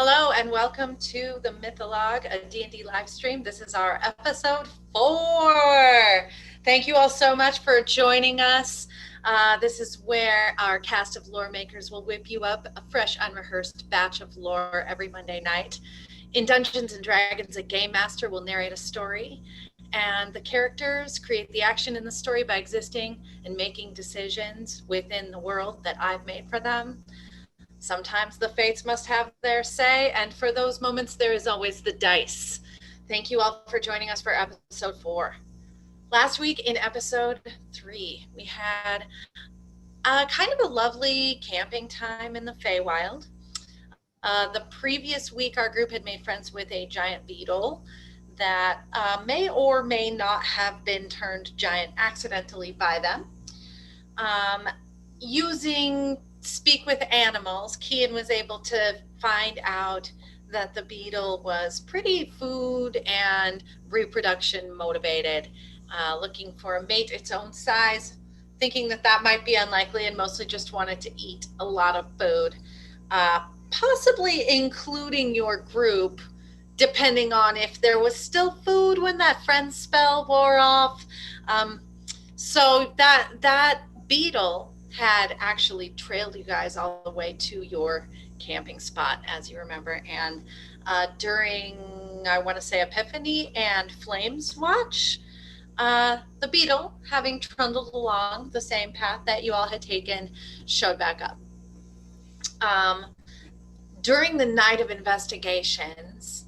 Hello and welcome to the Mythologue, a D&D live stream. This is our episode 4. Thank you all so much for joining us. This is where our cast of lore makers will whip you up a fresh, unrehearsed batch of lore every Monday night. In Dungeons & Dragons, a game master will narrate a story, and the characters create the action in the story by existing and making decisions within the world that I've made for them. Sometimes the fates must have their say, and for those moments, there is always the dice. Thank you all for joining us for episode 4. Last week in episode 3, we had kind of a lovely camping time in the Feywild. The previous week, our group had made friends with a giant beetle that may or may not have been turned giant accidentally by them. Using Speak with Animals, Kian was able to find out that the beetle was pretty food and reproduction motivated, looking for a mate its own size, thinking that might be unlikely, and mostly just wanted to eat a lot of food, possibly including your group, depending on if there was still food when that friend spell wore off. So that beetle had actually trailed you guys all the way to your camping spot, as you remember. And during, I want to say, Epiphany and Flames Watch, the beetle, having trundled along the same path that you all had taken, showed back up. During the night of investigations,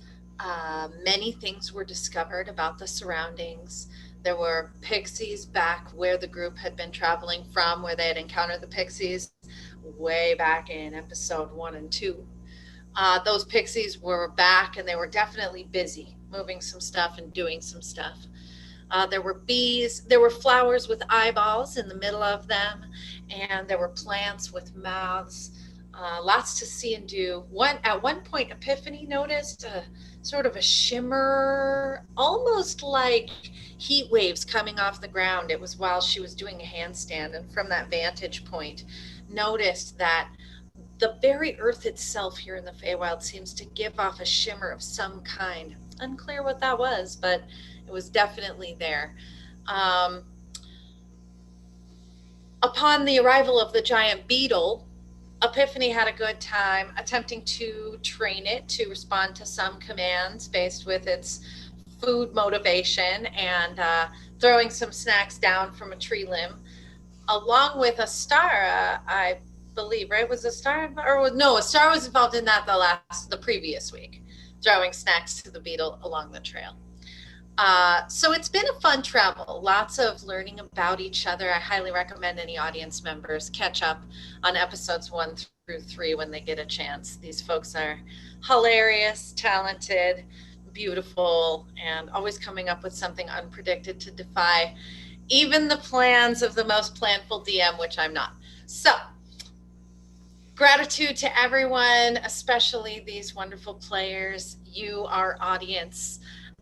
many things were discovered about the surroundings. There were pixies back where the group had been traveling from, where they had encountered the pixies way back in episode 1 and 2. Those pixies were back, and they were definitely busy moving some stuff and doing some stuff. There were bees, there were flowers with eyeballs in the middle of them, and there were plants with mouths. Lots to see and do. At one point, Epiphany noticed sort of a shimmer, almost like heat waves coming off the ground. It was while she was doing a handstand, and from that vantage point, noticed that the very earth itself here in the Feywild seems to give off a shimmer of some kind. Unclear what that was, but it was definitely there. Upon the arrival of the giant beetle, Epiphany had a good time attempting to train it to respond to some commands based with its food motivation, and throwing some snacks down from a tree limb, along with Astara, I believe, right? Was Astara, or no, Astara was involved in that the previous week, throwing snacks to the beetle along the trail. So it's been a fun travel, lots of learning about each other. I highly recommend any audience members catch up on episodes 1 through 3 when they get a chance. These folks are hilarious, talented, beautiful, and always coming up with something unpredicted to defy even the plans of the most planful DM, which I'm not. So, gratitude to everyone, especially these wonderful players, you, our audience,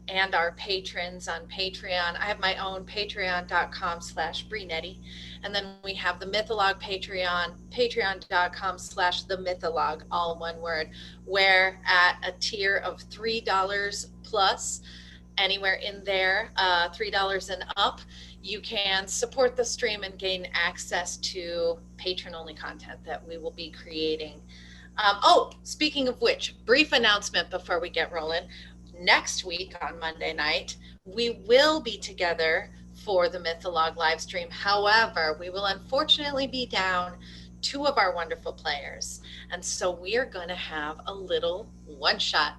and our patrons on Patreon. I have my own patreon.com/Breenetti. And then we have the Mythologue Patreon, patreon.com/the Mythologue, all one word, where at a tier of $3 plus, anywhere in there, $3 and up, you can support the stream and gain access to patron-only content that we will be creating. Speaking of which, brief announcement before we get rolling. Next week on Monday night, we will be together for the Mythologue live stream. However, we will unfortunately be down 2 of our wonderful players. And so we are going to have a little one-shot.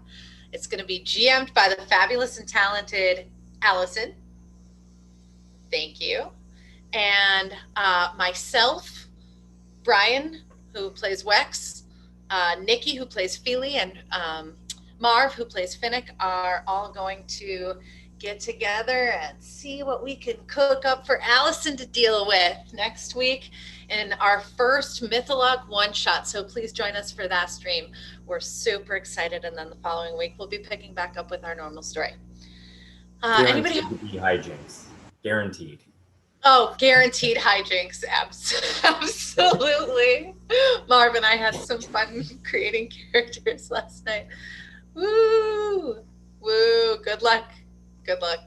It's going to be GM'd by the fabulous and talented Allison. Thank you. And myself, Brian, who plays Wex, Nikki, who plays Feely, and Marv, who plays Finnick, are all going to get together and see what we can cook up for Allison to deal with next week in our first Mythologue one-shot. So please join us for that stream. We're super excited. And then the following week, we'll be picking back up with our normal story. Anybody have hijinks? Guaranteed. Oh, guaranteed hijinks. Absolutely. Marv and I had some fun creating characters last night. Woo! Woo! Good luck. Good luck,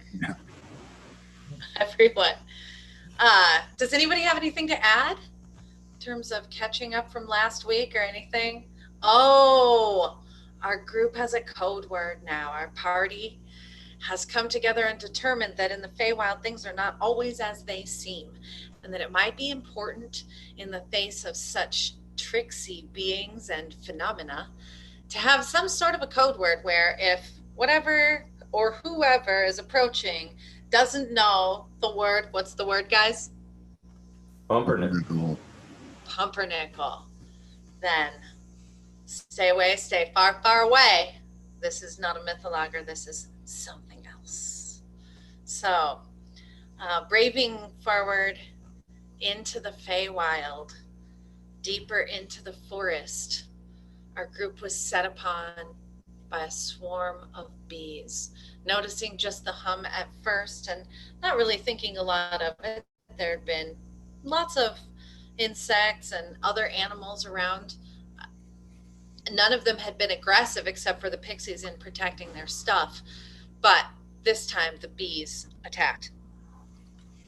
everyone. Does anybody have anything to add in terms of catching up from last week or anything? Oh, our group has a code word now. Our party has come together and determined that in the Feywild, things are not always as they seem, and that it might be important in the face of such tricksy beings and phenomena to have some sort of a code word where if whatever or whoever is approaching doesn't know the word, what's the word, guys? Pumpernickel. Pumpernickel. Then stay away, stay far, far away. This is not a mythologue, this is something else. So, braving forward into the Feywild, deeper into the forest, our group was set upon by a swarm of bees. Noticing just the hum at first and not really thinking a lot of it, there had been lots of insects and other animals around. None of them had been aggressive except for the pixies in protecting their stuff. But this time the bees attacked.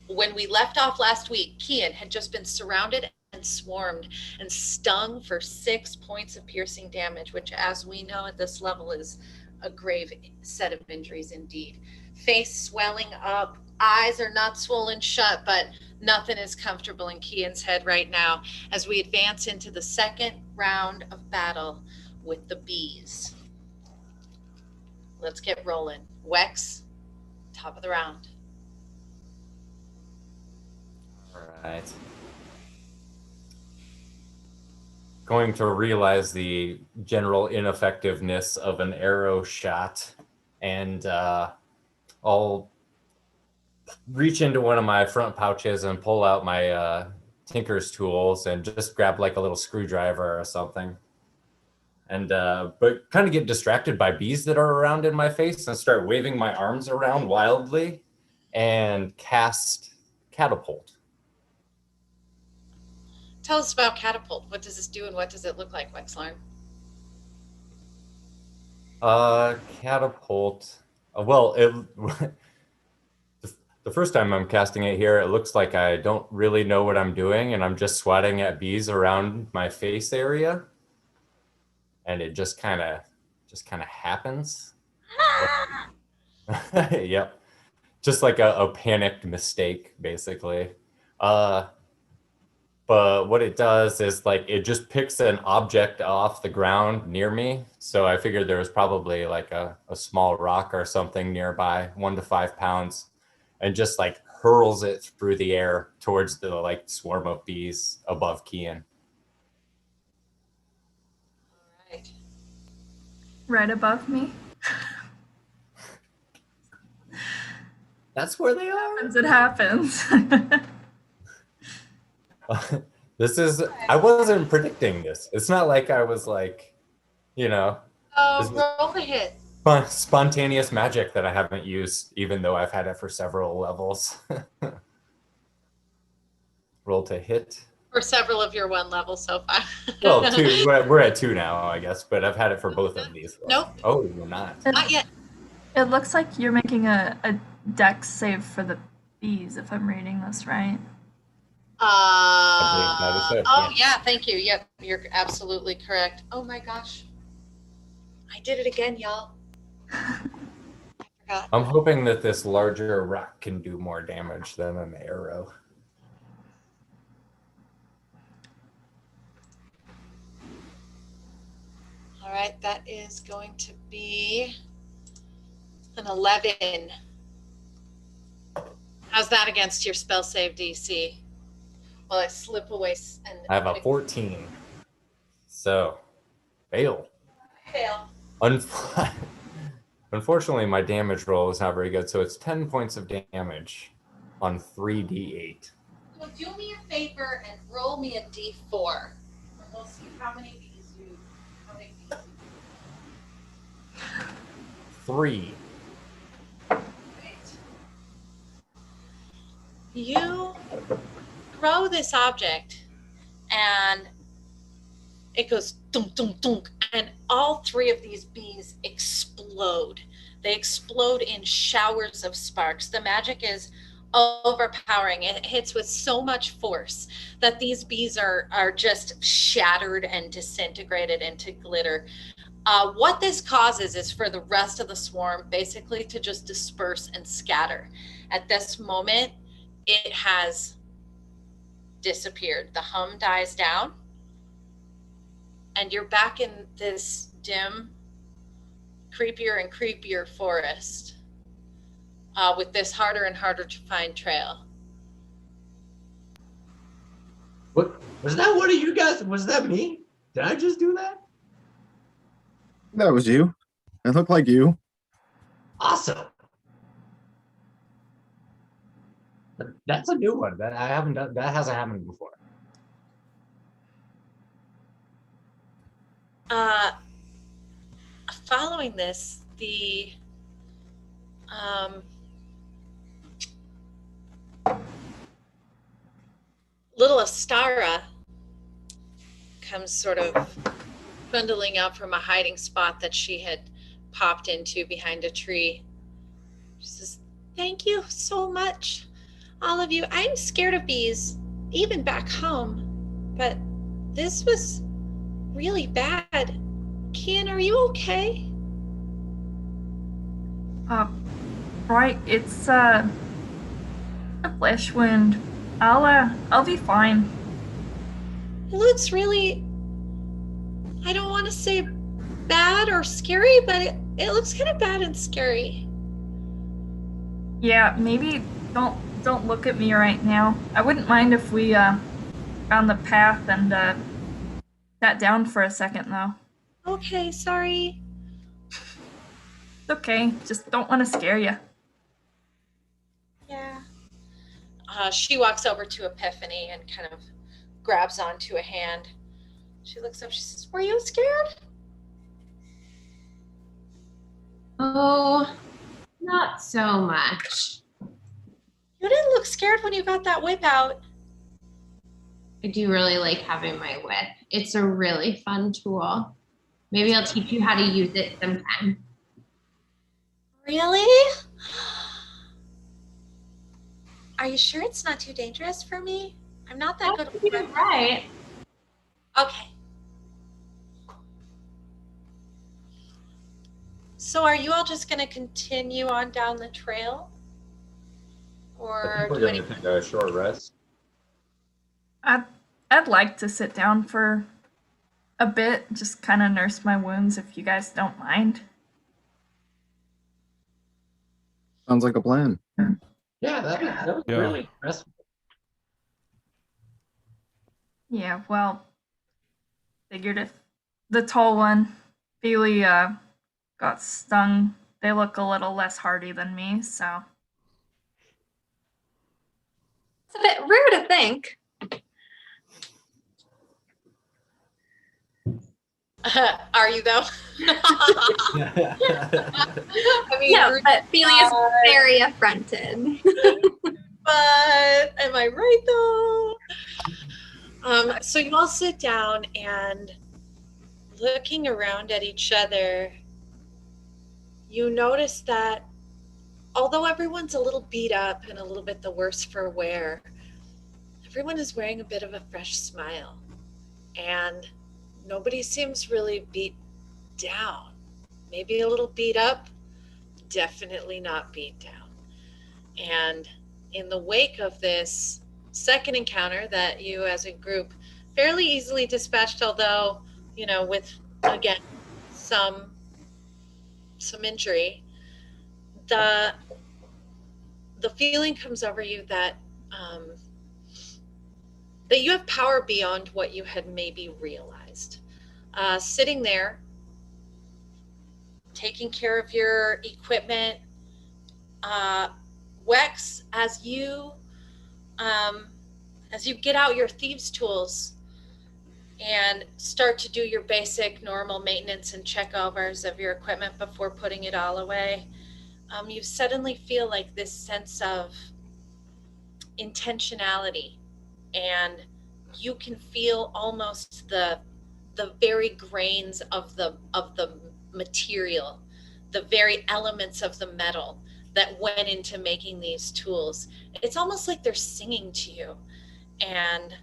When we left off last week, Kian had just been surrounded and swarmed and stung for 6 points of piercing damage, which, as we know at this level, is a grave set of injuries indeed. Face swelling up, eyes are not swollen shut, but nothing is comfortable in Kian's head right now as we advance into the second round of battle with the bees. Let's get rolling. Wex, top of the round. All right. Going to realize the general ineffectiveness of an arrow shot, and I'll reach into one of my front pouches and pull out my tinker's tools and just grab like a little screwdriver or something. And but kind of get distracted by bees that are around in my face and start waving my arms around wildly and cast catapult. Tell us about catapult. What does this do and what does it look like, Wexlarn? Catapult. Well, the first time I'm casting it here, it looks like I don't really know what I'm doing, and I'm just swatting at bees around my face area, and it just kind of happens. Yep, just like a panicked mistake, basically. But what it does is like it just picks an object off the ground near me. So I figured there was probably like a small rock or something nearby, 1 to 5 pounds, and just like hurls it through the air towards the like swarm of bees above Kian. All right. Right above me. That's where they are. It happens. This is, I wasn't predicting this. It's not like I was like, you know. Roll a hit. Spontaneous magic that I haven't used, even though I've had it for several levels. Roll to hit. For several of your 1 level so far. Well, 2. We're at 2 now, I guess, but I've had it for both of these. Nope. Oh, you're not. Not yet. It looks like you're making a dex save for the bees, if I'm reading this right. I believe that is it. Oh, yeah, thank you. Yep, you're absolutely correct. Oh my gosh. I did it again, y'all. I forgot. I'm hoping that this larger rock can do more damage than an arrow. All right, that is going to be an 11. How's that against your spell save DC? Well, I slip away and I have a 14. So, fail. Fail. Unfortunately, my damage roll is not very good, so it's 10 points of damage on 3d8. So do me a favor and roll me a d4. And we'll see how many bees you. 3. You throw this object, and it goes dunk, dunk, dunk, and all three of these bees explode. They explode in showers of sparks. The magic is overpowering. It hits with so much force that these bees are just shattered and disintegrated into glitter. What this causes is for the rest of the swarm basically to just disperse and scatter. At this moment, it has disappeared. The hum dies down, and you're back in this dim, creepier and creepier forest with this harder and harder to find trail. What was that? One of you guys? Was that me? Did I just do that? That was you. It looked like you. Awesome. That's a new one that I haven't done. That hasn't happened before. Following this, the little Astara comes sort of bundling out from a hiding spot that she had popped into behind a tree. She says, "Thank you so much, all of you. I'm scared of bees, even back home, but this was really bad. Kian, are you okay?" Right, it's a flesh wound. I'll be fine. It looks really, I don't want to say bad or scary, but it looks kind of bad and scary. Yeah, maybe don't look at me right now. I wouldn't mind if we found the path and sat down for a second though. Okay, sorry. It's okay, just don't want to scare you. Yeah. She walks over to Epiphany and kind of grabs onto a hand. She looks up, she says, "Were you scared?" Oh, not so much. You didn't look scared when you got that whip out. I do really like having my whip. It's a really fun tool. Maybe I'll teach you how to use it sometime. Really? Are you sure it's not too dangerous for me? I'm not that good with whip. Right. Okay. So are you all just going to continue on down the trail? I Or think we're do going to take a short rest. I'd like to sit down for a bit, just kind of nurse my wounds if you guys don't mind. Sounds like a plan. Yeah, that was really impressive. Yeah, well, figured if the tall one, Feely, got stung, they look a little less hardy than me, so. It's a bit rare to think. Are you though? I mean, No, but Feely is very affronted. but am I right though? So you all sit down and looking around at each other, you notice that although everyone's a little beat up and a little bit the worse for wear, everyone is wearing a bit of a fresh smile. And nobody seems really beat down. Maybe a little beat up, definitely not beat down. And in the wake of this second encounter that you as a group fairly easily dispatched, although, you know, with, again, some injury, the feeling comes over you that that you have power beyond what you had maybe realized. Sitting there, taking care of your equipment, Wex, as you get out your thieves' tools and start to do your basic normal maintenance and checkovers of your equipment before putting it all away, you suddenly feel like this sense of intentionality and you can feel almost the very grains of the material, the very elements of the metal that went into making these tools. It's almost like they're singing to you. And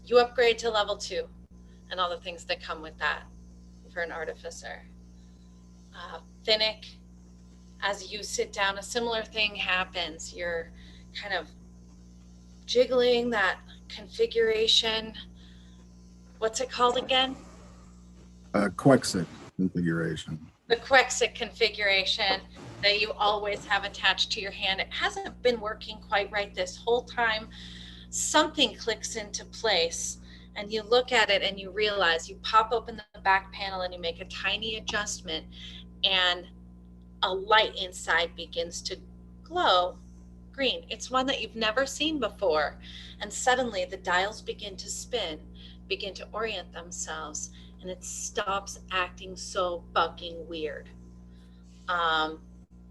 you upgrade to level 2 and all the things that come with that for an artificer. Finnick, as you sit down, a similar thing happens. You're kind of jiggling that configuration. What's it called again? Quexic configuration. The Quexic configuration that you always have attached to your hand. It hasn't been working quite right this whole time. Something clicks into place and you look at it and you realize, you pop open the back panel and you make a tiny adjustment, and a light inside begins to glow green. It's one that you've never seen before. And suddenly the dials begin to spin, begin to orient themselves, and it stops acting so fucking weird.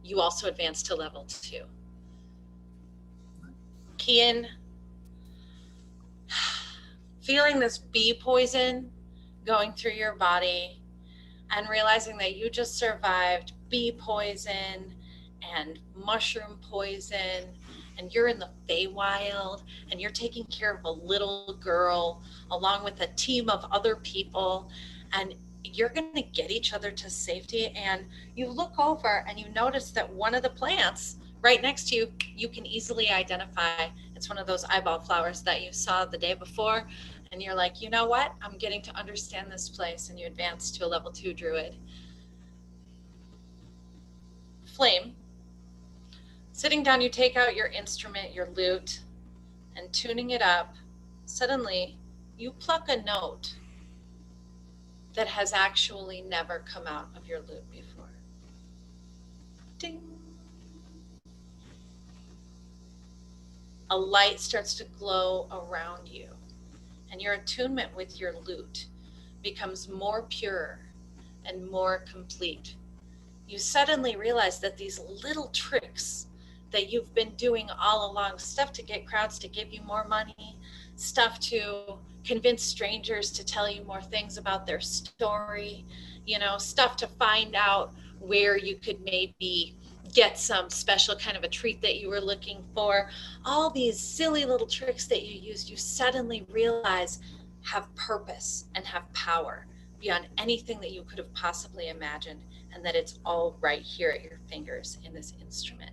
You also advance to level 2. Kian, feeling this bee poison going through your body and realizing that you just survived bee poison and mushroom poison, and you're in the Feywild, and you're taking care of a little girl along with a team of other people, and you're going to get each other to safety. And you look over and you notice that one of the plants right next to you, you can easily identify. It's one of those eyeball flowers that you saw the day before. And you're like, you know what? I'm getting to understand this place. And you advance to a level 2 druid. Flame. Sitting down, you take out your instrument, your lute, and tuning it up. Suddenly, you pluck a note that has actually never come out of your lute before. Ding. A light starts to glow around you, and your attunement with your lute becomes more pure and more complete. You suddenly realize that these little tricks that you've been doing all along, stuff to get crowds to give you more money, stuff to convince strangers to tell you more things about their story, you know, stuff to find out where you could maybe get some special kind of a treat that you were looking for. All these silly little tricks that you used, you suddenly realize have purpose and have power beyond anything that you could have possibly imagined, and that it's all right here at your fingers in this instrument.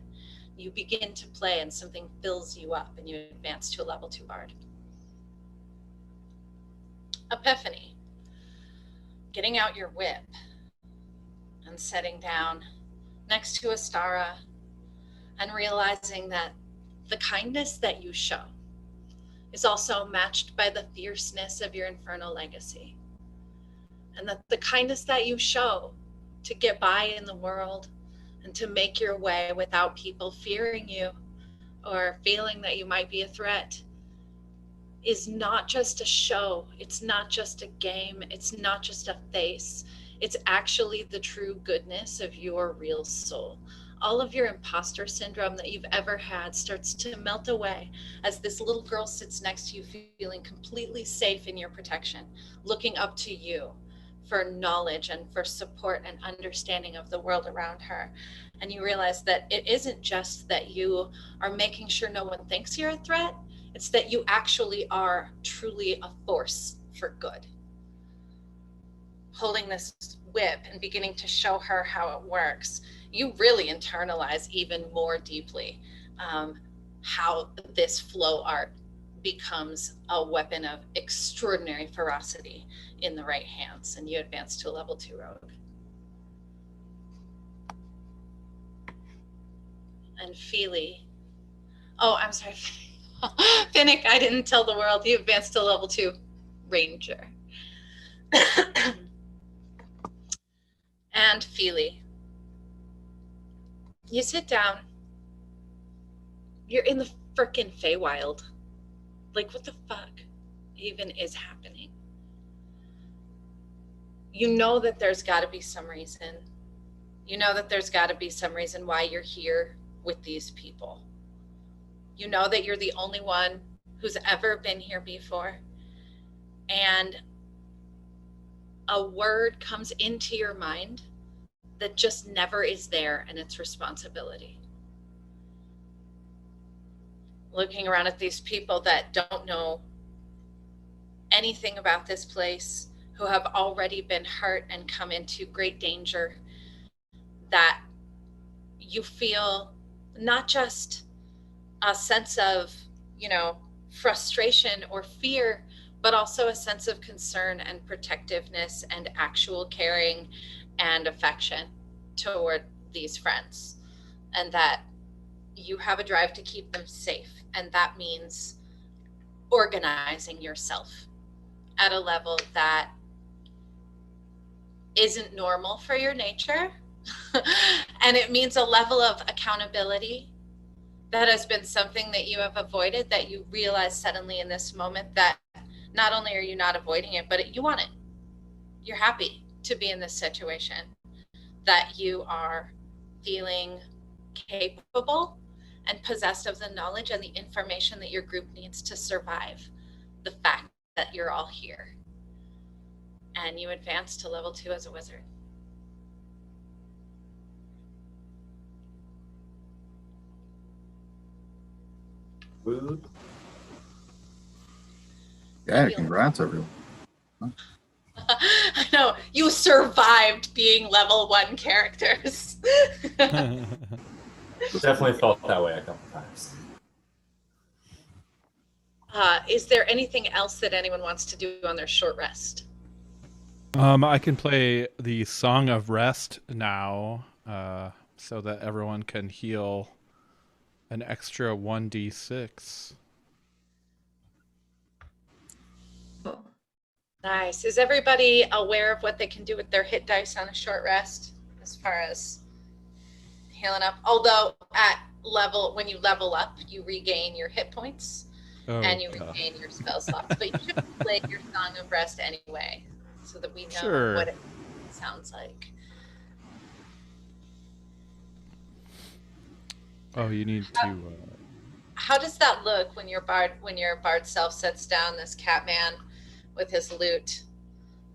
You begin to play and something fills you up, and you advance to a level 2 bard. Epiphany. Getting out your whip and setting down next to Astara and realizing that the kindness that you show is also matched by the fierceness of your infernal legacy. And that the kindness that you show to get by in the world and to make your way without people fearing you or feeling that you might be a threat is not just a show. It's not just a game. It's not just a face. It's actually the true goodness of your real soul. All of your imposter syndrome that you've ever had starts to melt away as this little girl sits next to you, feeling completely safe in your protection, looking up to you for knowledge and for support and understanding of the world around her. And you realize that it isn't just that you are making sure no one thinks you're a threat, it's that you actually are truly a force for good. Holding this whip and beginning to show her how it works, you really internalize even more deeply how this flow art becomes a weapon of extraordinary ferocity in the right hands, and you advance to a level 2 rogue. And Feely, oh, I'm sorry, Finnick, I didn't tell the world, you advanced to level 2 ranger. And Feely, you sit down, you're in the frickin' Feywild. Like, what the fuck even is happening? You know that there's got to be some reason. You know that there's got to be some reason why you're here with these people. You know that you're the only one who's ever been here before, and a word comes into your mind that just never is there, and it's responsibility. Looking around at these people that don't know anything about this place, who have already been hurt and come into great danger, that you feel not just a sense of, frustration or fear, but also a sense of concern and protectiveness and actual caring and affection toward these friends, and that you have a drive to keep them safe. And that means organizing yourself at a level that isn't normal for your nature. And it means a level of accountability that has been something that you have avoided, that you realize suddenly in this moment that not only are you not avoiding it, but you want it. You're happy to be in this situation, that you are feeling capable and possessed of the knowledge and the information that your group needs to survive the fact that you're all here. And you advance to level 2 as a wizard. Food. Yeah, congrats, everyone. I know, you survived being level 1 characters. Definitely felt that way a couple times. Is there anything else that anyone wants to do on their short rest? I can play the Song of Rest now, so that everyone can heal an extra 1d6. Nice. Is everybody aware of what they can do with their hit dice on a short rest as far as healing up? Although when you level up, you regain your hit points and you regain your spell slots. But you should play your Song of Rest anyway, so that we know what it sounds like. Oh, you need to. How does that look when your bard self sets down this cat man with his lute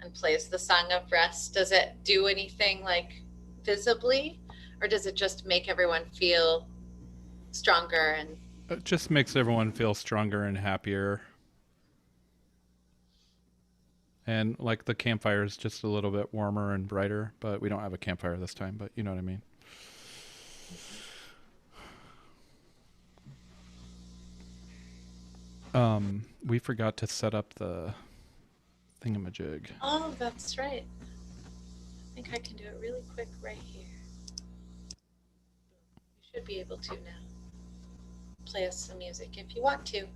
and plays the Song of Rest? Does it do anything like visibly, or does it just make everyone feel stronger? And It just makes everyone feel stronger and happier. And like the campfire is just a little bit warmer and brighter, but we don't have a campfire this time, but you know what I mean. We forgot to set up the thingamajig. oh, that's right. I think I can do it really quick right here. You should be able to now. Play us some music if you want to.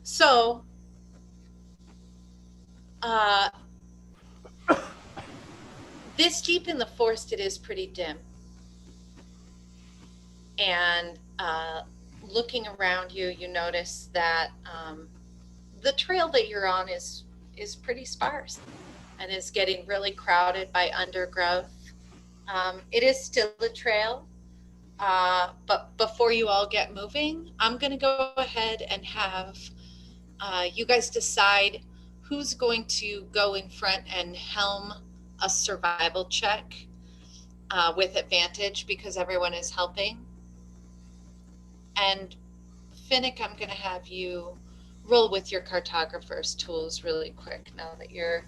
So, this deep in the forest, it is pretty dim. And looking around you, you notice that the trail that you're on is pretty sparse and is getting really crowded by undergrowth. It is still a trail, but before you all get moving, I'm going to go ahead and have you guys decide who's going to go in front and helm a survival check with advantage, because everyone is helping. And Finnick, I'm going to have you roll with your cartographer's tools really quick now that you're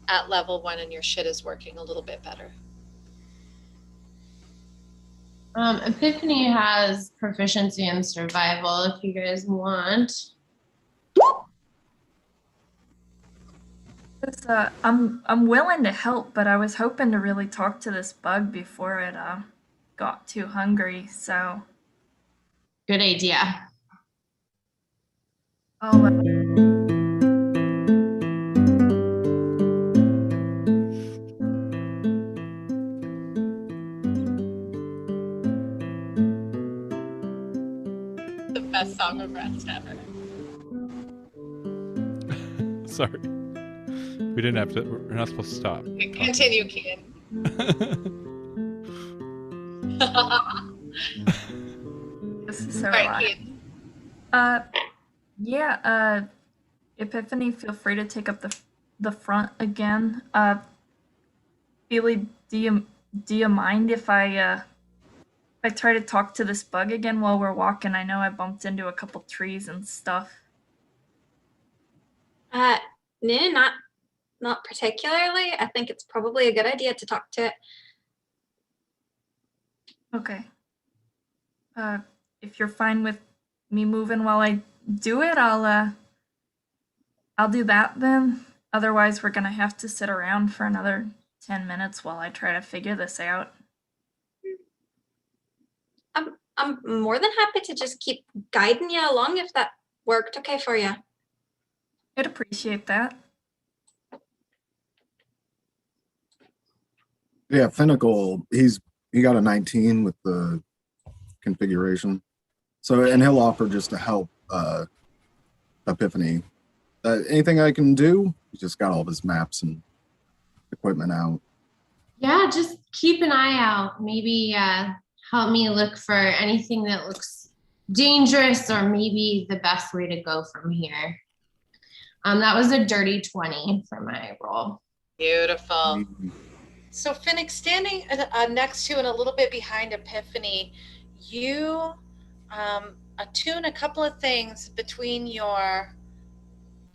at level 1 and your shit is working a little bit better. Epiphany has proficiency in survival if you guys want. I'm willing to help, but I was hoping to really talk to this bug before it got too hungry. So Good idea. I'll. The best Song of Rest ever. Sorry. We didn't have to. We're not supposed to stop. Continue, Kian. This is so All right, relaxed. Kian. Yeah, Epiphany, feel free to take up the front again. Feely, do you mind if I try to talk to this bug again while we're walking? I know I bumped into a couple trees and stuff. Uh, no, not particularly. I think it's probably a good idea to talk to it. Okay. If you're fine with me moving while I do it, I'll do that then. Otherwise, we're gonna have to sit around for another 10 minutes while I try to figure this out. I'm more than happy to just keep guiding you along if that worked okay for you. I'd appreciate that. Yeah, Finnicle, he got a 19 with the configuration. So, and he'll offer just to help Epiphany. Anything I can do? He's just got all of his maps and equipment out. Yeah, just keep an eye out. Maybe help me look for anything that looks dangerous or maybe the best way to go from here. That was a dirty 20 for my roll. Beautiful. So Finnick, standing next to and a little bit behind Epiphany, you attune a couple of things between your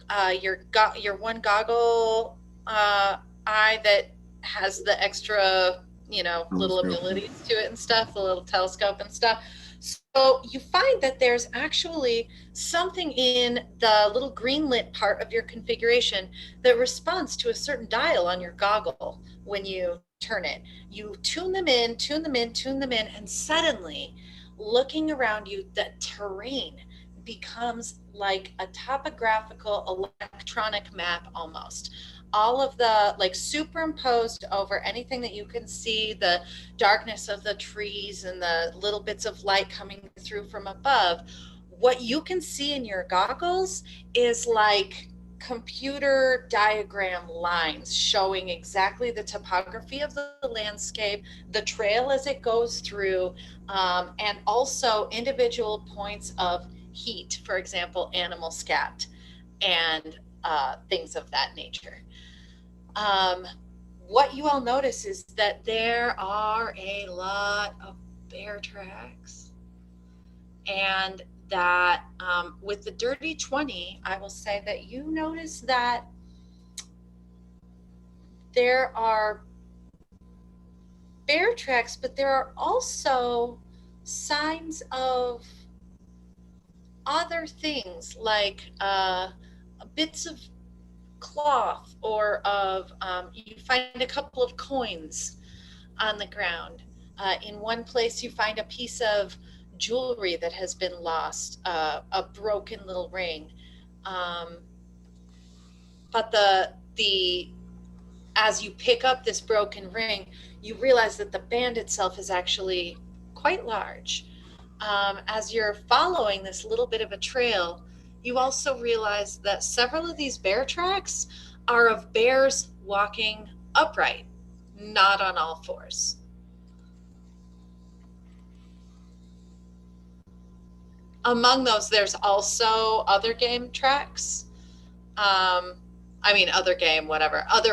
one goggle eye that has the extra, little abilities to it and stuff, the little telescope and stuff. So you find that there's actually something in the little green lit part of your configuration that responds to a certain dial on your goggle when you turn it. You tune them in, and suddenly, looking around you, the terrain becomes like a topographical electronic map almost. All of the, like, superimposed over anything that you can see, the darkness of the trees and the little bits of light coming through from above, what you can see in your goggles is like computer diagram lines showing exactly the topography of the landscape, the trail as it goes through, and also individual points of heat, for example, animal scat and things of that nature. What you all notice is that there are a lot of bear tracks, and that with the dirty 20, I will say that you notice that there are bear tracks, but there are also signs of other things, like bits of cloth or of you find a couple of coins on the ground. In one place you find a piece of jewelry that has been lost, a broken little ring, but the as you pick up this broken ring, you realize that the band itself is actually quite large. As you're following this little bit of a trail, you also realize that several of these bear tracks are of bears walking upright, not on all fours. Among those, there's also other game tracks. Other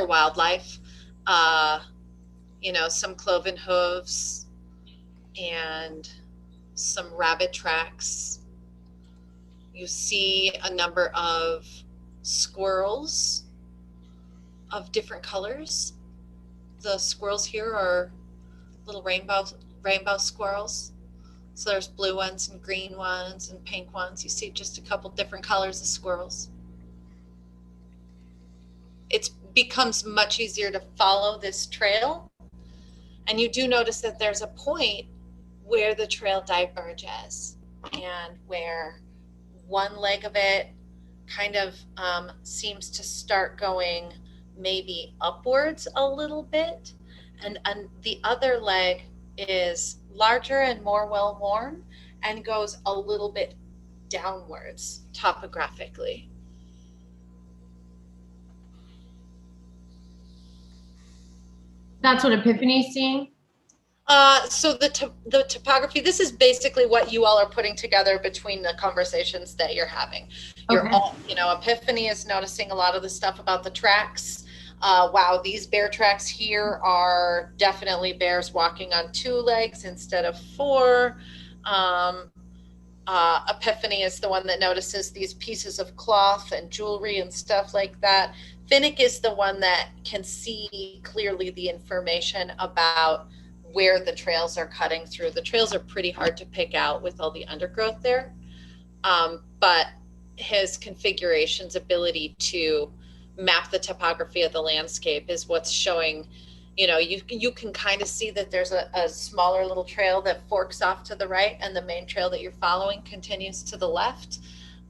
wildlife. Some cloven hooves and some rabbit tracks. You see a number of squirrels of different colors. The squirrels here are little rainbow squirrels. So there's blue ones and green ones and pink ones. You see just a couple different colors of squirrels. It becomes much easier to follow this trail. And you do notice that there's a point where the trail diverges and where one leg of it kind of seems to start going maybe upwards a little bit, and the other leg is larger and more well-worn and goes a little bit downwards topographically. That's what Epiphany's seeing? So the topography, this is basically what you all are putting together between the conversations that you're having. You're Okay. all, Epiphany is noticing a lot of the stuff about the tracks. Wow, these bear tracks here are definitely bears walking on 2 legs instead of 4. Epiphany is the one that notices these pieces of cloth and jewelry and stuff like that. Finnick is the one that can see clearly the information about where the trails are cutting through. The trails are pretty hard to pick out with all the undergrowth there. But his configuration's ability to map the topography of the landscape is what's showing, you can kind of see that there's a smaller little trail that forks off to the right, and the main trail that you're following continues to the left.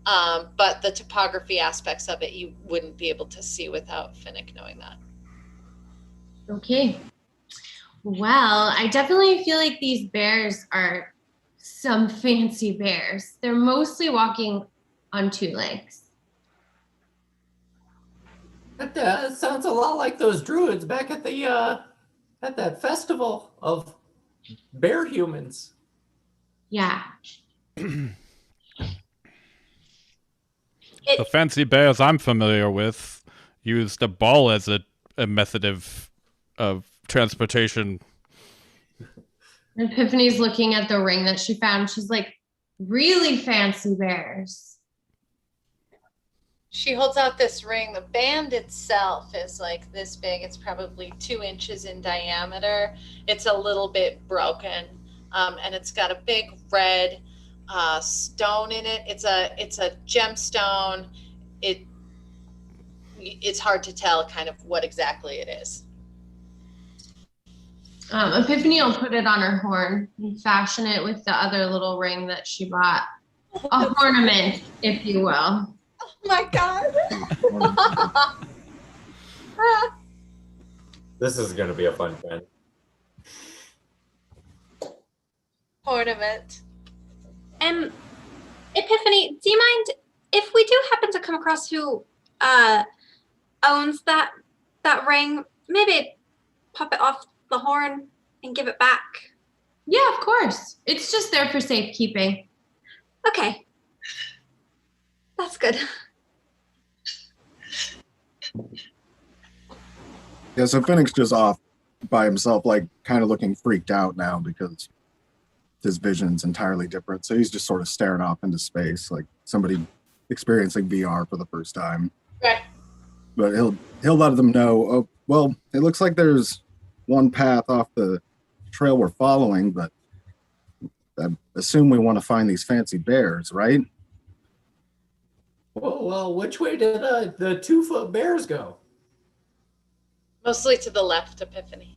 But the topography aspects of it, you wouldn't be able to see without Finnick knowing that. Okay. Well, I definitely feel like these bears are some fancy bears. They're mostly walking on 2 legs. That sounds a lot like those druids back at the at that festival of bear humans. Yeah. The fancy bears I'm familiar with used a ball as a method of transportation. Epiphany's looking at the ring that she found. She's like, really fancy bears. She holds out this ring. The band itself is like this big. It's probably 2 inches in diameter. It's a little bit broken, and it's got a big red stone in it. It's a gemstone. It's hard to tell kind of what exactly it is. Epiphany will put it on her horn and fashion it with the other little ring that she bought. A ornament, if you will. Oh my God. This is going to be a fun trend. Ornament. Epiphany, do you mind if we do happen to come across who owns that ring, maybe pop it off the horn and give it back? Yeah, of course. It's just there for safekeeping. Okay. That's good. Yeah, so Finnick's just off by himself, like kind of looking freaked out now because his vision's entirely different. So he's just sort of staring off into space, like somebody experiencing VR for the first time. Right. But he'll let them know, oh, well, it looks like there's one path off the trail we're following, but I assume we want to find these fancy bears, right? Well, which way did the 2-foot bears go? Mostly to the left, Epiphany.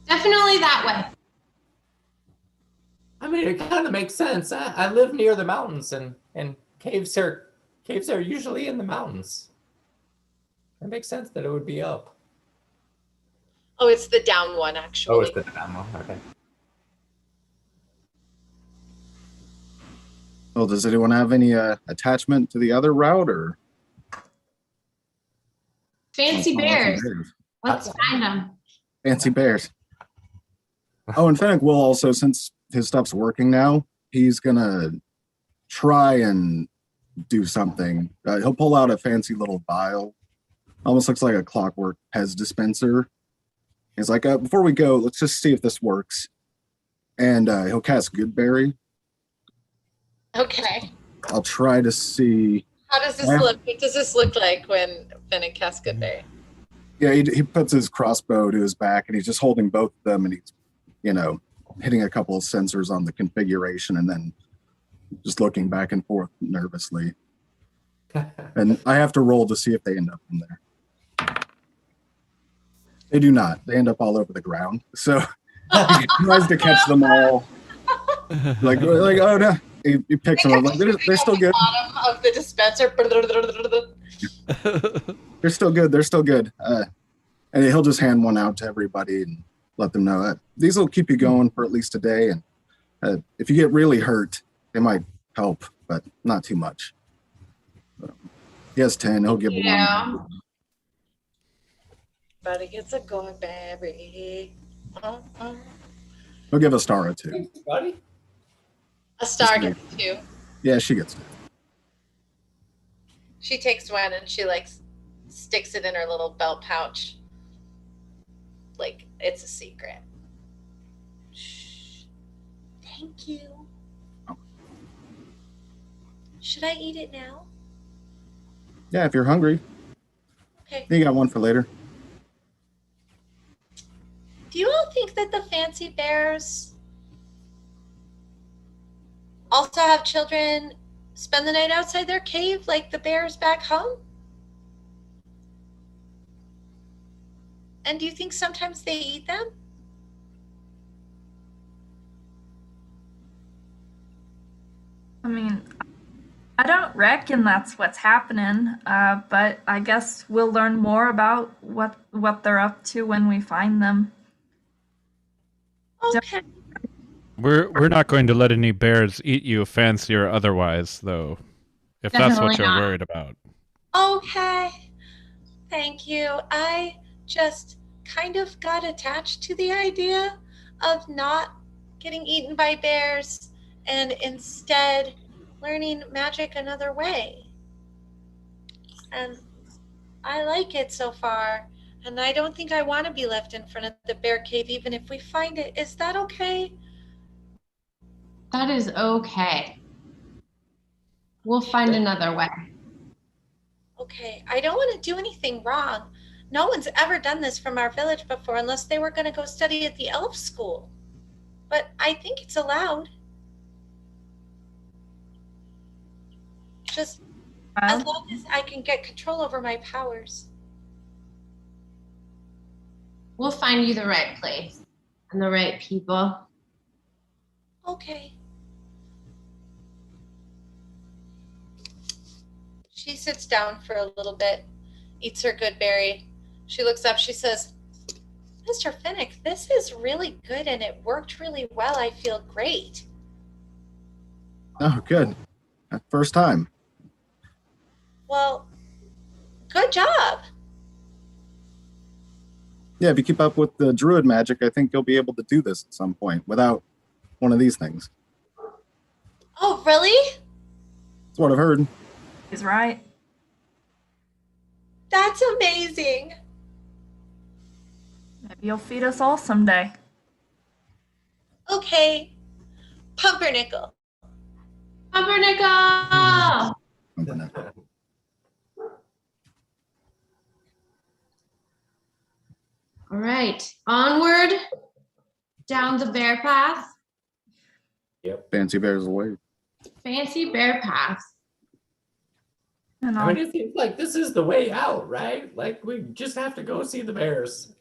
Definitely that way. I mean, it kind of makes sense. I live near the mountains, and caves are usually in the mountains. It makes sense that it would be up. Oh, it's the down one, actually. Oh, it's the demo. Okay. Well, does anyone have any attachment to the other route, or Fancy bears. Let's find them. Fancy bears. Oh, and Finnick will also, since his stuff's working now, he's gonna try and do something. He'll pull out a fancy little vial. Almost looks like a clockwork Pez dispenser. He's like, before we go, let's just see if this works. And he'll cast Goodberry. Okay. I'll try to see. How does this look? What does this look like when Finnick casts Goodberry? Yeah, he puts his crossbow to his back and he's just holding both of them and he's, hitting a couple of sensors on the configuration and then just looking back and forth nervously. And I have to roll to see if they end up in there. They do not. They end up all over the ground. So he tries to catch them all. Like oh no. He picks them up. Like, they're still good. Bottom of the dispenser. They're still good. They're still good. And he'll just hand one out to everybody and let them know that these will keep you going for at least a day. And if you get really hurt, they might help, but not too much. He has 10. He'll give one. But he gets a Goodberry. I'll give a star a 2. Thanks, buddy. A star Just gets 2. Yeah, she gets 2. She takes one and she like sticks it in her little belt pouch. Like it's a secret. Shh. Thank you. Should I eat it now? Yeah, if you're hungry. Okay. You got one for later. Do you all think that the fancy bears also have children spend the night outside their cave like the bears back home? And do you think sometimes they eat them? I mean, I don't reckon that's what's happening, but I guess we'll learn more about what they're up to when we find them. Okay. We're not going to let any bears eat you, fancy or otherwise, though. If that's what Definitely you're not. worried about. Okay. Thank you. I just kind of got attached to the idea of not getting eaten by bears and instead learning magic another way. And I like it so far. And I don't think I want to be left in front of the bear cave even if we find it. Is that okay? That is okay. We'll find another way. Okay. I don't want to do anything wrong. No one's ever done this from our village before unless they were going to go study at the elf school. But I think it's allowed. Just as long as I can get control over my powers. We'll find you the right place and the right people. Okay. She sits down for a little bit, eats her good berry. She looks up, she says, Mr. Finnick, this is really good and it worked really well. I feel great. Oh, good. First time. Well, good job. Yeah, if you keep up with the druid magic, I think you'll be able to do this at some point without one of these things. Oh, really? That's what I've heard. He's right. That's amazing. Maybe you'll feed us all someday. Okay. Pumpernickel. Pumpernickel! All right, onward down the bear path. Fancy bears away. Fancy bear path. And I I'll, mean, it seems like this is the way out, right? Like, we just have to go see the bears.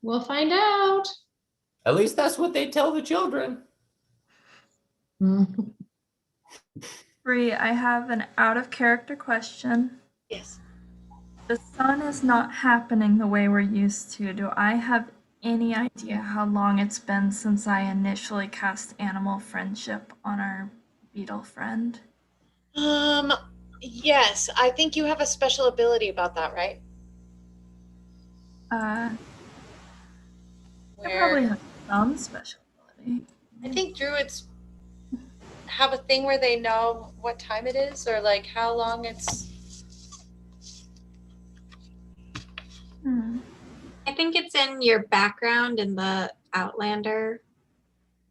We'll find out. At least that's what they tell the children. Bree, I have an out of character question. Yes. The sun is not happening the way we're used to. Do I have any idea how long it's been since I initially cast animal friendship on our beetle friend? Yes, I think you have a special ability about that, right? I Where probably have some special ability. I think druids have a thing where they know what time it is or like how long it's. I think it's in your background in the Outlander.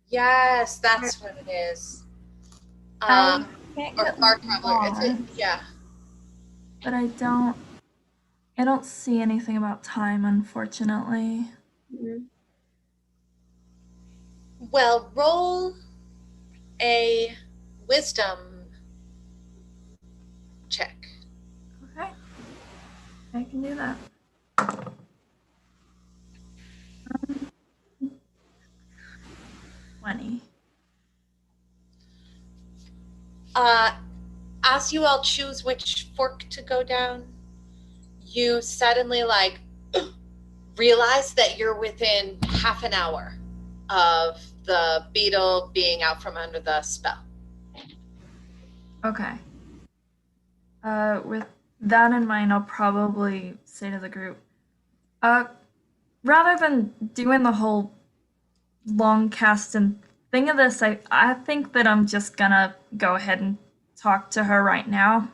Yes, that's what it is. I can't Or get Far Traveler. It's it. lost, Yeah. but I don't see anything about time, unfortunately. Well, roll a wisdom check. Okay, I can do that. 20. As you all choose which fork to go down, you suddenly realize that you're within half an hour of the beetle being out from under the spell. Okay. With that in mind, I'll probably say to the group, rather than doing the whole long cast and thing of this, I think that I'm just gonna go ahead and talk to her right now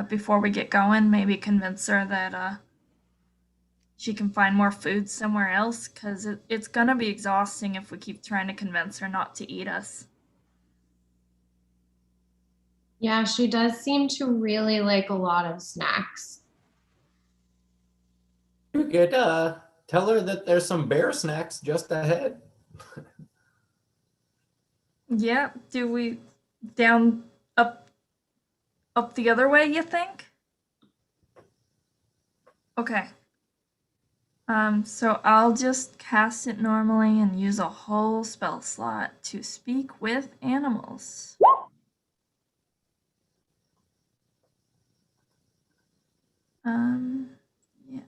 before we get going. Maybe convince her that she can find more food somewhere else, because it's gonna be exhausting if we keep trying to convince her not to eat us. Yeah, she does seem to really like a lot of snacks. You could tell her that there's some bear snacks just ahead. Yeah, do we down up the other way, you think? Okay. So I'll just cast it normally and use a whole spell slot to speak with animals. Yeah.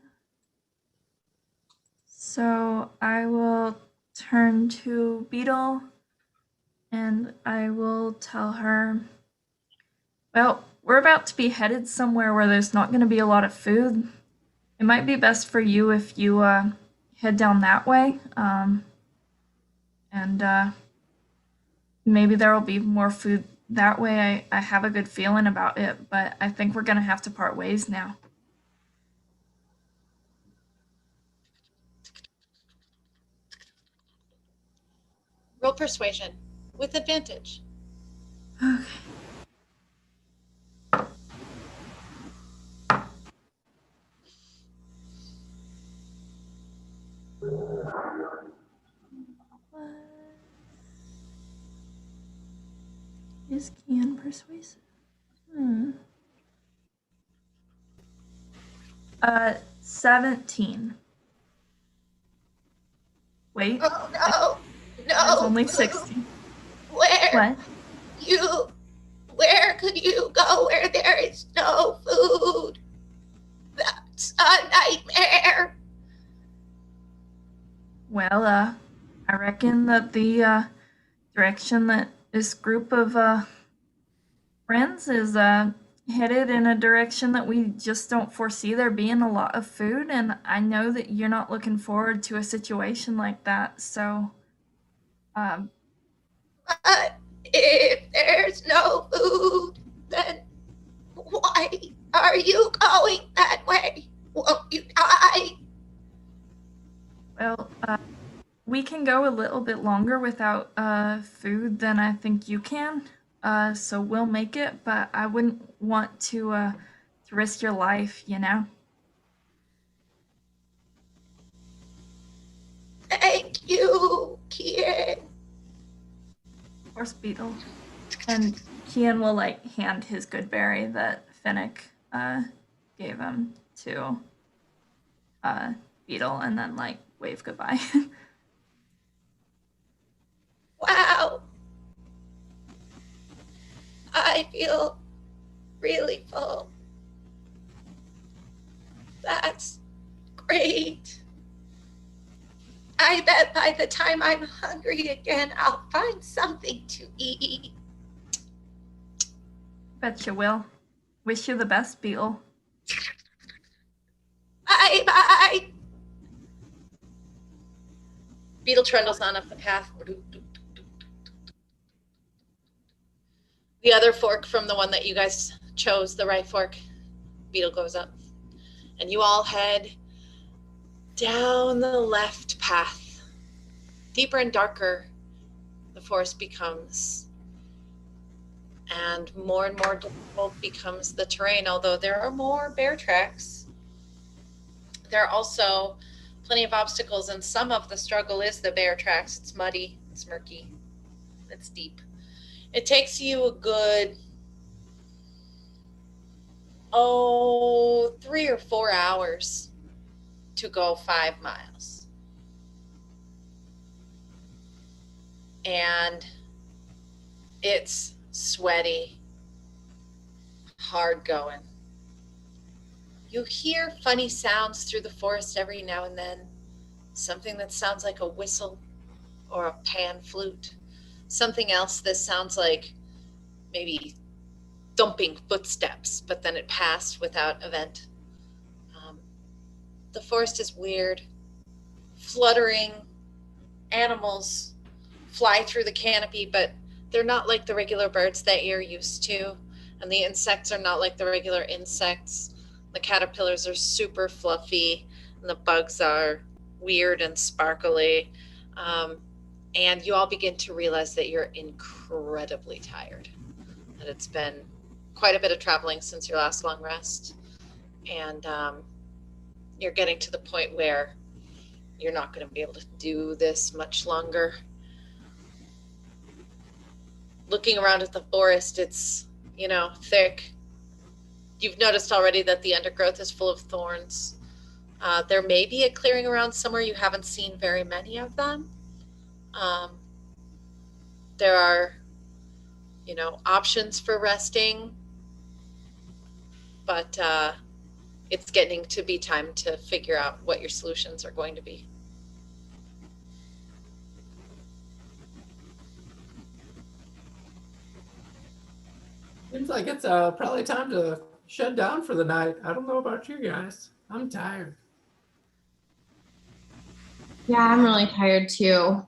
So I will turn to Beetle and I will tell her, well, we're about to be headed somewhere where there's not going to be a lot of food. It might be best for you if you head down that way. And maybe there will be more food that way. I have a good feeling about it, but I think we're going to have to part ways now. Roll persuasion with advantage. Okay. Is Kian persuasive? 17. Wait, Oh no, there's no. only 16. Where What? where could you go where there is no food? That's a nightmare. Well, I reckon that the direction that this group of friends is headed in a direction that we just don't foresee there being a lot of food, and I know that you're not looking forward to a situation like that, so But if there's no food, then why are you going that way? Won't you die? well, we can go a little bit longer without food than I think you can. So we'll make it, but I wouldn't want to risk your life, you know? Thank you, kid. Of course, Beetle. And Kian will like hand his good berry that Finnick gave him to Beetle and then like wave goodbye. Wow. I feel really full. That's great. I bet by the time I'm hungry again, I'll find something to eat. Bet you will. Wish you the best, Beetle. Bye bye. Beetle trundles on up the path. The other fork from the one that you guys chose, the right fork, Beetle goes up. And you all head down the left path. Deeper and darker the forest becomes. And more difficult becomes the terrain, although there are more bear tracks. There are also plenty of obstacles, and some of the struggle is the bear tracks. It's muddy, it's murky, it's deep. It takes you a good, 3 or 4 hours to go 5 miles. And it's sweaty, hard going. You hear funny sounds through the forest every now and then. Something that sounds like a whistle or a pan flute. Something else that sounds like maybe thumping footsteps, but then it passed without event. The forest is weird, fluttering animals fly through the canopy, but they're not like the regular birds that you're used to. And the insects are not like the regular insects. The caterpillars are super fluffy, and the bugs are weird and sparkly. And you all begin to realize that you're incredibly tired, that it's been quite a bit of traveling since your last long rest. And you're getting to the point where you're not going to be able to do this much longer. Looking around at the forest, it's, thick. You've noticed already that the undergrowth is full of thorns. There may be a clearing around somewhere. You haven't seen very many of them. There are, options for resting, but it's getting to be time to figure out what your solutions are going to be. Seems like it's probably time to shut down for the night. I don't know about you guys. I'm tired. Yeah, I'm really tired too.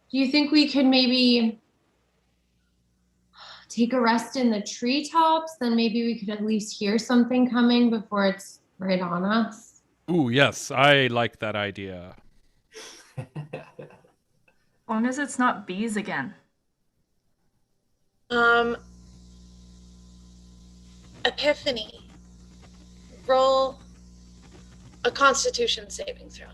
Do you think we could maybe take a rest in the treetops? Then maybe we could at least hear something coming before it's right on us. Ooh, yes, I like that idea. As long as it's not bees again. Epiphany, roll a Constitution saving throw.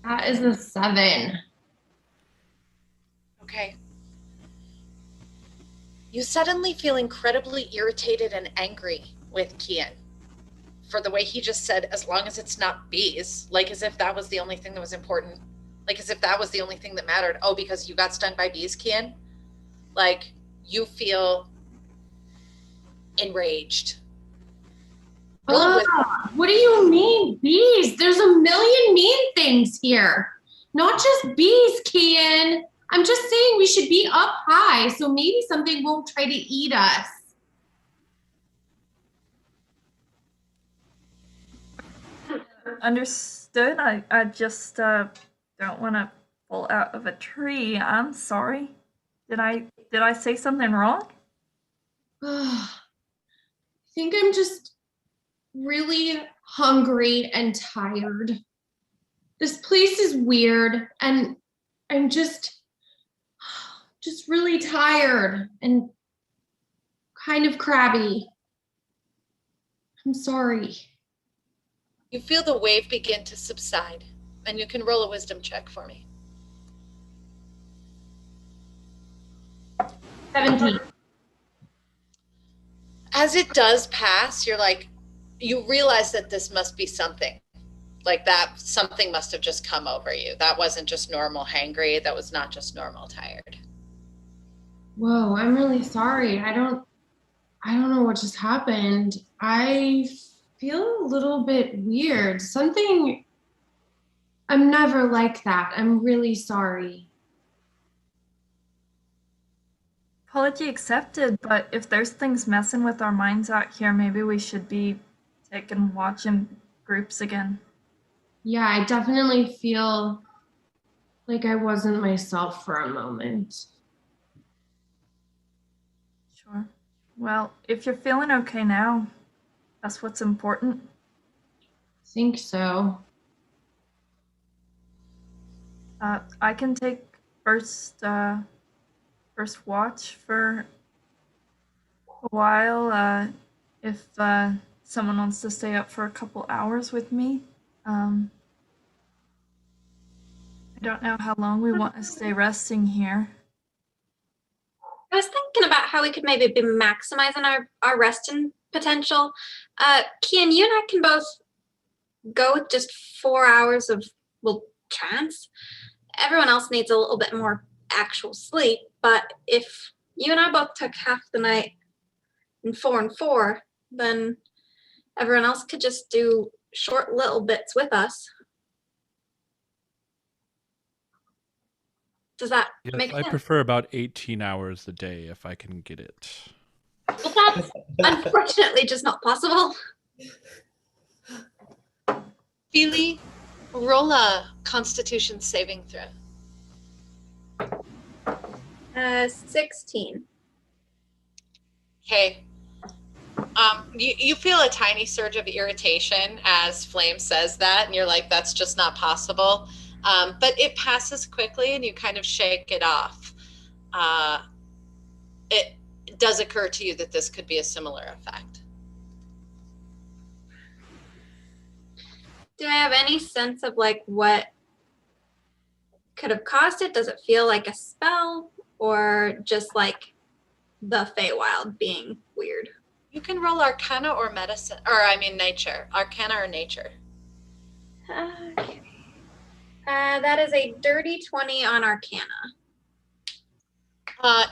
That is a 7. Okay. You suddenly feel incredibly irritated and angry with Kian for the way he just said, as long as it's not bees, like as if that was the only thing that was important, like as if that was the only thing that mattered. Oh, because you got stung by bees, Kian? Like, you feel enraged. What do you mean, bees? There's a million mean things here. Not just bees, Kian. I'm just saying we should be up high so maybe something won't try to eat us. Understood. I just don't want to fall out of a tree. I'm sorry. Did I say something wrong? I think I'm just really hungry and tired. This place is weird and I'm just really tired and kind of crabby. I'm sorry. You feel the wave begin to subside, and you can roll a wisdom check for me. 17. As it does pass, you realize that this must be something. Like that, something must have just come over you. That wasn't just normal hangry. That was not just normal tired. Whoa, I'm really sorry. I don't know what just happened. I feel a little bit weird. I'm never like that. I'm really sorry. Apology accepted, but if there's things messing with our minds out here, maybe we should be taking watch in groups again. Yeah, I definitely feel like I wasn't myself for a moment. Sure. Well, if you're feeling okay now, that's what's important. Think so. I can take first watch for a while. If someone wants to stay up for a couple hours with me. I don't know how long we want to stay resting here. I was thinking about how we could maybe be maximizing our resting potential. Kian, you and I can both go with just 4 hours of, trance. Everyone else needs a little bit more actual sleep, but if you and I both took half the night in 4 and 4, then everyone else could just do short little bits with us. Does that Yes, make I sense? prefer about 18 hours a day if I can get it. Well, that's unfortunately just not possible. Feely, roll a Constitution saving throw. 16. Okay. You feel a tiny surge of irritation as Flame says that, and you're like, that's just not possible. But it passes quickly, and you kind of shake it off. It does occur to you that this could be a similar effect. Do I have any sense of like what could have caused it? Does it feel like a spell or just like the Feywild being weird? You can roll Arcana or Medicine, or I mean Nature. Arcana or Nature. Okay. That is a dirty 20 on Arcana.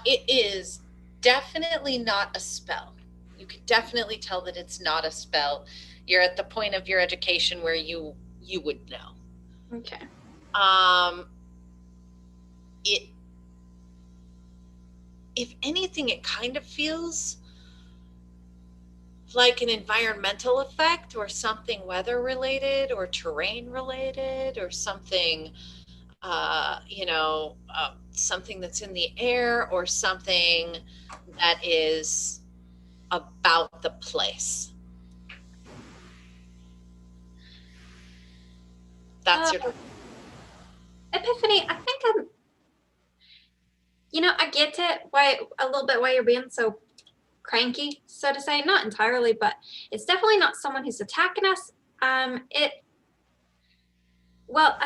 It is definitely not a spell. You can definitely tell that it's not a spell. You're at the point of your education where you would know. Okay. If anything, it kind of feels like an environmental effect or something weather related or terrain related or something, something that's in the air or something that is about the place. That's your Epiphany, I think I get it why you're being so cranky, so to say. Not entirely, but it's definitely not someone who's attacking us. I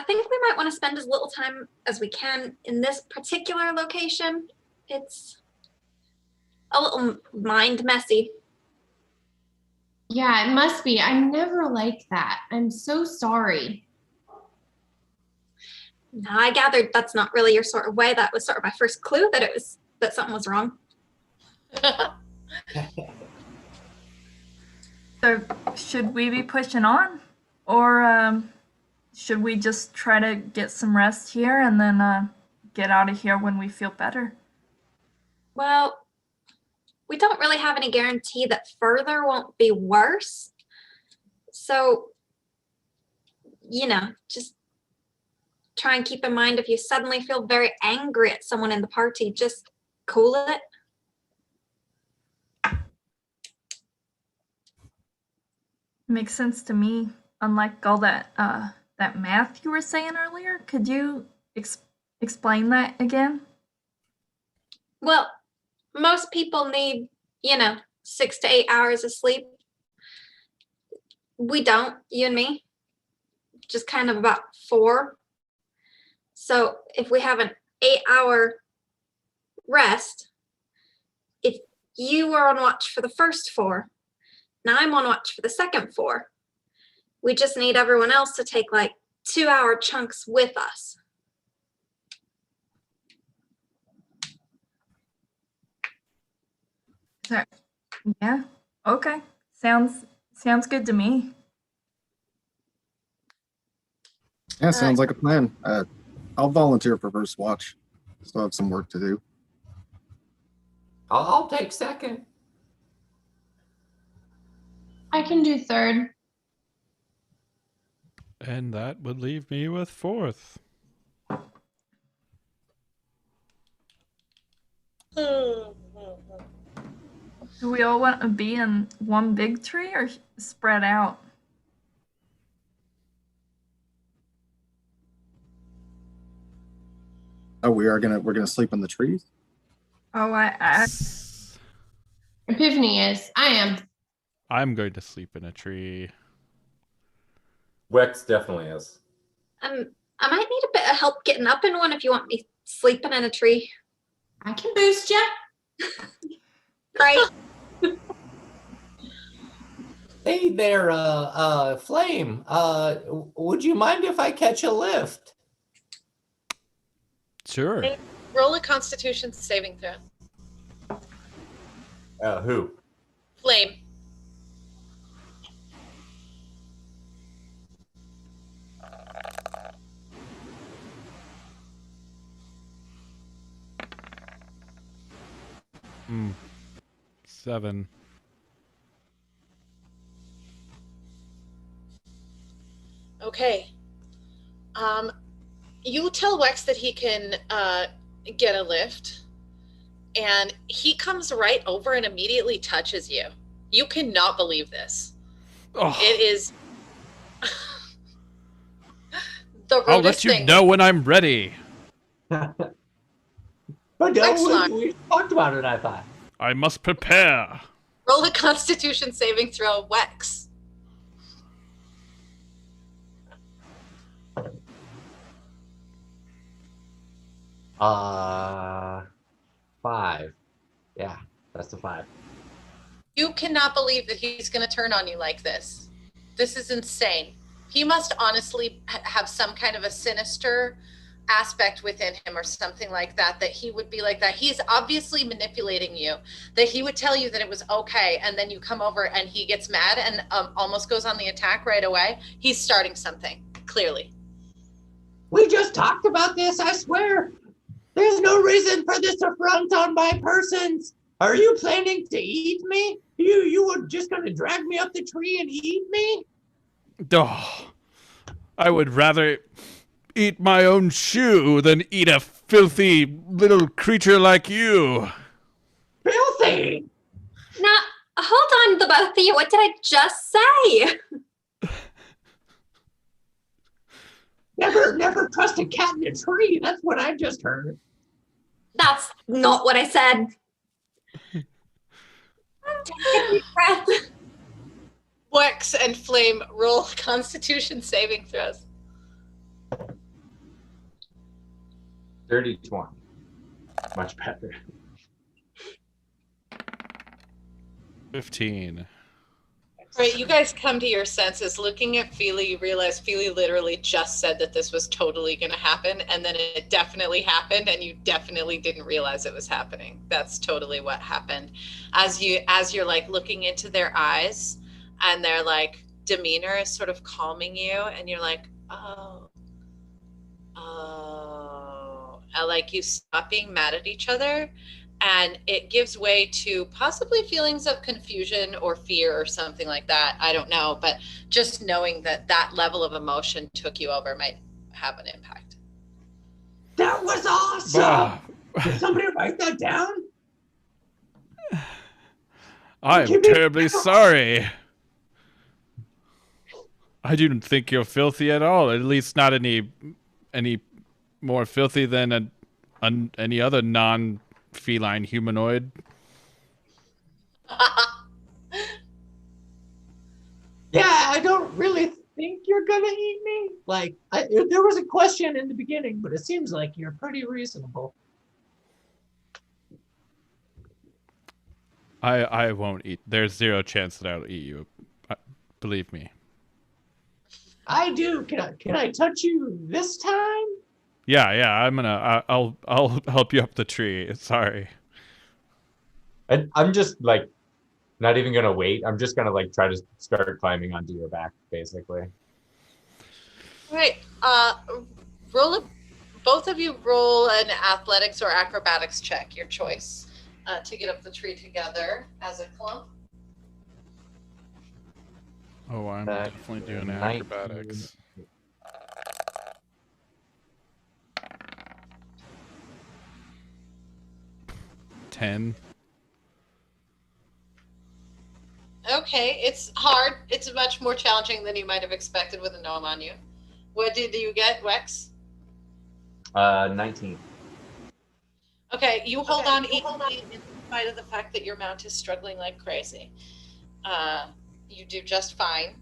think we might want to spend as little time as we can in this particular location. It's a little mind messy. Yeah, it must be. I'm never like that. I'm so sorry. No, I gathered that's not really your sort of way. That was sort of my first clue that something was wrong. So should we be pushing on, or should we just try to get some rest here and then get out of here when we feel better? Well, we don't really have any guarantee that further won't be worse. So, just try and keep in mind if you suddenly feel very angry at someone in the party, just cool it. Makes sense to me. Unlike all that math you were saying earlier, could you explain that again? Well, most people need, 6 to 8 hours of sleep. We don't, you and me, just kind of about 4. So if we have an 8-hour rest, if you were on watch for the first 4, now I'm on watch for the second 4. We just need everyone else to take like 2-hour chunks with us. Yeah. Okay. Sounds good to me. Yeah, sounds like a plan. I'll volunteer for first watch. Still have some work to do. I'll take second. I can do third. And that would leave me with fourth. Do we all want to be in one big tree or spread out? Oh, we're gonna sleep in the trees. Oh, I Epiphany is. I am. I'm going to sleep in a tree. Wex definitely is. I might need a bit of help getting up in one if you want me sleeping in a tree. I can boost you. Right. Hey there, Flame. Would you mind if I catch a lift? Sure. Roll a Constitution saving throw. Who? Flame. 7. Okay. You tell Wex that he can get a lift, and he comes right over and immediately touches you. You cannot believe this. Oh, It is the I'll rudest let you thing. know when I'm ready. But no, Excellent. we talked about it, I thought. I must prepare. Roll a Constitution saving throw, Wex. Uh, 5. Yeah, that's a 5. You cannot believe that he's going to turn on you like this. This is insane. He must honestly have some kind of a sinister aspect within him or something like that, that he would be like that. He's obviously manipulating you, that he would tell you that it was okay, and then you come over and he gets mad and almost goes on the attack right away. He's starting something, clearly. We just talked about this, I swear. There's no reason for this affront on my persons. Are you planning to eat me? You were just going to drag me up the tree and eat me? Oh, I would rather eat my own shoe than eat a filthy little creature like you. Filthy! Now, hold on, the both of you. What did I just say? Never trust a cat in a tree. That's what I just heard. That's not what I said. Take a deep breath. Wex and Flame roll Constitution saving throws. Dirty 20. Much better. 15. Right, you guys come to your senses. Looking at Feely, you realize Feely literally just said that this was totally going to happen, and then it definitely happened, and you definitely didn't realize it was happening. That's totally what happened. As you're like looking into their eyes, and their like demeanor is sort of calming you, and you're like, oh, and like you stop being mad at each other. And it gives way to possibly feelings of confusion or fear or something like that. I don't know, but just knowing that that level of emotion took you over might have an impact. That was awesome! Ah, Did somebody write that down? I'm terribly sorry. I didn't think you're filthy at all. At least not any more filthy than any other non-feline humanoid. Yeah, I don't really think you're gonna eat me. Like, there was a question in the beginning, but it seems like you're pretty reasonable. I won't eat. There's zero chance that I'll eat you. Believe me. I do. Can I touch you this time? Yeah. I'll help you up the tree. Sorry. I'm just like not even gonna wait. I'm just gonna like try to start climbing onto your back, basically. All right. Both of you roll an athletics or acrobatics check, your choice, to get up the tree together as a clump. Oh, I'm definitely doing 19. acrobatics. $10. Okay, it's hard. It's much more challenging than you might have expected with a gnome on you. What did you get, Wex? 19. Okay, you hold on evenly in spite of the fact that your mount is struggling like crazy. You do just fine.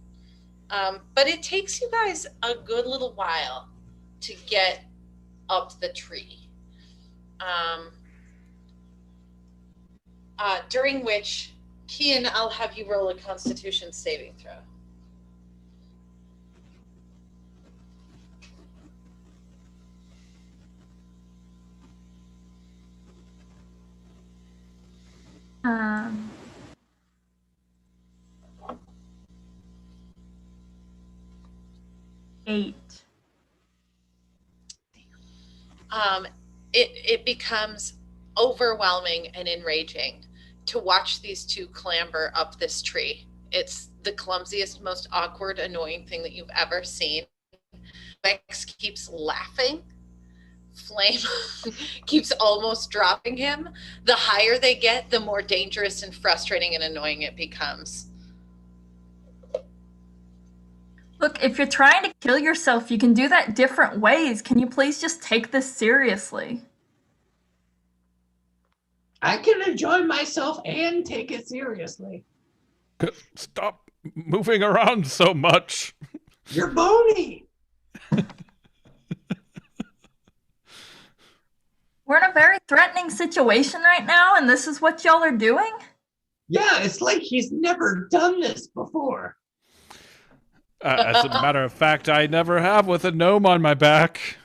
But it takes you guys a good little while to get up the tree. During which, Kian, I'll have you roll a Constitution saving throw. Um, 8. It becomes overwhelming and enraging to watch these two clamber up this tree. It's the clumsiest, most awkward, annoying thing that you've ever seen. Max keeps laughing. Flame keeps almost dropping him. The higher they get, the more dangerous and frustrating and annoying it becomes. Look, if you're trying to kill yourself, you can do that different ways. Can you please just take this seriously? I can enjoy myself and take it seriously. Stop moving around so much. You're bony. We're in a very threatening situation right now, and this is what y'all are doing? Yeah, it's like he's never done this before. As a matter of fact, I never have with a gnome on my back.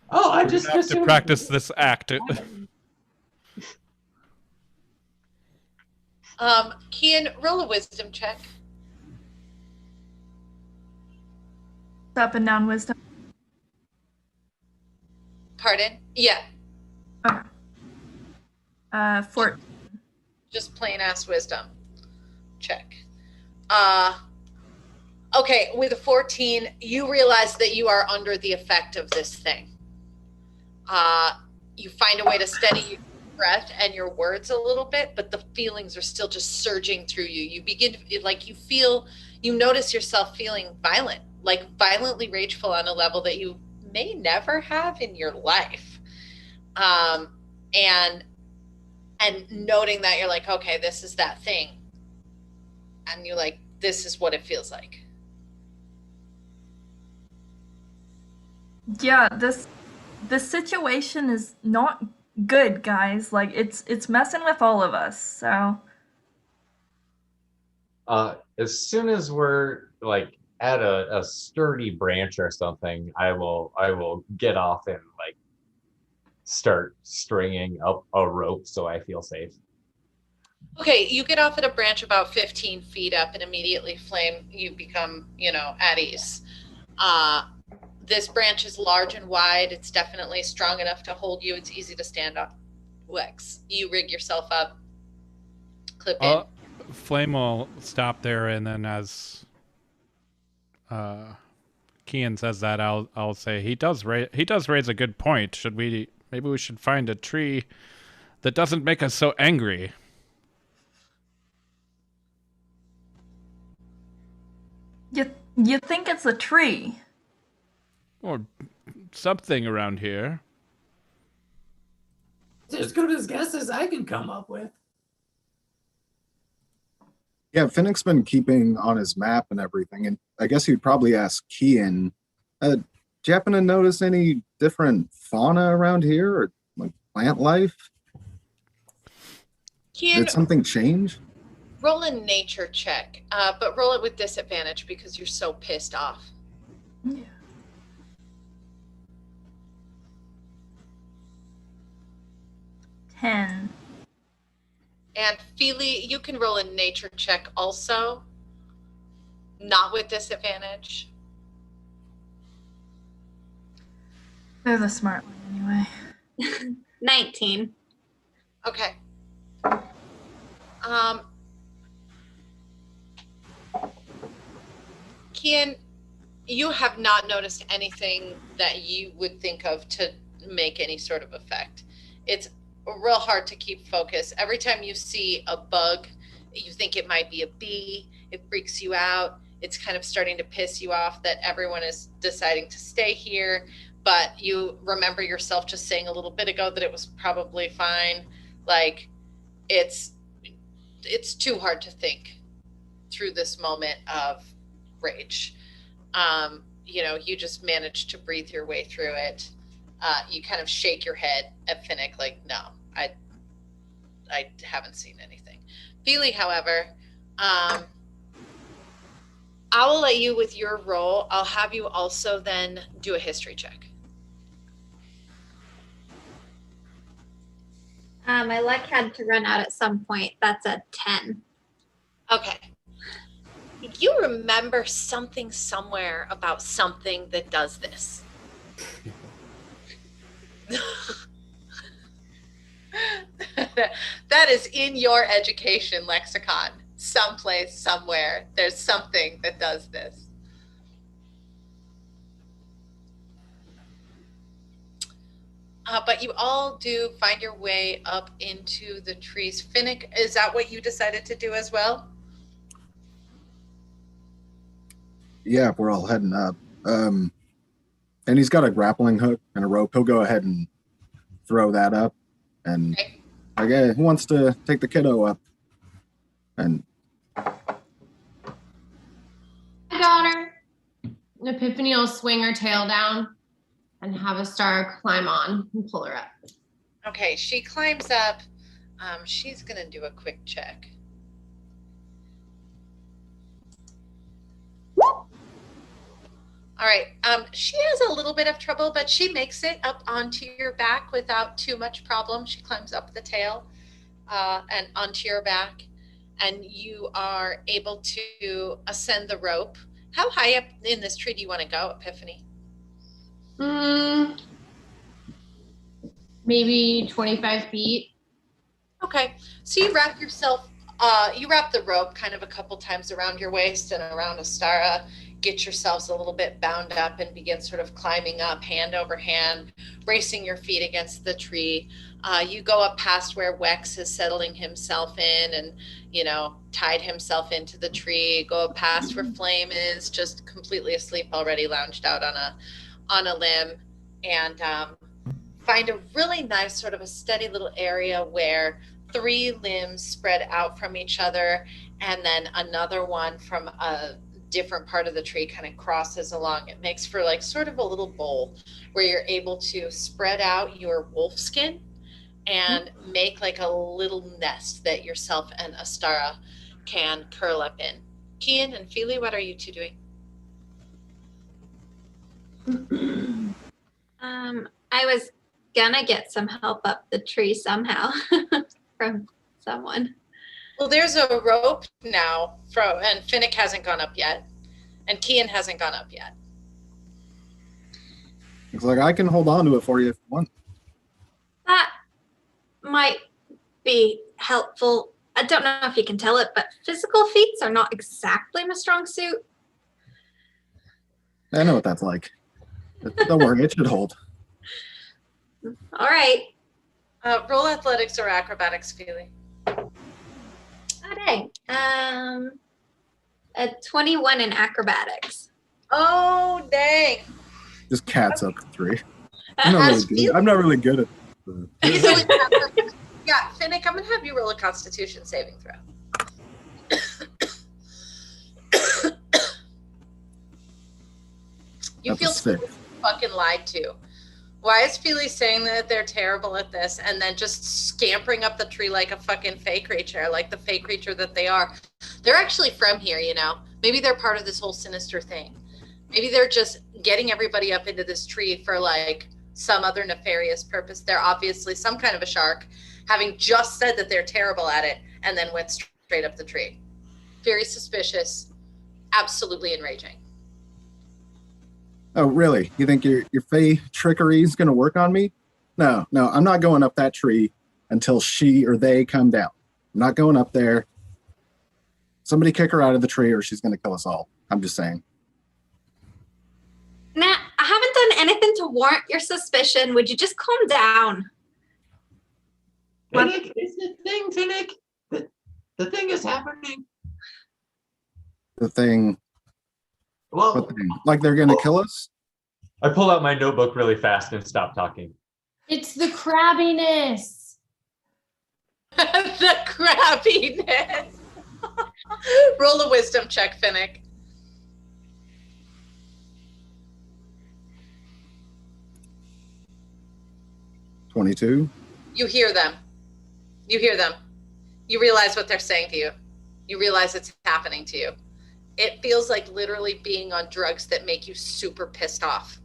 Oh, I We just have to assumed- practice this act. Kian, roll a wisdom check. Up and down wisdom. Pardon? Yeah, 14. just plain ass wisdom check. Okay, with a 14, you realize that you are under the effect of this thing. You find a way to steady your breath and your words a little bit, but the feelings are still just surging through you. You begin to, like, you notice yourself feeling violent, like violently rageful on a level that you may never have in your life. And noting that, you're like, okay, this is that thing. And you're like, this is what it feels like. Yeah, this situation is not good, guys. Like it's messing with all of us. So As soon as we're like at a sturdy branch or something, I will get off and like start stringing up a rope so I feel safe. Okay, you get off at a branch about 15 feet up, and immediately, Flame, you become, at ease. This branch is large and wide. It's definitely strong enough to hold you. It's easy to stand on. Wex, you rig yourself up, clip in. Flame will stop there, and then as Kian says that, I'll say he does raise a good point. Maybe we should find a tree that doesn't make us so angry. you think it's a tree? Or something around here. It's as good as guess as I can come up with. Yeah, Finnick's been keeping on his map and everything, and I guess you'd probably ask Kian, do you happen to notice any different fauna around here, or like plant life? Did Kian, something change? roll a nature check, but roll it with disadvantage because you're so pissed off. Yeah. Ten. And Feely, you can roll a nature check also, not with disadvantage. They're the smart one anyway. 19. Okay. Kian, you have not noticed anything that you would think of to make any sort of effect. It's real hard to keep focus. Every time you see a bug, you think it might be a bee, it freaks you out. It's kind of starting to piss you off that everyone is deciding to stay here, but you remember yourself just saying a little bit ago that it was probably fine. Like, it's too hard to think through this moment of rage. You just manage to breathe your way through it. You kind of shake your head at Finnick like, no, I haven't seen anything. Feely, however, I will let you with your roll. I'll have you also then do a history check. My luck had to run out at some point. That's a 10. Okay. You remember something somewhere about something that does this. That is in your education lexicon. Someplace, somewhere, there's something that does this. But you all do find your way up into the trees. Finnick, is that what you decided to do as well? Yeah, we're all heading up. And he's got a grappling hook and a rope. He'll go ahead and throw that up. And Okay. okay, who wants to take the kiddo up? And I got her. Epiphany will swing her tail down and have a star climb on and pull her up. Okay, she climbs up. She's gonna do a quick check. All right, she has a little bit of trouble, but she makes it up onto your back without too much problem. She climbs up the tail and onto your back, and you are able to ascend the rope. How high up in this tree do you want to go, Epiphany? Maybe 25 feet. Okay, so you wrap yourself, you wrap the rope kind of a couple times around your waist and around Astara, get yourselves a little bit bound up and begin sort of climbing up hand over hand, bracing your feet against the tree. You go up past where Wex is settling himself in and, you know, tied himself into the tree, go up past where Flame is just completely asleep already, lounged out on a limb, and find a really nice sort of a steady little area where 3 limbs spread out from each other, and then another one from a different part of the tree kind of crosses along. It makes for like sort of a little bowl where you're able to spread out your wolf skin and make like a little nest that yourself and Astara can curl up in. Kian and Feely, what are you two doing? I was gonna get some help up the tree somehow from someone. Well, there's a rope now, and Finnick hasn't gone up yet, and Kian hasn't gone up yet. looks like I can hold on to it for you if you want. That might be helpful. I don't know if you can tell it, but physical feats are not exactly my strong suit. I know what that's like. Don't worry, it should hold. All right. Roll athletics or acrobatics, Feely. Oh, dang. A 21 in acrobatics. Oh, dang. Just cats up to 3. I'm not really good at Yeah, Finnick, I'm going to have you roll a Constitution saving throw. You That's feel a 6. fucking lied to. Why is Feely saying that they're terrible at this and then just scampering up the tree like a fucking fake creature, like the fake creature that they are? They're actually from here, you know? Maybe they're part of this whole sinister thing. Maybe they're just getting everybody up into this tree for like some other nefarious purpose. They're obviously some kind of a shark, having just said that they're terrible at it and then went straight up the tree. Very suspicious, absolutely enraging. Oh, really? You think your fey trickery is going to work on me? No, I'm not going up that tree until she or they come down. I'm not going up there. Somebody kick her out of the tree or she's going to kill us all. I'm just saying. Nah, I haven't done anything to warrant your suspicion. Would you just calm down? Finnick, it's the thing, Finnick. The thing is happening. The thing, Well, what thing? Like they're going to kill us? I pull out my notebook really fast and stop talking. It's the crabbiness. The crabbiness. Roll a wisdom check, Finnick. 22. You hear them. You hear them. You realize what they're saying to you. You realize it's happening to you. It feels like literally being on drugs that make you super pissed off.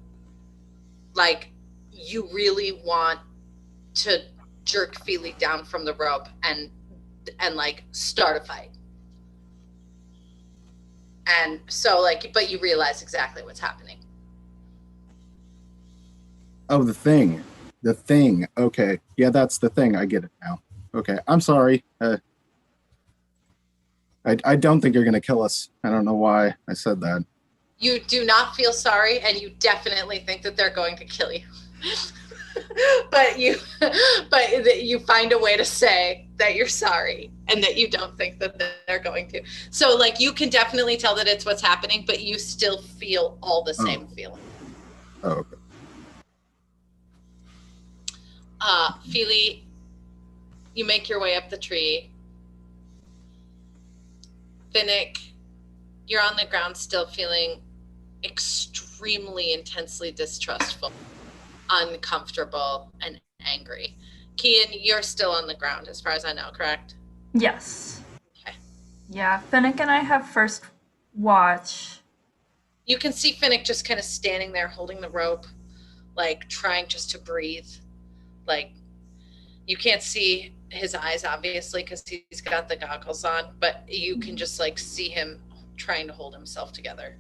Like you really want to jerk Feely down from the rope and like start a fight. And so like, but you realize exactly what's happening. Oh, the thing. The thing. Okay. Yeah, that's the thing. I get it now. Okay. I'm sorry. I don't think you're going to kill us. I don't know why I said that. You do not feel sorry, and you definitely think that they're going to kill you. but you find a way to say that you're sorry and that you don't think that they're going to. So like you can definitely tell that it's what's happening, but you still feel all the same feeling. Oh, okay. Feely, you make your way up the tree. Finnick, you're on the ground still feeling extremely intensely distrustful, uncomfortable, and angry. Kian, you're still on the ground as far as I know, correct? Yes. Okay. Yeah, Finnick and I have first watch. You can see Finnick just kind of standing there holding the rope, like trying just to breathe. Like you can't see his eyes obviously because he's got the goggles on, but you can just like see him trying to hold himself together.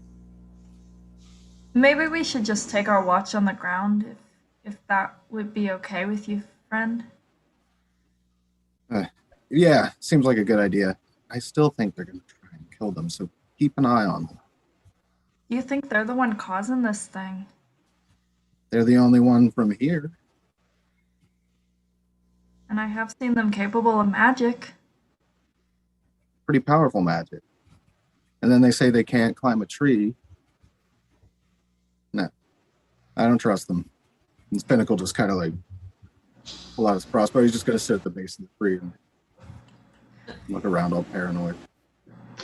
Maybe we should just take our watch on the ground if that would be okay with you, friend. Yeah, seems like a good idea. I still think they're going to try and kill them, so keep an eye on them. You think they're the one causing this thing? They're the only one from here. And I have seen them capable of magic. Pretty powerful magic. And then they say they can't climb a tree. No, I don't trust them. And Pinnacle just kind of like pull out his crossbow. He's just going to sit at the base of the tree and look around all paranoid.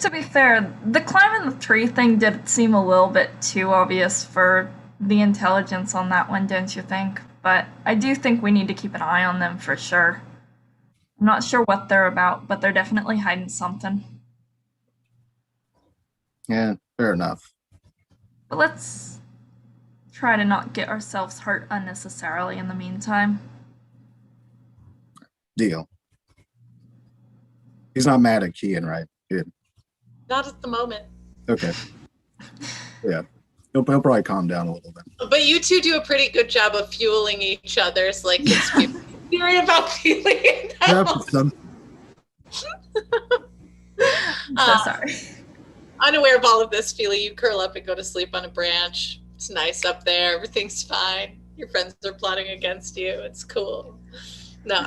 To be fair, the climbing the tree thing did seem a little bit too obvious for the intelligence on that one, don't you think? But I do think we need to keep an eye on them for sure. I'm not sure what they're about, but they're definitely hiding something. Yeah, fair enough. But let's try to not get ourselves hurt unnecessarily in the meantime. Deal. He's not mad at Kian, right? Good. Not at the moment. Okay. Yeah. He'll probably calm down a little bit. But you two do a pretty good job of fueling each other's like theory about feeling. So sorry. Unaware of all of this, Feely, you curl up and go to sleep on a branch. It's nice up there. Everything's fine. Your friends are plotting against you. It's cool. No.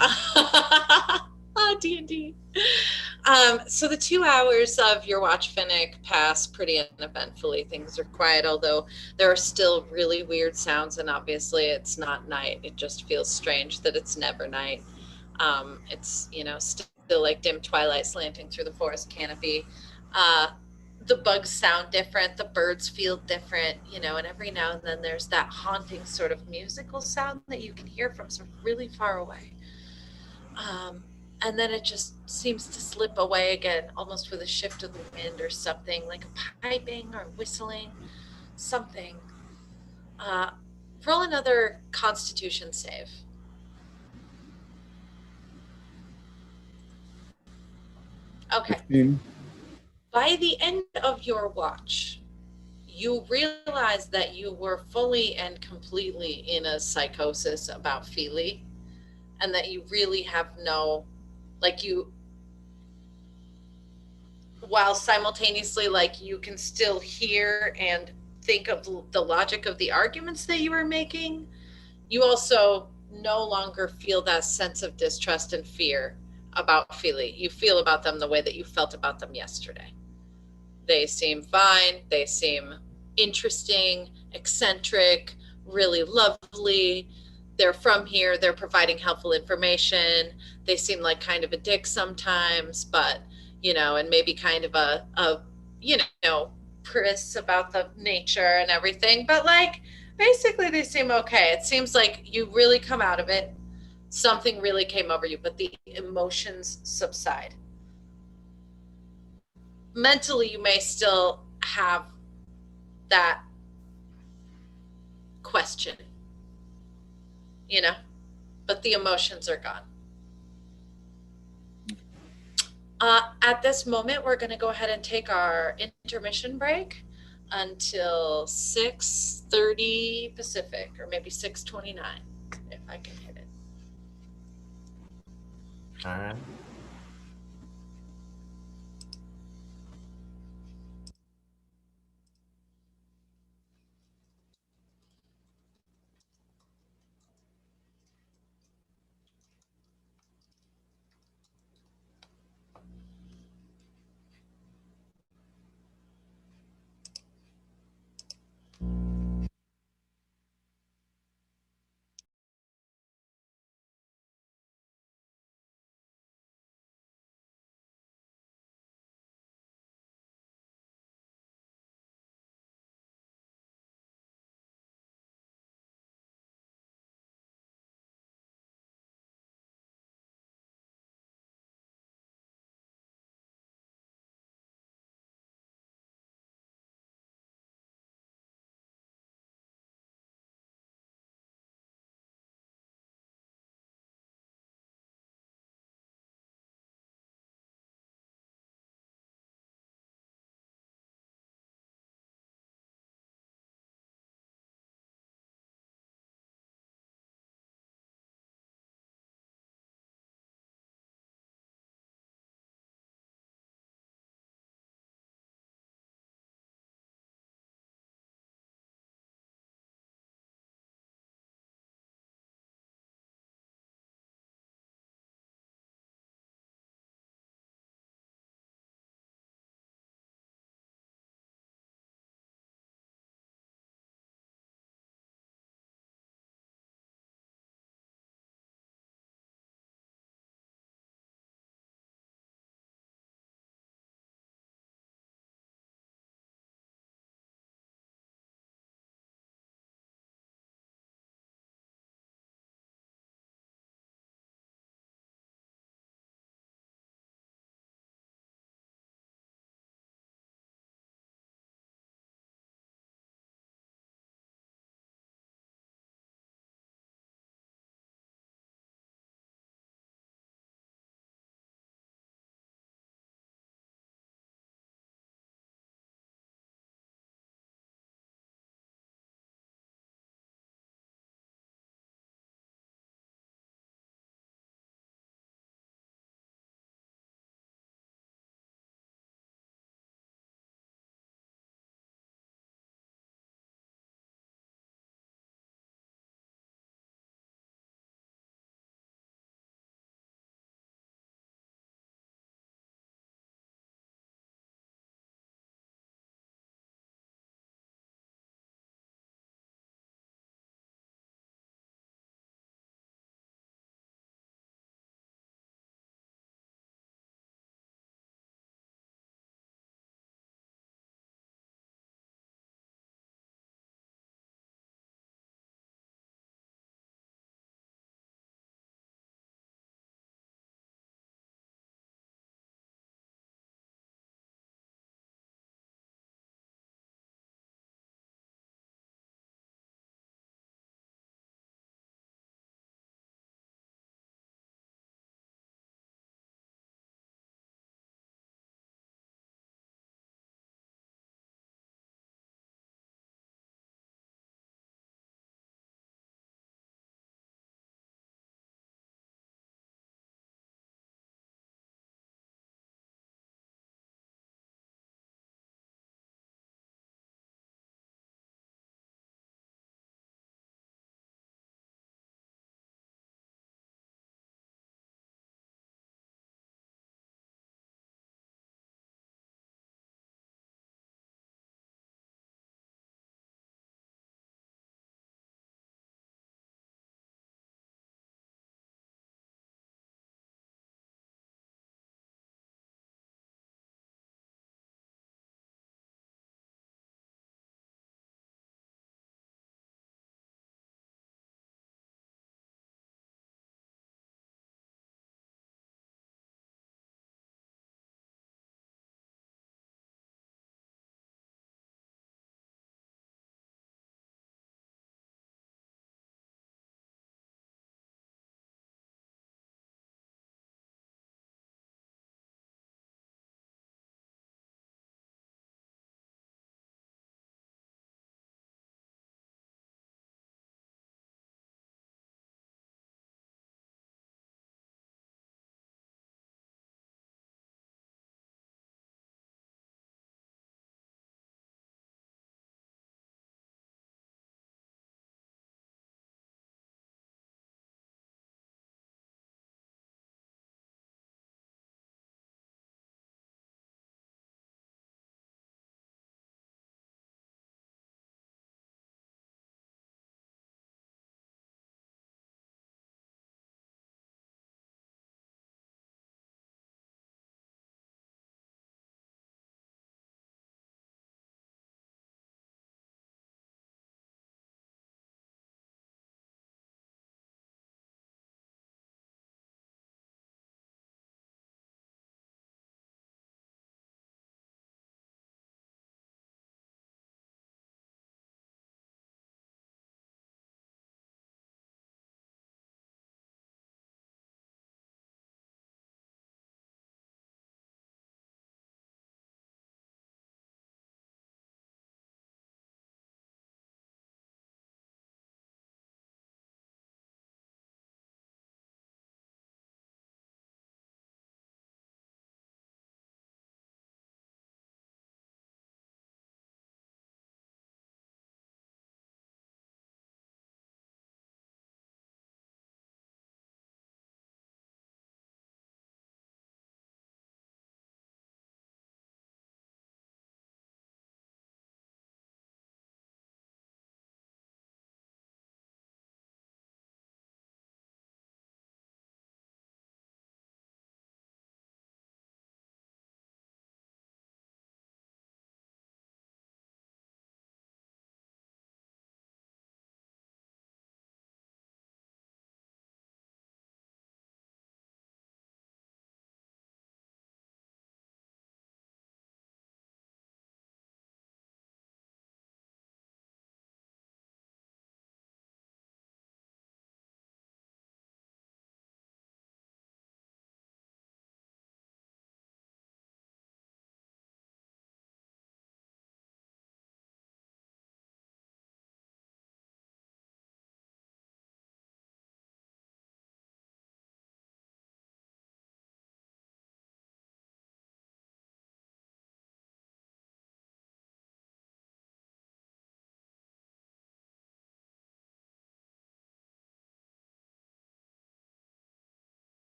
D&D. So the 2 hours of your watch, Finnick, pass pretty uneventfully. Things are quiet, although there are still really weird sounds, and obviously it's not night. It just feels strange that it's never night. It's, still like dim twilight slanting through the forest canopy. The bugs sound different. The birds feel different, and every now and then there's that haunting sort of musical sound that you can hear from sort of really far away. And then it just seems to slip away again, almost with a shift of the wind or something, like a piping or whistling, something. Roll another Constitution save. Okay. 15. By the end of your watch, you realize that you were fully and completely in a psychosis about Feely, and that you really have while simultaneously, you can still hear and think of the logic of the arguments that you were making, you also no longer feel that sense of distrust and fear about Feely. You feel about them the way that you felt about them yesterday. They seem fine. They seem interesting, eccentric, really lovely. They're from here. They're providing helpful information. They seem like kind of a dick sometimes, but, and maybe kind of a priss about the nature and everything. But basically they seem okay. It seems like you really come out of it. Something really came over you, but the emotions subside. Mentally, you may still have that question, but the emotions are gone. At this moment, we're going to go ahead and take our intermission break until 6:30 Pacific, or maybe 6:29, if I can hit it. All right.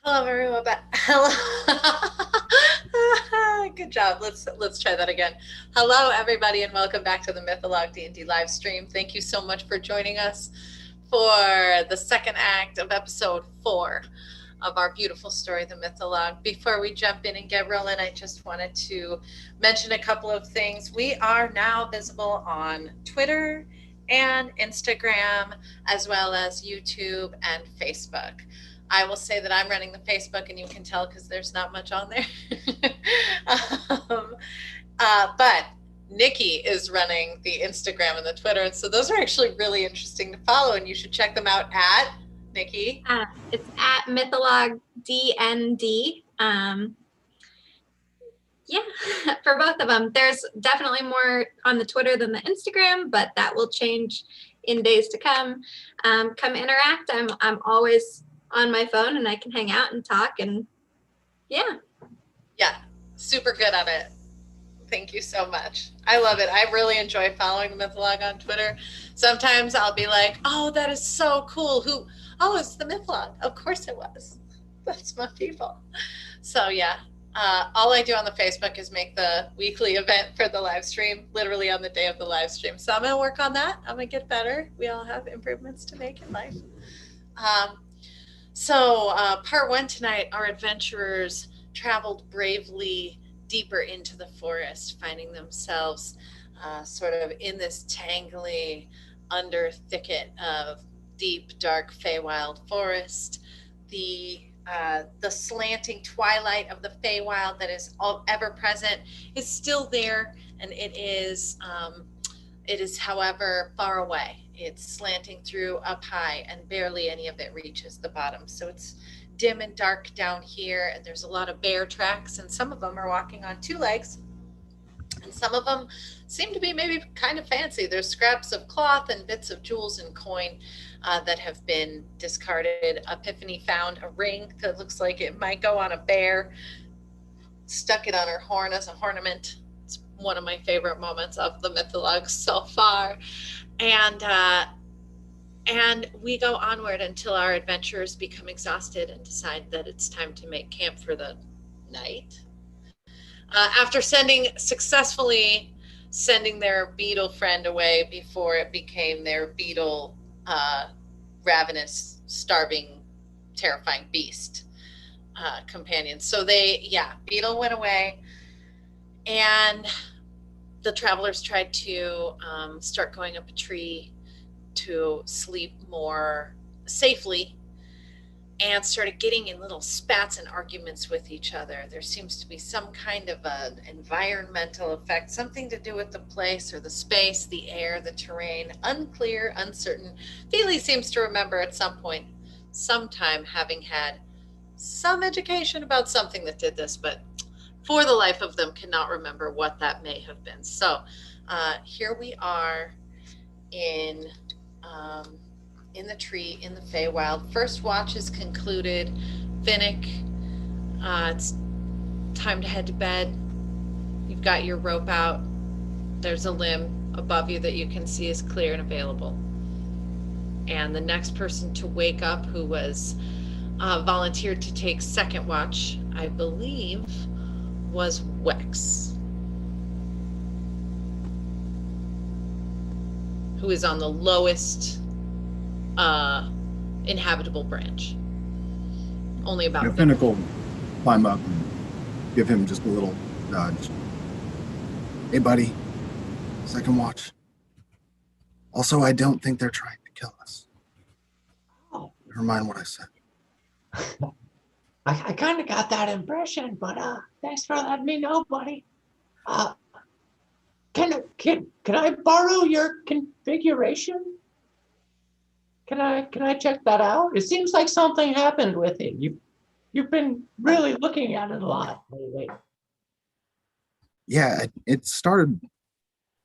Hello, everyone. Hello. Good job. Let's try that again. Hello, everybody, and welcome back to the Mythologue D&D live stream. Thank you so much for joining us for the second act of episode 4 of our beautiful story, the Mythologue. Before we jump in and get rolling, I just wanted to mention a couple of things. We are now visible on Twitter and Instagram, as well as YouTube and Facebook. I will say that I'm running the Facebook, and you can tell because there's not much on there. But Nikki is running the Instagram and the Twitter, and so those are actually really interesting to follow, and you should check them out at Nikki. It's at Mythologue DND. Yeah, for both of them. There's definitely more on the Twitter than the Instagram, but that will change in days to come. Come interact. I'm always on my phone, and I can hang out and talk, and yeah, super good at it. Thank you so much. I love it. I really enjoy following the Mythologue on Twitter. Sometimes I'll be like, oh, that is so cool. Oh, it's the Mythologue. Of course it was. That's my people. So yeah, all I do on the Facebook is make the weekly event for the live stream, literally on the day of the live stream. So I'm gonna work on that. I'm gonna get better. We all have improvements to make in life. So part 1 tonight, our adventurers traveled bravely deeper into the forest, finding themselves sort of in this tangly under thicket of deep, dark Feywild forest. The slanting twilight of the Feywild that is ever present is still there, and it is, however, far away. It's slanting through up high, and barely any of it reaches the bottom. So it's dim and dark down here, and there's a lot of bear tracks, and some of them are walking on 2 legs, and some of them seem to be maybe kind of fancy. There's scraps of cloth and bits of jewels and coin that have been discarded. Epiphany found a ring that looks like it might go on a bear, stuck it on her horn as a ornament. It's one of my favorite moments of the Mythologue so far. And we go onward until our adventurers become exhausted and decide that it's time to make camp for the night. After successfully sending their beetle friend away before it became their beetle ravenous, starving, terrifying beast companion. So beetle went away, and the travelers tried to start going up a tree to sleep more safely, and started getting in little spats and arguments with each other. There seems to be some kind of an environmental effect, something to do with the place or the space, the air, the terrain, unclear, uncertain. Feely seems to remember at sometime having had some education about something that did this, but for the life of them cannot remember what that may have been. So here we are in the tree in the Feywild. First watch is concluded. Finnick, it's time to head to bed. You've got your rope out. There's a limb above you that you can see is clear and available. And the next person to wake up, who was volunteered to take second watch, I believe, was Wex, who is on the lowest inhabitable branch. Only about Finnick will climb up and give him just a little nudge. Hey, buddy. Second watch. Also, I don't think they're trying to kill us. Oh. Never mind what I said. I kind of got that impression, but thanks for letting me know, buddy. Can I borrow your configuration? Can I check that out? It seems like something happened with it. You've been really looking at it a lot lately. Yeah, it started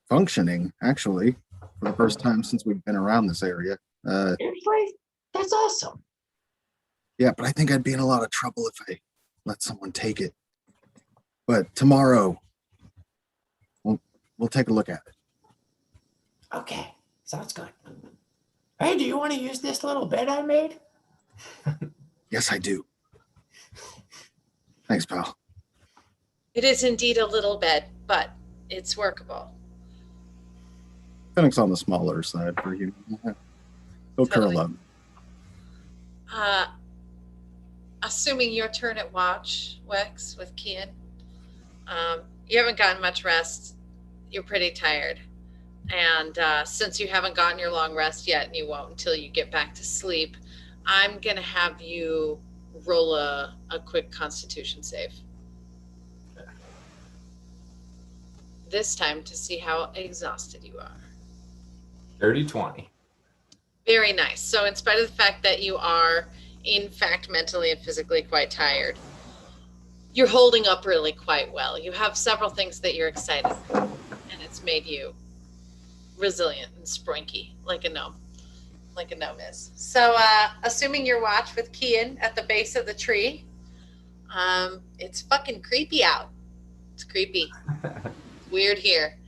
functioning, actually, for the first time since we've been around this area. Seriously? That's awesome. Yeah, but I think I'd be in a lot of trouble if I let someone take it. But tomorrow, we'll take a look at it. Okay, sounds good. Hey, do you want to use this little bed I made? Yes, I do. Thanks, pal. It is indeed a little bed, but it's workable. Phoenix on the smaller side for you. He'll curl up. Assuming your turn at watch, Wex, with Kian, you haven't gotten much rest. You're pretty tired. And since you haven't gotten your long rest yet, and you won't until you get back to sleep, I'm going to have you roll a quick Constitution save. Okay. This time to see how exhausted you are. 30-20. Very nice. So in spite of the fact that you are, in fact, mentally and physically quite tired, you're holding up really quite well. You have several things that you're excited for, and it's made you resilient and sprinky like a gnome is. So assuming your watch with Kian at the base of the tree, it's fucking creepy out. It's creepy. Weird here.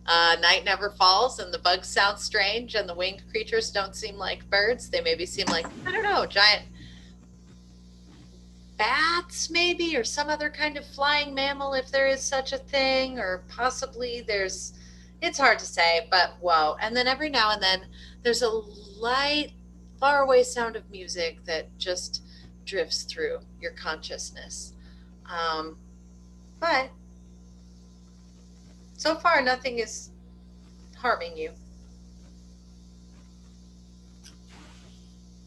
Night never falls, and the bugs sound strange, and the winged creatures don't seem like birds. They maybe seem like, I don't know, giant bats maybe, or some other kind of flying mammal if there is such a thing, or possibly it's hard to say, but whoa. And then every now and then there's a light, faraway sound of music that just drifts through your consciousness. But so far, nothing is harming you.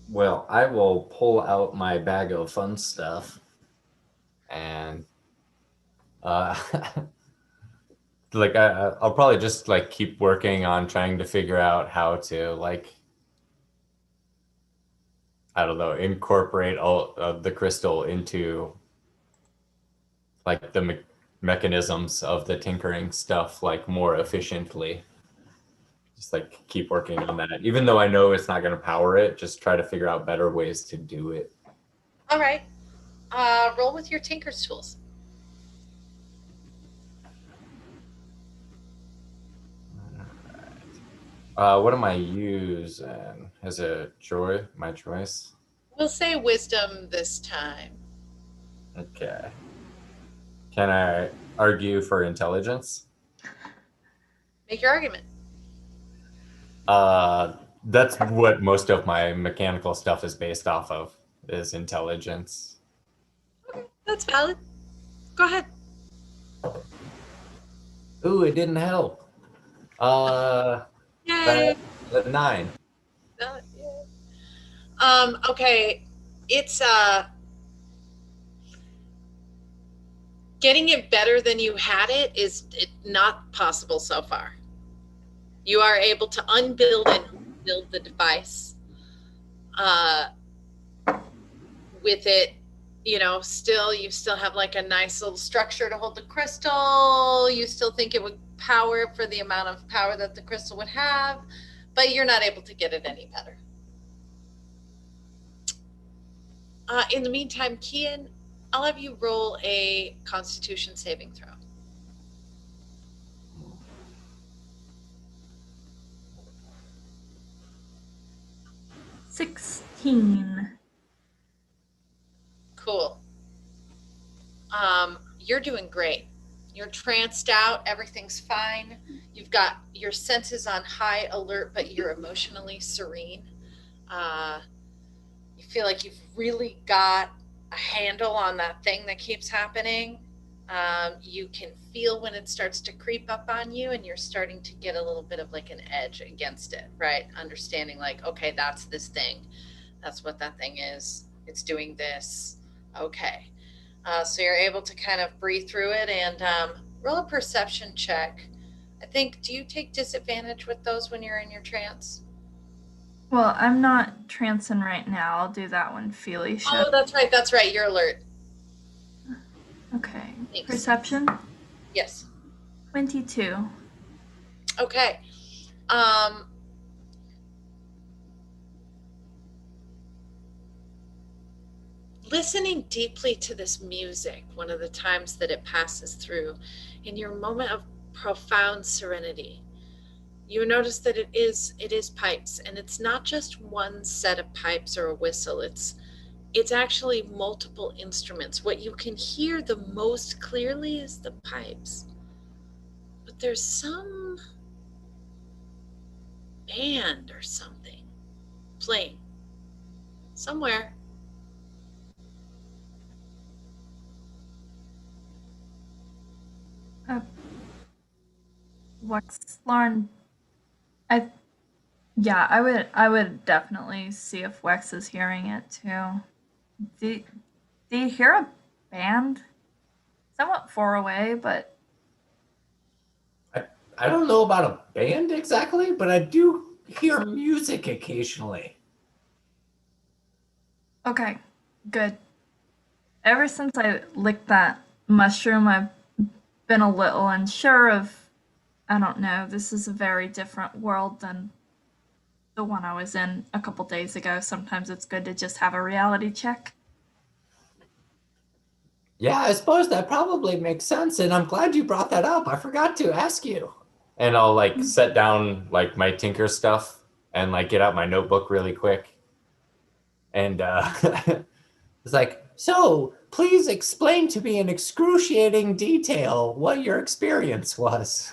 Well, I will pull out my bag of fun stuff and like I'll probably just like keep working on trying to figure out how to like, I don't know, incorporate all of the crystal into like the mechanisms of the tinkering stuff like more efficiently. Just like keep working on that. Even though I know it's not going to power it, just try to figure out better ways to do it. All right. Roll with your tinker's tools. What am I using? Is it my choice? We'll say wisdom this time. Okay. Can I argue for intelligence? Make your argument. That's what most of my mechanical stuff is based off of, is intelligence. Okay, that's valid. Go ahead. Ooh, it didn't help. Yay. The 9. Okay. It's getting it better than you had it is not possible so far. You are able to unbuild and build the device. With it, you still have like a nice little structure to hold the crystal. You still think it would power for the amount of power that the crystal would have, but you're not able to get it any better. In the meantime, Kian, I'll have you roll a Constitution saving throw. $16. Cool. You're doing great. You're tranced out. Everything's fine. You've got your senses on high alert, but you're emotionally serene. You feel like you've really got a handle on that thing that keeps happening. You can feel when it starts to creep up on you, and you're starting to get a little bit of like an edge against it, right? Understanding like, okay, that's this thing. That's what that thing is. It's doing this. Okay. So you're able to kind of breathe through it and roll a perception check. I think, do you take disadvantage with those when you're in your trance? Well, I'm not trancing right now. I'll do that when Feely shows. Oh, that's right. That's right. You're alert. Okay. Thanks. Perception? Yes. 22. Okay. Listening deeply to this music, one of the times that it passes through, in your moment of profound serenity, you notice that it is pipes, and it's not just one set of pipes or a whistle. It's it's actually multiple instruments. What you can hear the most clearly is the pipes. But there's some band or something playing somewhere. Wexlarn, I would definitely see if Wex is hearing it too. Do you hear a band? Somewhat far away, but I don't know about a band exactly, but I do hear music occasionally. okay, good. Ever since I licked that mushroom, I've been a little unsure of, I don't know, this is a very different world than the one I was in a couple days ago. Sometimes it's good to just have a reality check. Yeah, I suppose that probably makes sense, and I'm glad you brought that up. I forgot to ask you. And I'll like set down like my tinker stuff and like get out my notebook really quick. And It's like, so please explain to me in excruciating detail what your experience was.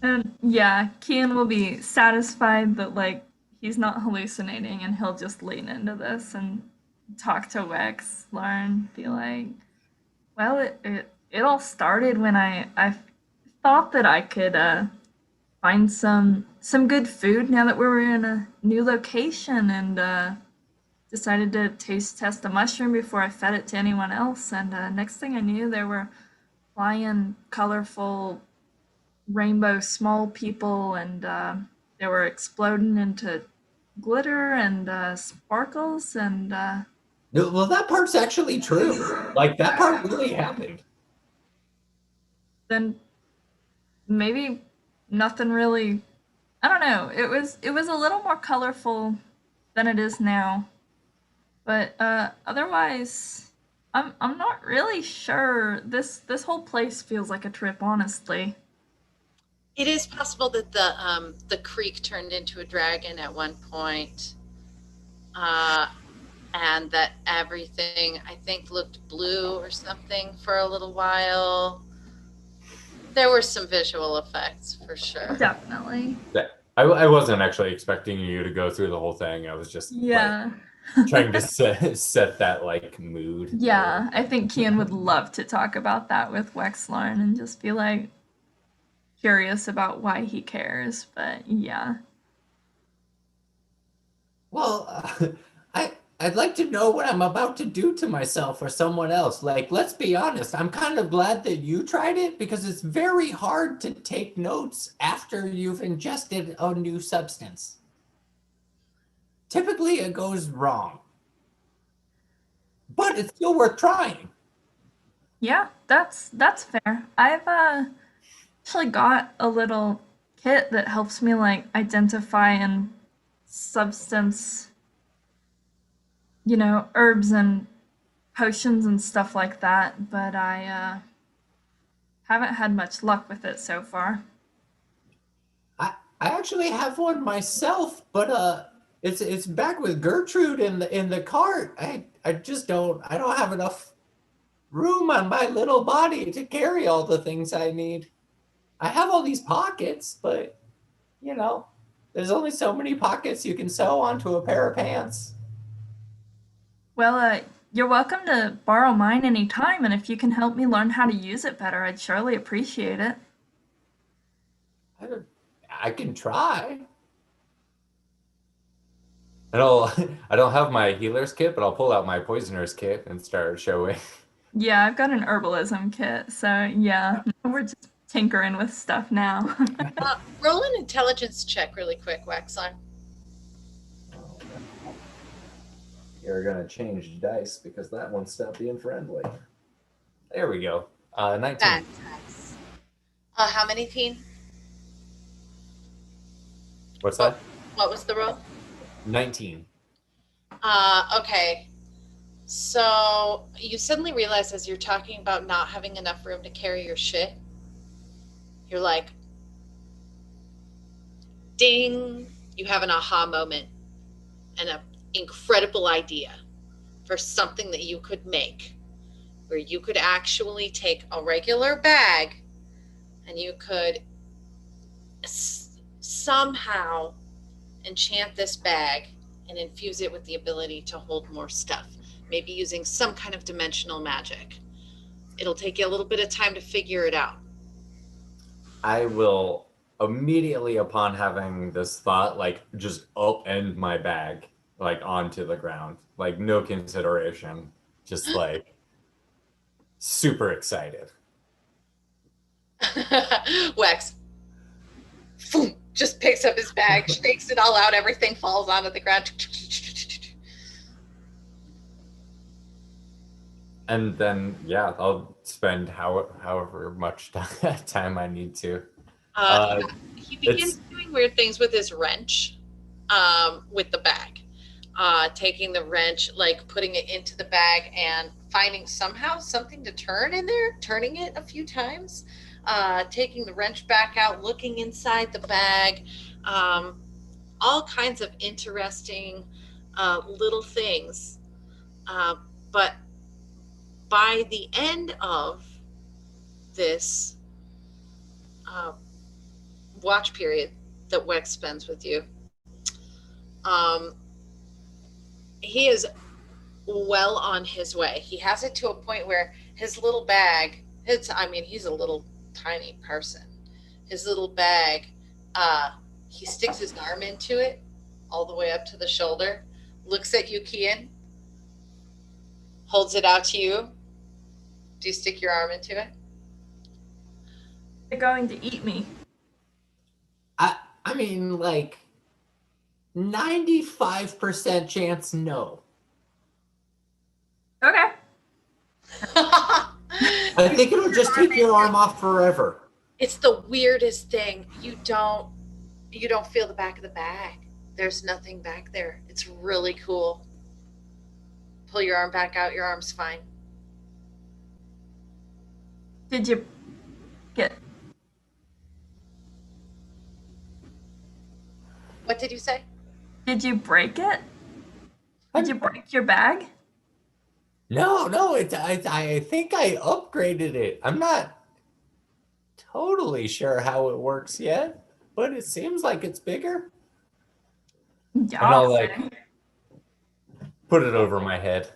And yeah, Kian will be satisfied that like he's not hallucinating, and he'll just lean into this and talk to Wex, learn, be like, well, it all started when I thought that I could find some good food now that we were in a new location, and decided to taste test the mushroom before I fed it to anyone else. And next thing I knew, there were flying, colorful, rainbow small people, and they were exploding into glitter and sparkles, and No, well, that part's actually true. Like, that part really happened. then maybe nothing really, I don't know, it was a little more colorful than it is now, but otherwise I'm not really sure. This whole place feels like a trip, honestly. It is possible that the creek turned into a dragon at one point, and that everything, I think, looked blue or something for a little while. There were some visual effects for sure. Definitely. I wasn't actually expecting you to go through the whole thing. I was just Yeah. like, trying to set that like mood. Yeah, I think Kian would love to talk about that with Wexlarn and just be like curious about why he cares, but yeah. Well, I'd like to know what I'm about to do to myself or someone else. Like, let's be honest, I'm kind of glad that you tried it because it's very hard to take notes after you've ingested a new substance. Typically, it goes wrong. But it's still worth trying. Yeah, that's fair. I've actually got a little kit that helps me like identify and substance, herbs and potions and stuff like that, but I haven't had much luck with it so far. I actually have one myself, but it's back with Gertrude in the cart. I just don't have enough room on my little body to carry all the things I need. I have all these pockets, but there's only so many pockets you can sew onto a pair of pants. Well, you're welcome to borrow mine anytime, and if you can help me learn how to use it better, I'd surely appreciate it. I can try. I don't have my healer's kit, but I'll pull out my poisoner's kit and start showing. Yeah, I've got an herbalism kit, so yeah, we're just tinkering with stuff now. Roll an intelligence check really quick, Waxline. You're gonna change dice because that one stopped being friendly. There we go. 19. Nice. How many, teen? What's that? What was the roll? 19. Okay. So you suddenly realize as you're talking about not having enough room to carry your shit, you're like, ding, you have an aha moment. an incredible idea for something that you could make, where you could actually take a regular bag and you could somehow enchant this bag and infuse it with the ability to hold more stuff, maybe using some kind of dimensional magic. It'll take you a little bit of time to figure it out. I will immediately, upon having this thought, like just upend my bag like onto the ground, like no consideration, just like super excited. Wex just picks up his bag, shakes it all out, everything falls onto the ground. And then, yeah, I'll spend however much time I need to. He begins doing weird things with his wrench, with the bag. Taking the wrench, like putting it into the bag and finding somehow something to turn in there, turning it a few times, taking the wrench back out, looking inside the bag, all kinds of interesting little things. But by the end of this watch period that Wex spends with you, he is well on his way. He has it to a point where his little bag, he's a little tiny person. His little bag, he sticks his arm into it all the way up to the shoulder, looks at you, Kian, holds it out to you. Do you stick your arm into it? They're going to eat me. I mean, like 95% chance no. Okay. I think it'll just take your arm off forever. It's the weirdest thing. You don't feel the back of the bag. There's nothing back there. It's really cool. Pull your arm back out. Your arm's fine. Did you get... What did you say? Did you break it? Did you break your bag? No, I think I upgraded it. I'm not totally sure how it works yet, but it seems like it's bigger. Yeah. And I'll like put it over my head.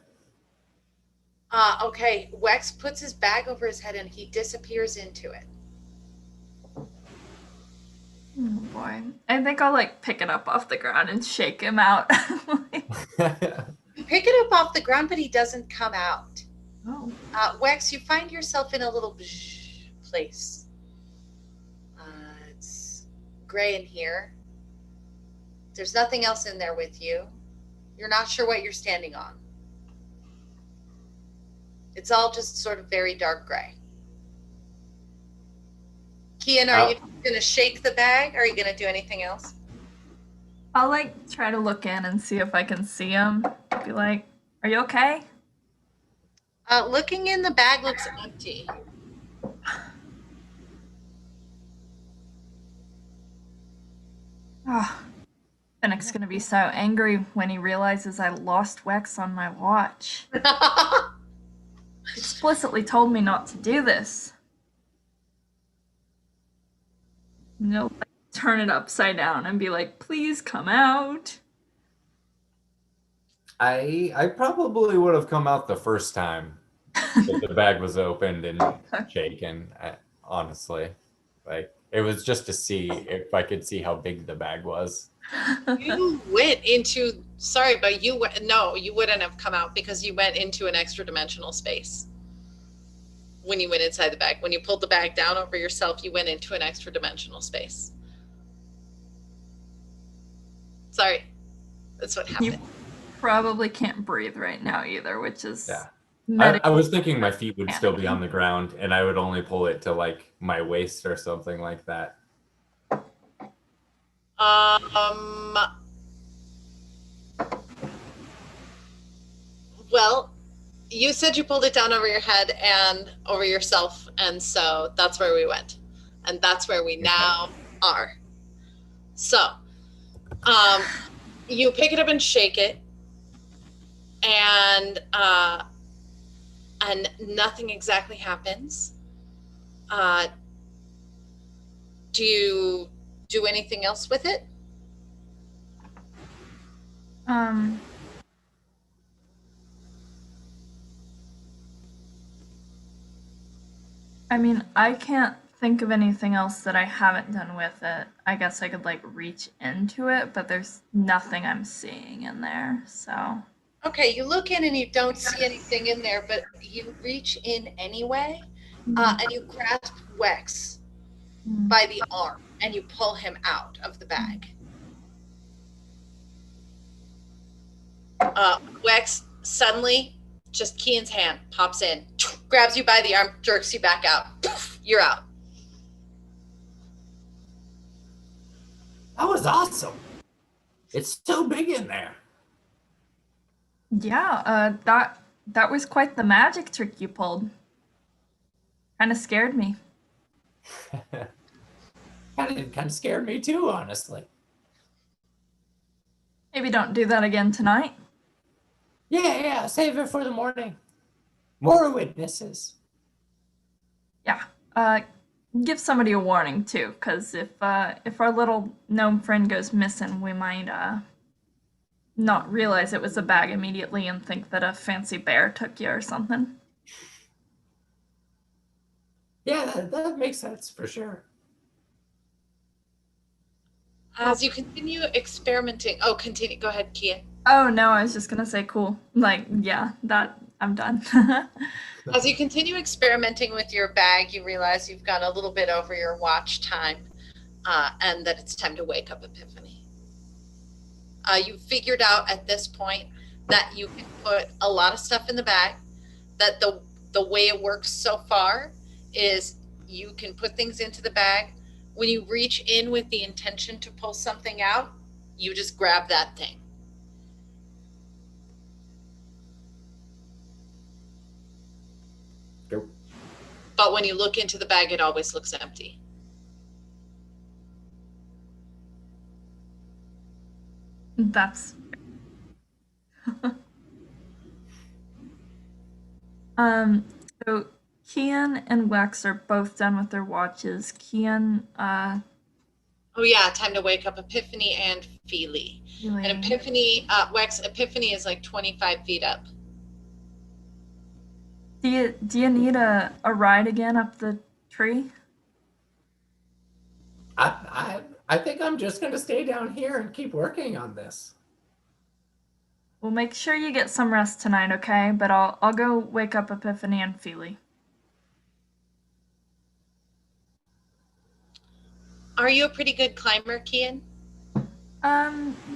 Okay. Wex puts his bag over his head and he disappears into it. Oh boy. I think I'll like pick it up off the ground and shake him out. You pick it up off the ground, but he doesn't come out. Oh. Wex, you find yourself in a little place. It's gray in here. There's nothing else in there with you. You're not sure what you're standing on. It's all just sort of very dark gray. Kian, are you going to shake the bag? Or are you going to do anything else? I'll like try to look in and see if I can see him. Be like, are you okay? Looking in, the bag looks empty. Oh, Fennec's gonna be so angry when he realizes I lost Wex on my watch. He explicitly told me not to do this. No, like, turn it upside down and be like, please come out. I probably would have come out the first time if the bag was opened and shaken, honestly. Like, it was just to see if I could see how big the bag was. You went into, sorry, but you wouldn't have come out because you went into an extra dimensional space. When you went inside the bag, when you pulled the bag down over yourself, you went into an extra dimensional space. Sorry, that's what happened. You probably can't breathe right now either, which is... Yeah. I was thinking my feet would still be on the ground and I would only pull it to like my waist or something like that. Well, you said you pulled it down over your head and over yourself, and so that's where we went. And that's where we now are. So, You pick it up and shake it, and nothing exactly happens. Do you do anything else with it? I mean, I can't think of anything else that I haven't done with it. I guess I could like reach into it, but there's nothing I'm seeing in there. So Okay, you look in and you don't see anything in there, but you reach in anyway, and you grasp Wex by the arm and you pull him out of the bag. Wex suddenly, just Kian's hand pops in, grabs you by the arm, jerks you back out. Poof, you're out. That was awesome. It's so big in there. yeah, that was quite the magic trick you pulled. Kind of scared me. Kind of scared me too, honestly. Maybe don't do that again tonight. Yeah, save it for the morning. More witnesses. Yeah. Give somebody a warning too, because if our little gnome friend goes missing, we might not realize it was a bag immediately and think that a fancy bear took you or something. Yeah, that makes sense for sure. As you continue experimenting, continue. Go ahead, Kian. Oh no, I was just gonna say cool. Like, yeah, that I'm done. As you continue experimenting with your bag, you realize you've gone a little bit over your watch time, and that it's time to wake up Epiphany. You figured out at this point that you can put a lot of stuff in the bag, that the way it works so far is you can put things into the bag. When you reach in with the intention to pull something out, you just grab that thing. Go. But when you look into the bag, it always looks empty. That's so Kian and Wex are both done with their watches. Kian, Oh yeah, time to wake up Epiphany and Feely. And Epiphany, Wex, Epiphany is like 25 feet up. do you need a ride again up the tree? I think I'm just gonna stay down here and keep working on this. Well, make sure you get some rest tonight, okay? But I'll go wake up Epiphany and Feely. Are you a pretty good climber, Kian?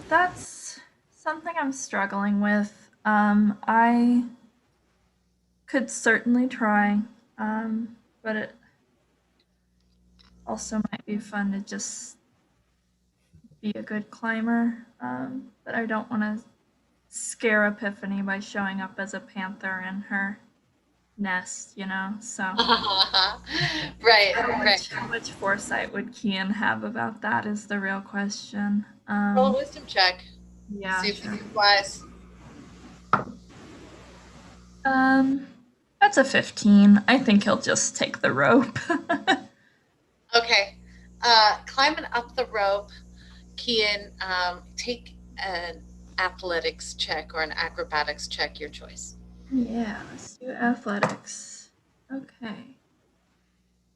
That's something I'm struggling with. I could certainly try, but it also might be fun to just be a good climber. But I don't want to scare Epiphany by showing up as a panther in her nest, you know? So Right. how much foresight would Kian have about that is the real question. Roll a wisdom check. Yeah, See if sure. you can wise. That's a 15. I think he'll just take the rope. Okay. Climbing up the rope, Kian, take an athletics check or an acrobatics check, your choice. Yeah, let's do athletics. Okay.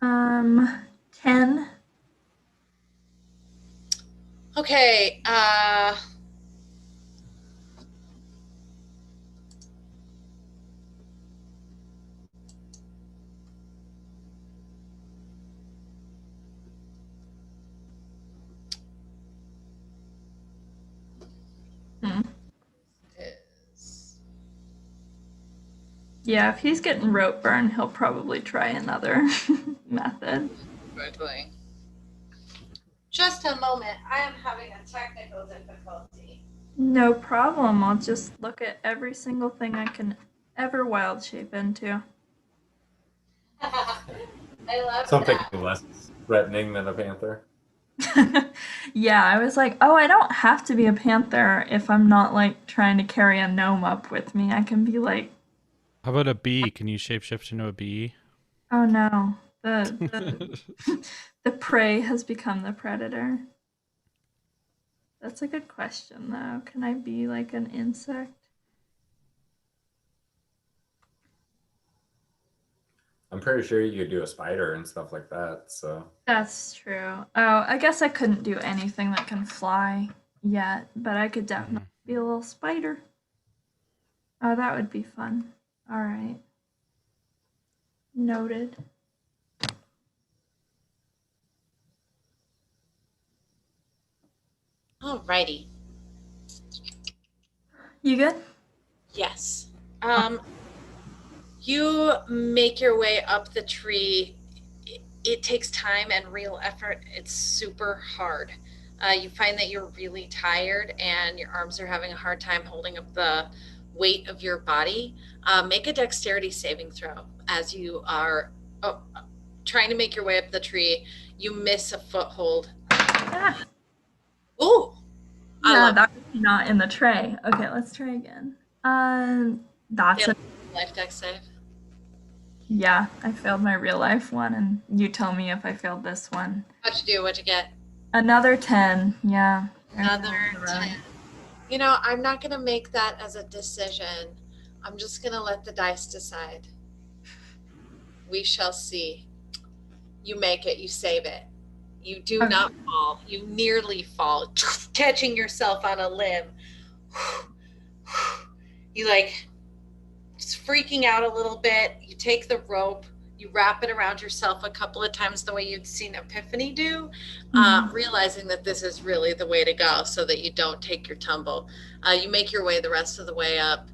10. Okay. Yeah, if he's getting rope burn, he'll probably try another method. Quickly. Just a moment. I am having a technical difficulty. No problem. I'll just look at every single thing I can ever wild shape into. I love Something that. less threatening than a panther. Yeah, I was like, oh, I don't have to be a panther if I'm not like trying to carry a gnome up with me. I can be like, How about a bee? Can you shapeshift into a bee? oh no, the prey has become the predator. That's a good question though. Can I be like an insect? I'm pretty sure you could do a spider and stuff like that. So That's true. Oh, I guess I couldn't do anything that can fly yet, but I could definitely be a little spider. Oh, that would be fun. All right. Noted. Alrighty. You good? Yes. You make your way up the tree. It takes time and real effort. It's super hard. You find that you're really tired and your arms are having a hard time holding up the weight of your body. Make a dexterity saving throw as you are trying to make your way up the tree. You miss a foothold. Ah, Ooh, I yeah, love that's not in the tray. Okay, let's try again. That's it. a Life dex save. yeah. I failed my real life one, and you tell me if I failed this one. What'd you do? What'd you get? Another 10. Yeah. Another 10. You know, I'm not going to make that as a decision. I'm just going to let the dice decide. We shall see. You make it. You save it. You do Okay. not fall. You nearly fall, catching yourself on a limb. You like just freaking out a little bit. You take the rope. You wrap it around yourself a couple of times the way you'd seen Epiphany do, realizing that this is really the way to go so that you don't take your tumble. You make your way the rest of the way up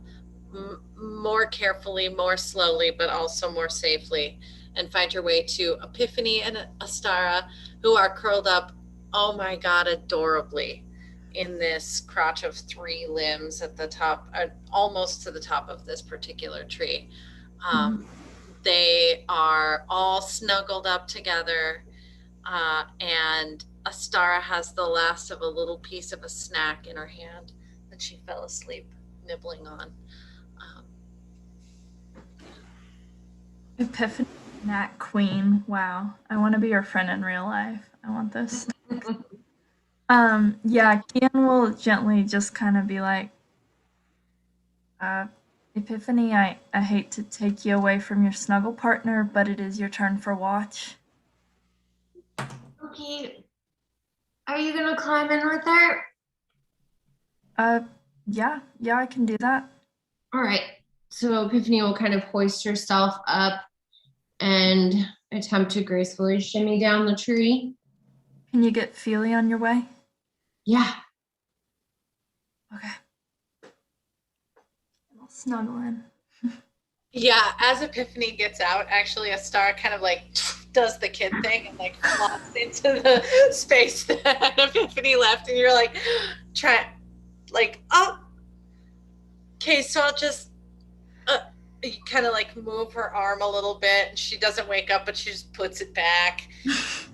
more carefully, more slowly, but also more safely, and find your way to Epiphany and Astara, who are curled up, oh my God, adorably in this crotch of 3 limbs at the top, almost to the top of this particular tree. They are all snuggled up together, and Astara has the last of a little piece of a snack in her hand that she fell asleep nibbling on. Epiphany Nat Queen. Wow. I want to be your friend in real life. I want this. Yeah, Kian will gently just kind of be like, Epiphany, I hate to take you away from your snuggle partner, but it is your turn for watch. Okay. Are you gonna climb in with her? Yeah, I can do that. All right. So Epiphany will kind of hoist herself up and attempt to gracefully shimmy down the tree. Can you get Feely on your way? Yeah. Okay. I'll snuggle in. Yeah, as Epiphany gets out, actually Astara kind of like does the kid thing and like flops into the space that Epiphany left, and you're like, oh, okay, so I'll just you kind of like move her arm a little bit, and she doesn't wake up, but she just puts it back.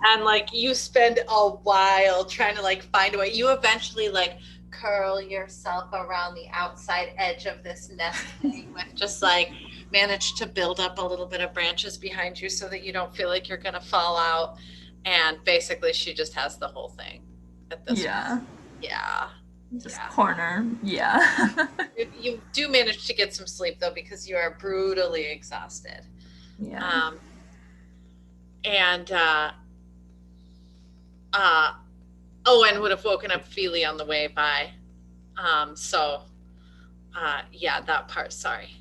And like you spend a while trying to like find a way. You eventually like curl yourself around the outside edge of this nest thing with just like manage to build up a little bit of branches behind you so that you don't feel like you're gonna fall out. And basically she just has the whole thing at this point. Yeah. Just corner. Yeah. You do manage to get some sleep though, because you are brutally exhausted. Yeah. And would have woken up Feely on the way by. Yeah, that part, sorry.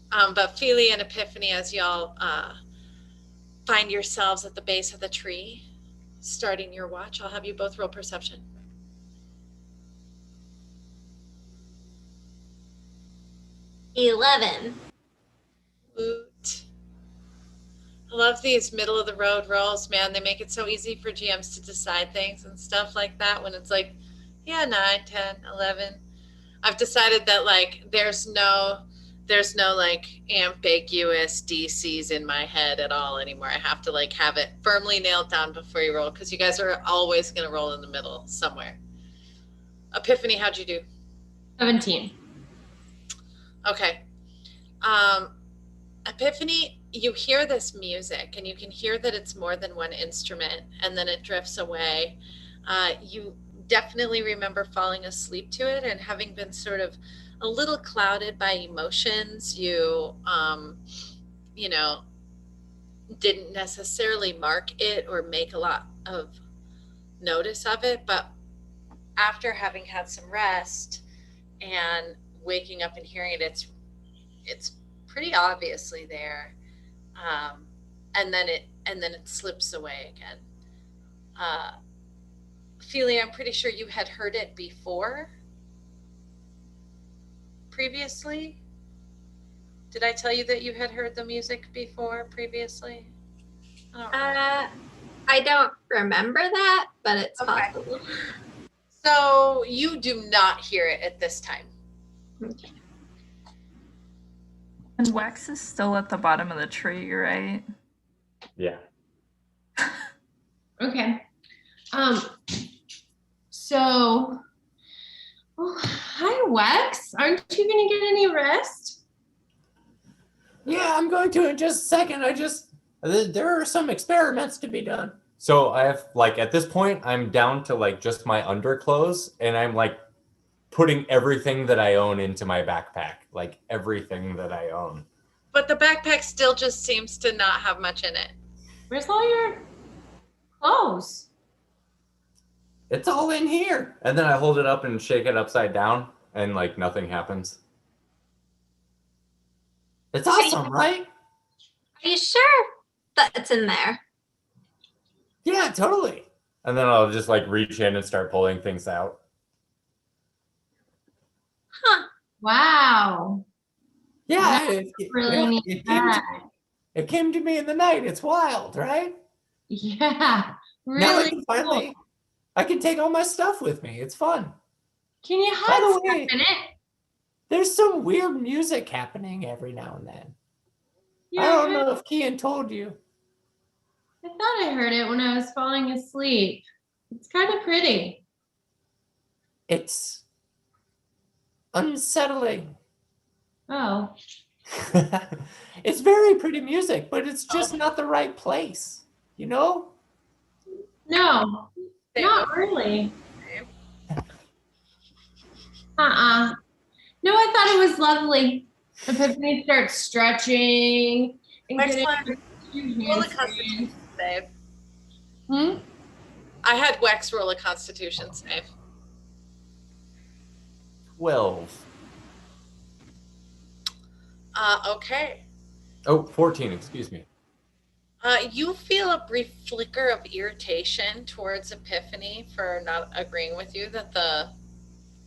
But Feely and Epiphany, as y'all find yourselves at the base of the tree, starting your watch, I'll have you both roll perception. 11. Woot. I love these middle of the road rolls, man. They make it so easy for GMs to decide things and stuff like that when it's like, yeah, 9, 10, 11. I've decided that like there's no there's no like ambiguous DCs in my head at all anymore. I have to like have it firmly nailed down before you roll, because you guys are always going to roll in the middle somewhere. Epiphany, how'd you do? 17. Okay. Epiphany, you hear this music and you can hear that it's more than one instrument, and then it drifts away. You definitely remember falling asleep to it and having been sort of a little clouded by emotions. You know, didn't necessarily mark it or make a lot of notice of it, but after having had some rest and waking up and hearing it, it's pretty obviously there. And then it slips away again. Feely, I'm pretty sure you had heard it before previously. Did I tell you that you had heard the music before previously? I don't remember that, but it's Okay. possible. So you do not hear it at this time. Okay. And Wax is still at the bottom of the tree, right? Yeah. Okay. So, hi, Wex. Aren't you going to get any rest? Yeah, I'm going to in just a second. There are some experiments to be done. So I have like at this point I'm down to like just my underclothes, and I'm like putting everything that I own into my backpack, like everything that I own. But the backpack still just seems to not have much in it. Where's all your clothes? It's all in here. And then I hold it up and shake it upside down, and like nothing happens. It's awesome, right? Are you sure that it's in there? Yeah, totally. And then I'll just like reach in and start pulling things out. Huh. Wow. Yeah, Really it came to me in the night. It's wild, right? Yeah. Now I Really can cool. finally, I can take all my stuff with me. It's fun. Can you By hide the stuff way- in it? There's some weird music happening every now and then. Yeah, I don't know if Kian told you. I thought I heard it when I was falling asleep. It's kind of pretty. It's unsettling. Oh. It's very pretty music, but it's just not the right place. You know? No, not really. No, I thought it was lovely. Epiphany starts stretching and Excellent. getting Roll a constitution save. Hmm? I had Wex roll a constitution save. 12. Okay. Oh, 14, excuse me. You feel a brief flicker of irritation towards Epiphany for not agreeing with you that the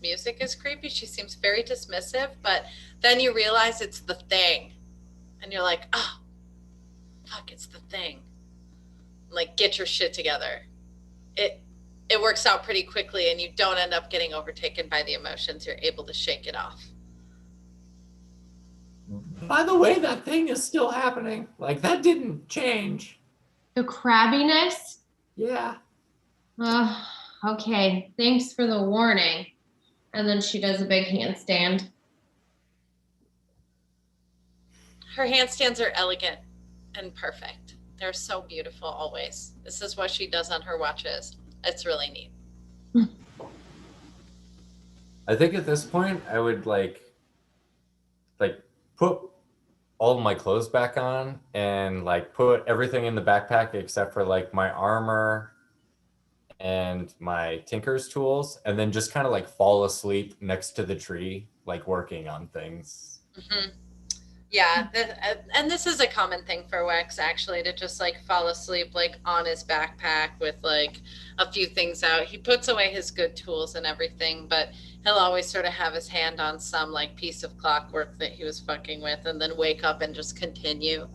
music is creepy. She seems very dismissive, but then you realize it's the thing. And you're like, oh, fuck, it's the thing. Like, get your shit together. It works out pretty quickly, and you don't end up getting overtaken by the emotions. You're able to shake it off. By the way, that thing is still happening. Like, that didn't change. The crabbiness? Yeah. Okay, thanks for the warning. And then she does a big handstand. Her handstands are elegant and perfect. They're so beautiful always. This is what she does on her watches. It's really neat. I think at this point I would like put all my clothes back on and like put everything in the backpack except for like my armor and my tinker's tools, and then just kind of like fall asleep next to the tree, like working on things. Mm-hmm. Yeah, and this is a common thing for Wex, actually, to just like fall asleep like on his backpack with like a few things out. He puts away his good tools and everything, but he'll always sort of have his hand on some like piece of clockwork that he was fucking with, and then wake up and just continue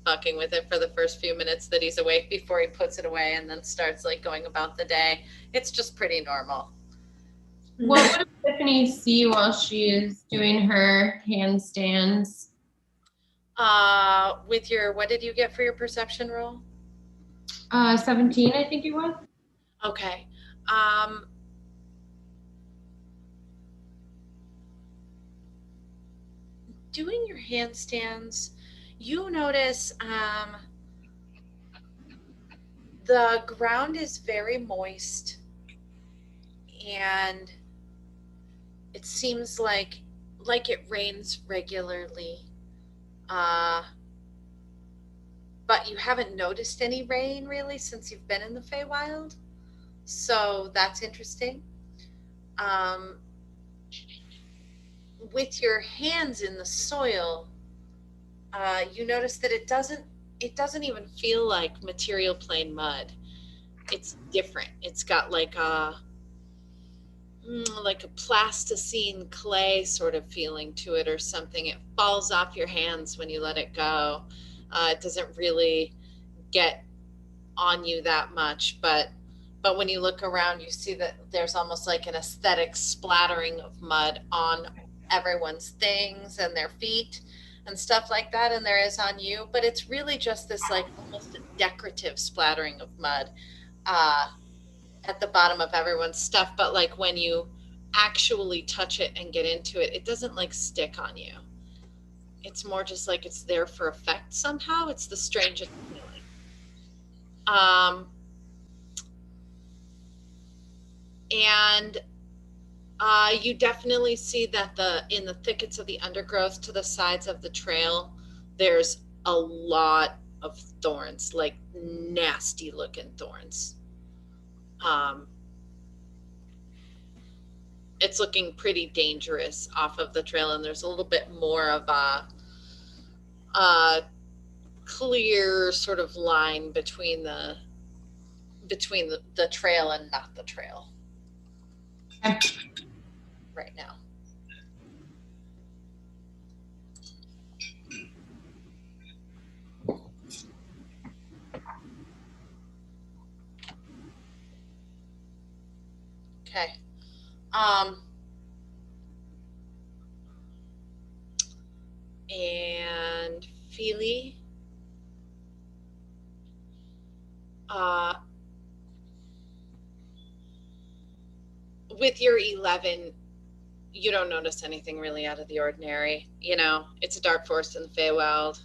fucking with it for the first few minutes that he's awake before he puts it away and then starts like going about the day. It's just pretty normal. What would Epiphany see while she is doing her handstands? With your, what did you get for your perception roll? 17, I think it was. Okay. Doing your handstands, you notice the ground is very moist, and it seems like it rains regularly. But you haven't noticed any rain really since you've been in the Feywild. So that's interesting. With your hands in the soil, you notice that it doesn't even feel like material plane mud. It's different. It's got like a plasticine clay sort of feeling to it or something. It falls off your hands when you let it go. It doesn't really get on you that much, but when you look around, you see that there's almost like an aesthetic splattering of mud on everyone's things and their feet and stuff like that, and there is on you, but it's really just this like almost a decorative splattering of mud at the bottom of everyone's stuff. But like when you actually touch it and get into it, it doesn't like stick on you. It's more just like it's there for effect somehow. It's the strangest feeling. And you definitely see that in the thickets of the undergrowth to the sides of the trail, there's a lot of thorns, like nasty looking thorns. It's looking pretty dangerous off of the trail, and there's a little bit more of a clear sort of line between the trail and not the trail right now. Okay. And Feely, with your 11, you don't notice anything really out of the ordinary. You know, it's a dark forest in the Feywild.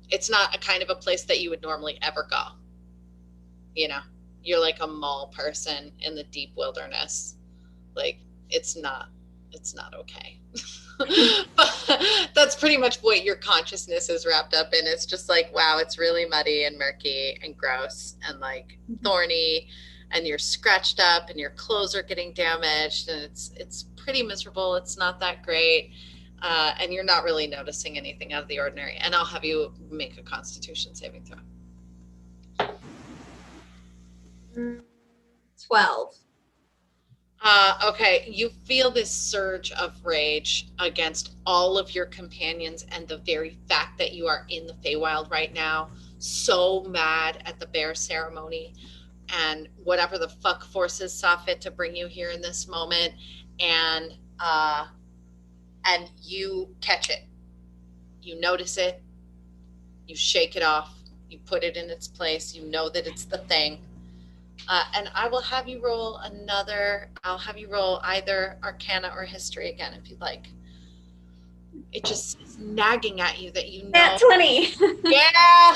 It's not a kind of a place that you would normally ever go. You know, you're like a mall person in the deep wilderness. Like, it's not okay. But that's pretty much what your consciousness is wrapped up in. It's just like, wow, it's really muddy and murky and gross and like thorny, and you're scratched up and your clothes are getting damaged, and it's pretty miserable. It's not that great. And you're not really noticing anything out of the ordinary. And I'll have you make a Constitution saving throw. 12. Okay, you feel this surge of rage against all of your companions and the very fact that you are in the Feywild right now. So mad at the bear ceremony and whatever the fuck forces saw fit to bring you here in this moment. And you catch it. You notice it. You shake it off. You put it in its place. You know that it's the thing. And I will have you roll I'll have you roll either Arcana or History again, if you'd like. It just is nagging at you that you know. Nat 20. Yeah!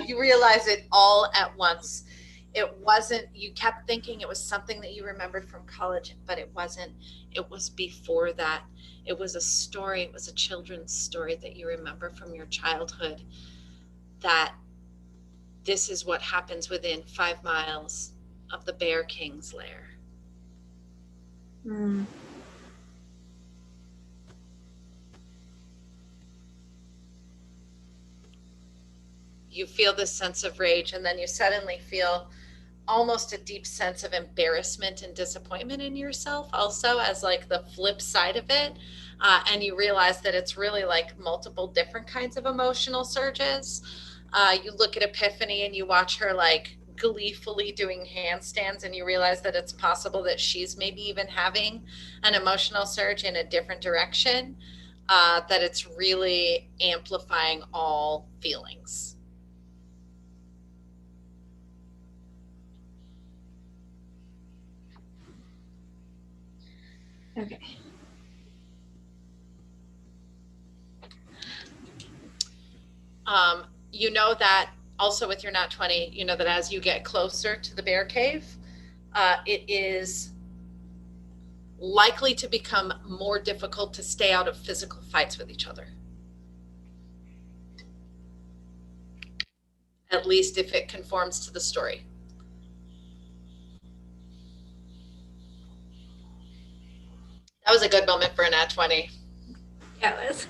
You realize it all at once. It wasn't, you kept thinking it was something that you remembered from college, but it wasn't. It was before that. It was a story. It was a children's story that you remember from your childhood, that this is what happens within 5 miles of the Bear King's lair. Hmm. You feel this sense of rage, and then you suddenly feel almost a deep sense of embarrassment and disappointment in yourself also as like the flip side of it. And you realize that it's really like multiple different kinds of emotional surges. You look at Epiphany and you watch her like gleefully doing handstands, and you realize that it's possible that she's maybe even having an emotional surge in a different direction, that it's really amplifying all feelings. Okay. You know that also with your nat 20, you know that as you get closer to the bear cave, it is likely to become more difficult to stay out of physical fights with each other. At least if it conforms to the story. That was a good moment for a nat 20. Yeah, it was.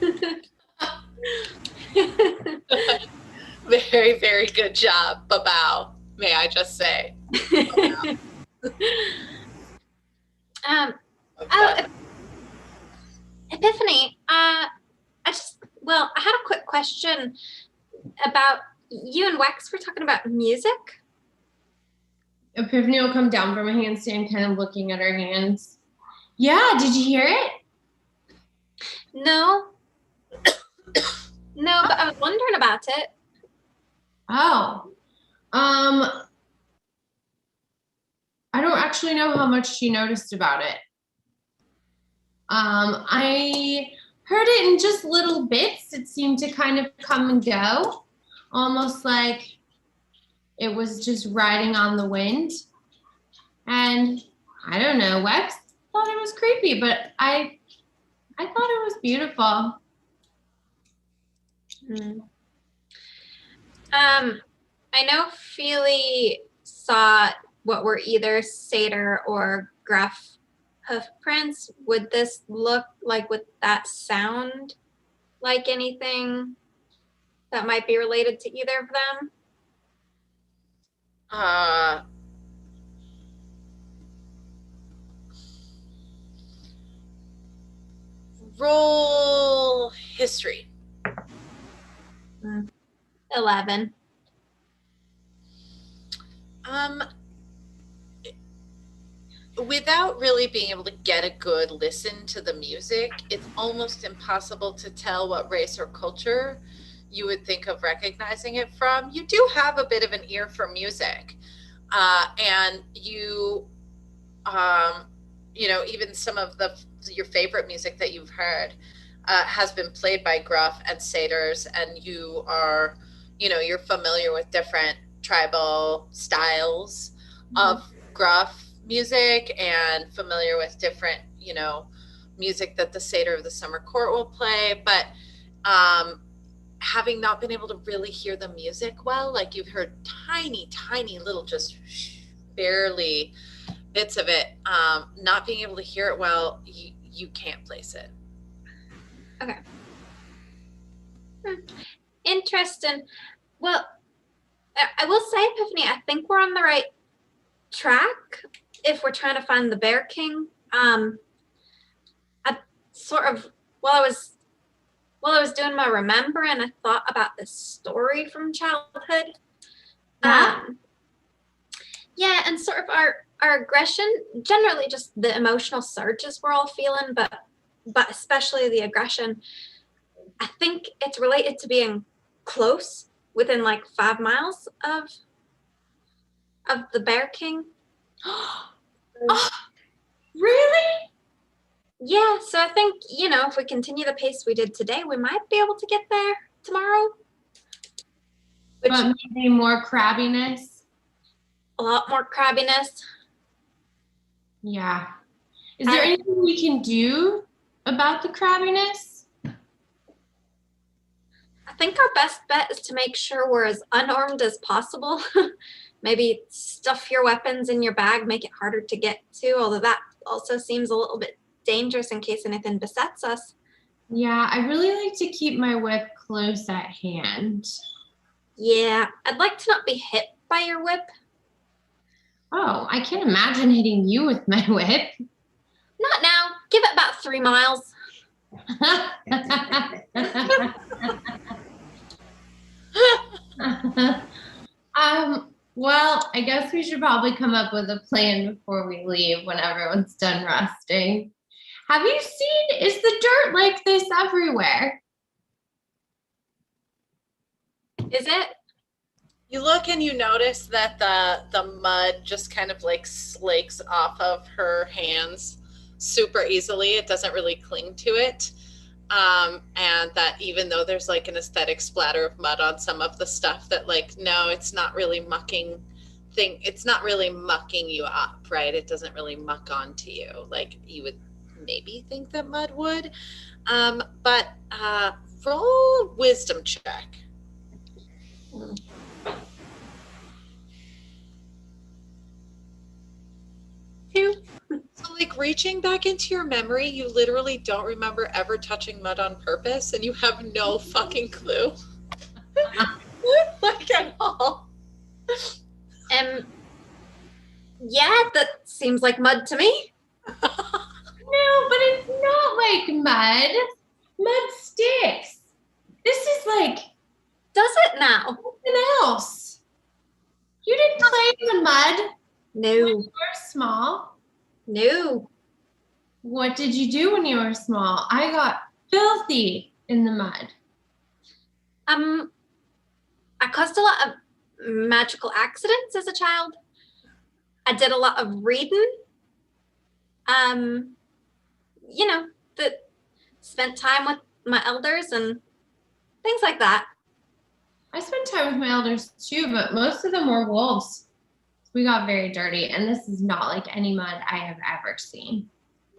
Very, very good job, Babao, may I just say. Epiphany, I had a quick question about you and Wax were talking about music. Epiphany will come down from a handstand, kind of looking at her hands. Yeah, did you hear it? No. No, but I was wondering about it. Oh. I don't actually know how much she noticed about it. I heard it in just little bits. It seemed to kind of come and go, almost like it was just riding on the wind. And I don't know, Wex thought it was creepy, but I thought it was beautiful. I know Feely saw what were either satyr or gruff hoof prints. Would this look like, would that sound like anything that might be related to either of them? Roll history. 11. Without really being able to get a good listen to the music, it's almost impossible to tell what race or culture you would think of recognizing it from. You do have a bit of an ear for music, and you know, even some of your favorite music that you've heard has been played by gruff and satyrs, and you are, you know, you're familiar with different tribal styles of gruff music and familiar with different, you know, music that the satyr of the summer court will play. But having not been able to really hear the music well, like you've heard tiny little, just barely bits of it, not being able to hear it well, you can't place it. Okay. Interesting. Well, I will say, Epiphany, I think we're on the right track if we're trying to find the Bear King. I sort of, while I was doing my remembering, I thought about this story from childhood. Yeah, and sort of our aggression, generally just the emotional surges we're all feeling, but especially the aggression. I think it's related to being close, within like 5 miles of the Bear King. Oh, really? Yeah, so I think, you know, if we continue the pace we did today, we might be able to get there tomorrow. Which, but maybe more crabbiness. A lot more crabbiness. Yeah. Is there anything we can do about the crabbiness? I think our best bet is to make sure we're as unarmed as possible. Maybe stuff your weapons in your bag, make it harder to get to, although that also seems a little bit dangerous in case anything besets us. Yeah, I really like to keep my whip close at hand. Yeah, I'd like to not be hit by your whip. Oh, I can't imagine hitting you with my whip. Not now. Give it about 3 miles. Well, I guess we should probably come up with a plan before we leave when everyone's done resting. Have you seen, is the dirt like this everywhere? Is it? You look and you notice that the mud just kind of like slakes off of her hands super easily. It doesn't really cling to it. And that even though there's like an aesthetic splatter of mud on some of the stuff, that like, no, it's not really mucking you up, right? It doesn't really muck onto you like you would maybe think that mud would. But roll a wisdom check. 2. So like reaching back into your memory, you literally don't remember ever touching mud on purpose, and you have no fucking clue. Like at all. Yeah, that seems like mud to me. No, but it's not like mud. Mud sticks. This is like Does it now? something else. You didn't play in the mud when No. you were small. No. What did you do when you were small? I got filthy in the mud. I caused a lot of magical accidents as a child. I did a lot of reading. That spent time with my elders and things like that. I spent time with my elders too, but most of them were wolves. We got very dirty, and this is not like any mud I have ever seen.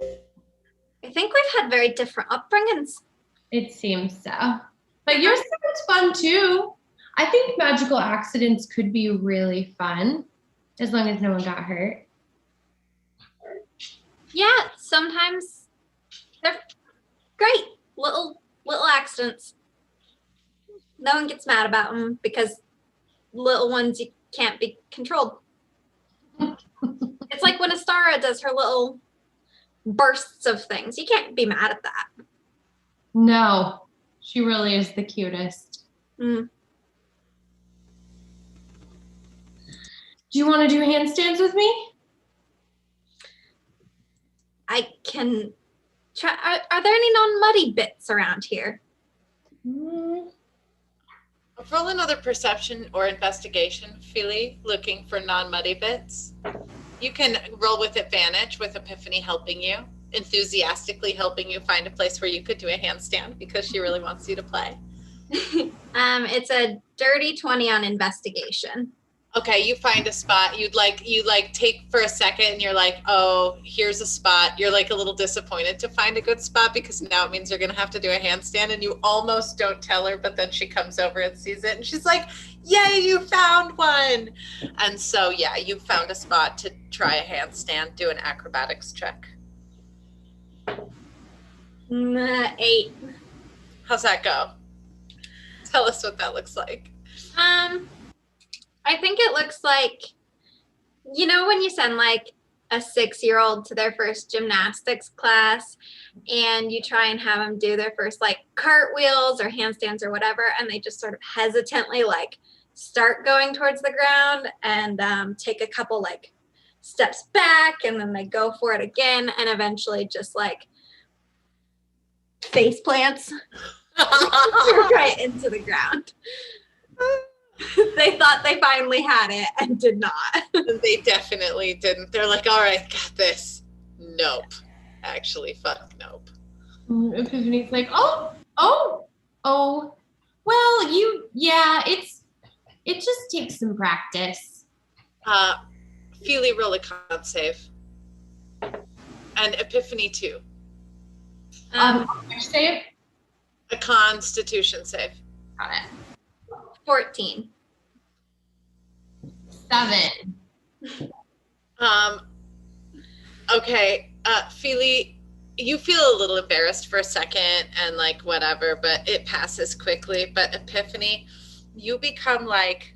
I think we've had very different upbringings. It seems so. But yours sounds fun too. I think magical accidents could be really fun as long as no one got hurt. Yeah, sometimes they're great little accidents. No one gets mad about them because little ones you can't be controlled. It's like when Astara does her little bursts of things. You can't be mad at that. No, she really is the cutest. Mm. Do you want to do handstands with me? I can try. Are there any non-muddy bits around here? Roll another perception or investigation, Philly, looking for non-muddy bits. You can roll with advantage with Epiphany helping you, enthusiastically helping you find a place where you could do a handstand because she really wants you to play. It's a dirty 20 on investigation. Okay, you find a spot. You take for a second and you're like, oh, here's a spot. You're like a little disappointed to find a good spot because now it means you're gonna have to do a handstand, and you almost don't tell her, but then she comes over and sees it and she's like, yay, you found one. And so yeah, you found a spot to try a handstand. Do an acrobatics check. 8. How's that go? Tell us what that looks like. I think it looks like, when you send like a 6-year-old to their first gymnastics class and you try and have them do their first like cartwheels or handstands or whatever, and they just sort of hesitantly like start going towards the ground and take a couple like steps back, and then they go for it again and eventually just like face plants right into the ground. They thought they finally had it and did not. They definitely didn't. They're like, all right, got this. Nope. Actually, fuck nope. Epiphany's like, oh, well, it just takes some practice. Feely, roll a con save. And Epiphany too. Which save? A constitution save. Got it. 14. 7. Okay, Feely, you feel a little embarrassed for a second and like whatever, but it passes quickly. But Epiphany, you become like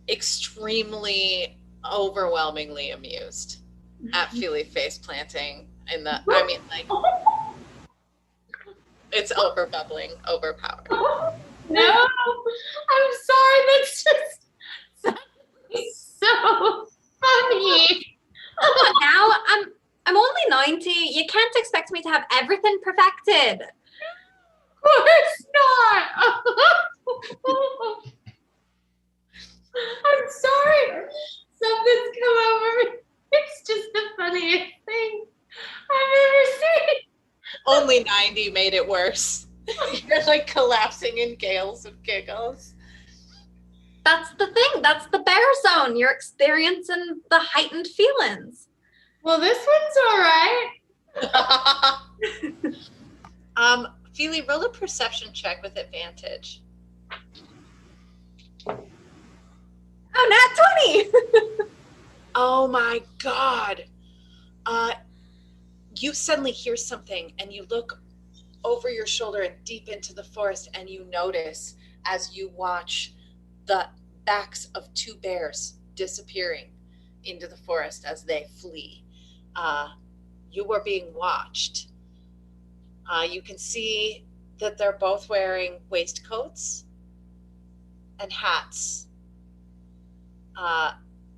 extremely overwhelmingly amused at Feely face planting it's over bubbling, overpowered. No, I'm sorry. That's just so funny. Come on now, I'm only 90. You can't expect me to have everything perfected. Of course not. I'm sorry. Something's come over me. It's just the funniest thing I've ever seen. Only 90 made it worse. You're like collapsing in gales of giggles. That's the thing. That's the bear zone. You're experiencing the heightened feelings. Well, this one's all right. Feely, roll a perception check with advantage. Oh, nat 20. Oh my God. You suddenly hear something and you look over your shoulder and deep into the forest, and you notice as you watch the backs of two bears disappearing into the forest as they flee. You were being watched. You can see that they're both wearing waistcoats and hats.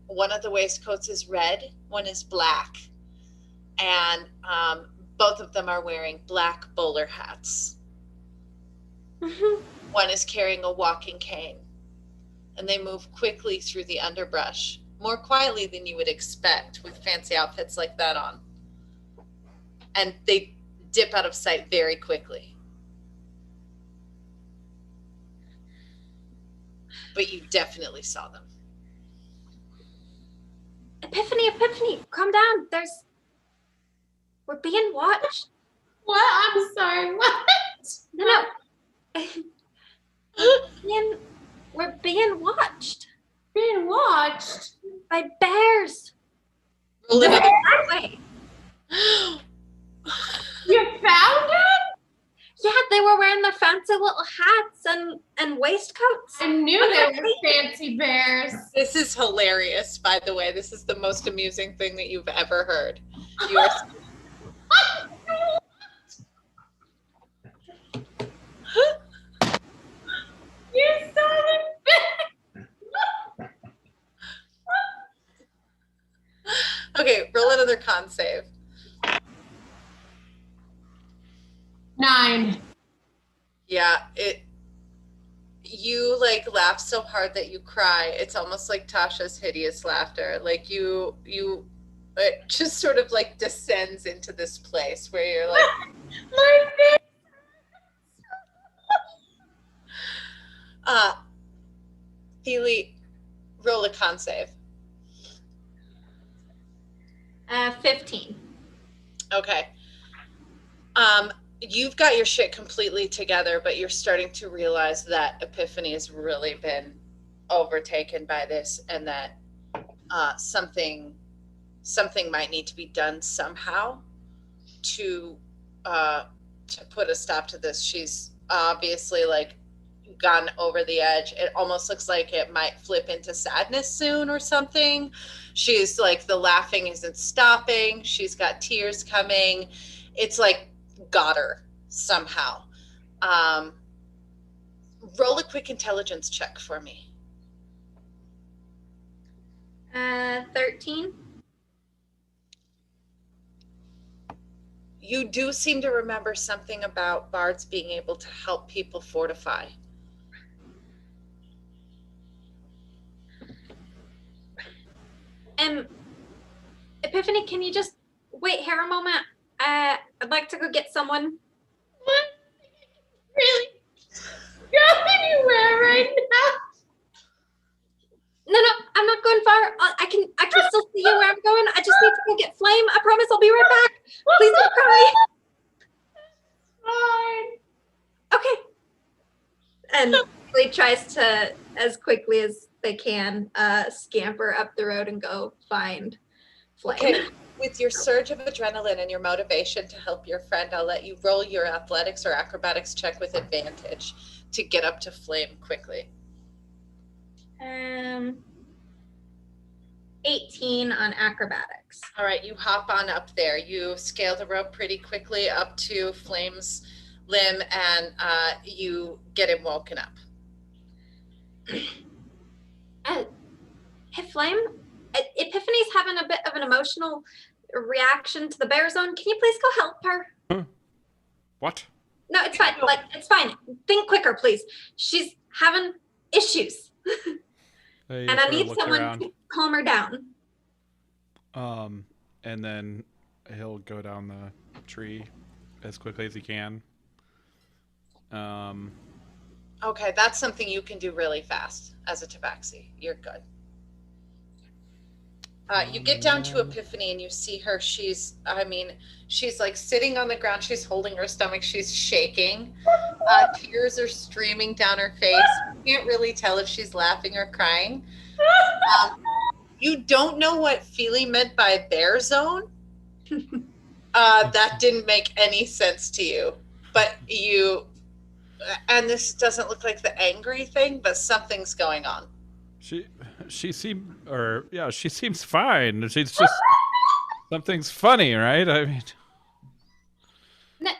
One of the waistcoats is red, one is black, and both of them are wearing black bowler hats. One is carrying a walking cane, and they move quickly through the underbrush, more quietly than you would expect with fancy outfits like that on. And they dip out of sight very quickly. But you definitely saw them. Epiphany, calm down. We're being watched. What? I'm sorry. What? No. We're being watched Being watched? by bears. Roll another. That way. You found him? Yeah, they were wearing their fancy little hats and waistcoats. I knew they were fancy bears. This is hilarious, by the way. This is the most amusing thing that you've ever heard. You are You saw them. okay, roll another con save. 9. Yeah, you like laugh so hard that you cry. It's almost like Tasha's hideous laughter. Like it just sort of like descends into this place where you're like, My face. Feely, roll a con save. 15. Okay. You've got your shit completely together, but you're starting to realize that Epiphany has really been overtaken by this, and that something might need to be done somehow to put a stop to this. She's obviously like gone over the edge. It almost looks like it might flip into sadness soon or something. She's like, the laughing isn't stopping. She's got tears coming. It's like got her somehow. Roll a quick intelligence check for me. 13. You do seem to remember something about bards being able to help people fortify. Epiphany, can you just wait here a moment? I'd like to go get someone. What? Really? Go anywhere right now? No, I'm not going far. I can still see you where I'm going. I just need to go get Flame. I promise I'll be right back. Please don't cry. Fine. Okay. And Lee tries to, as quickly as they can, scamper up the road and go find Flame. Okay, with your surge of adrenaline and your motivation to help your friend, I'll let you roll your athletics or acrobatics check with advantage to get up to Flame quickly. 18 on acrobatics. All right, you hop on up there. You scale the rope pretty quickly up to Flame's limb, and you get him woken up. Hey, Flame, Epiphany's having a bit of an emotional reaction to the bear zone. Can you please go help her? What? No, it's fine. Like, it's fine. Think quicker, please. She's having issues. Hey, And I sort of need look someone around. to calm her down. And then he'll go down the tree as quickly as he can. Okay, that's something you can do really fast as a tabaxi. You're good. You get down to Epiphany and you see her. She's like sitting on the ground. She's holding her stomach. She's shaking. Tears are streaming down her face. You can't really tell if she's laughing or crying. You don't know what Feely meant by bear zone. That didn't make any sense to you. But and this doesn't look like the angry thing, but something's going on. She seems fine. She's just something's funny, right? I mean, No.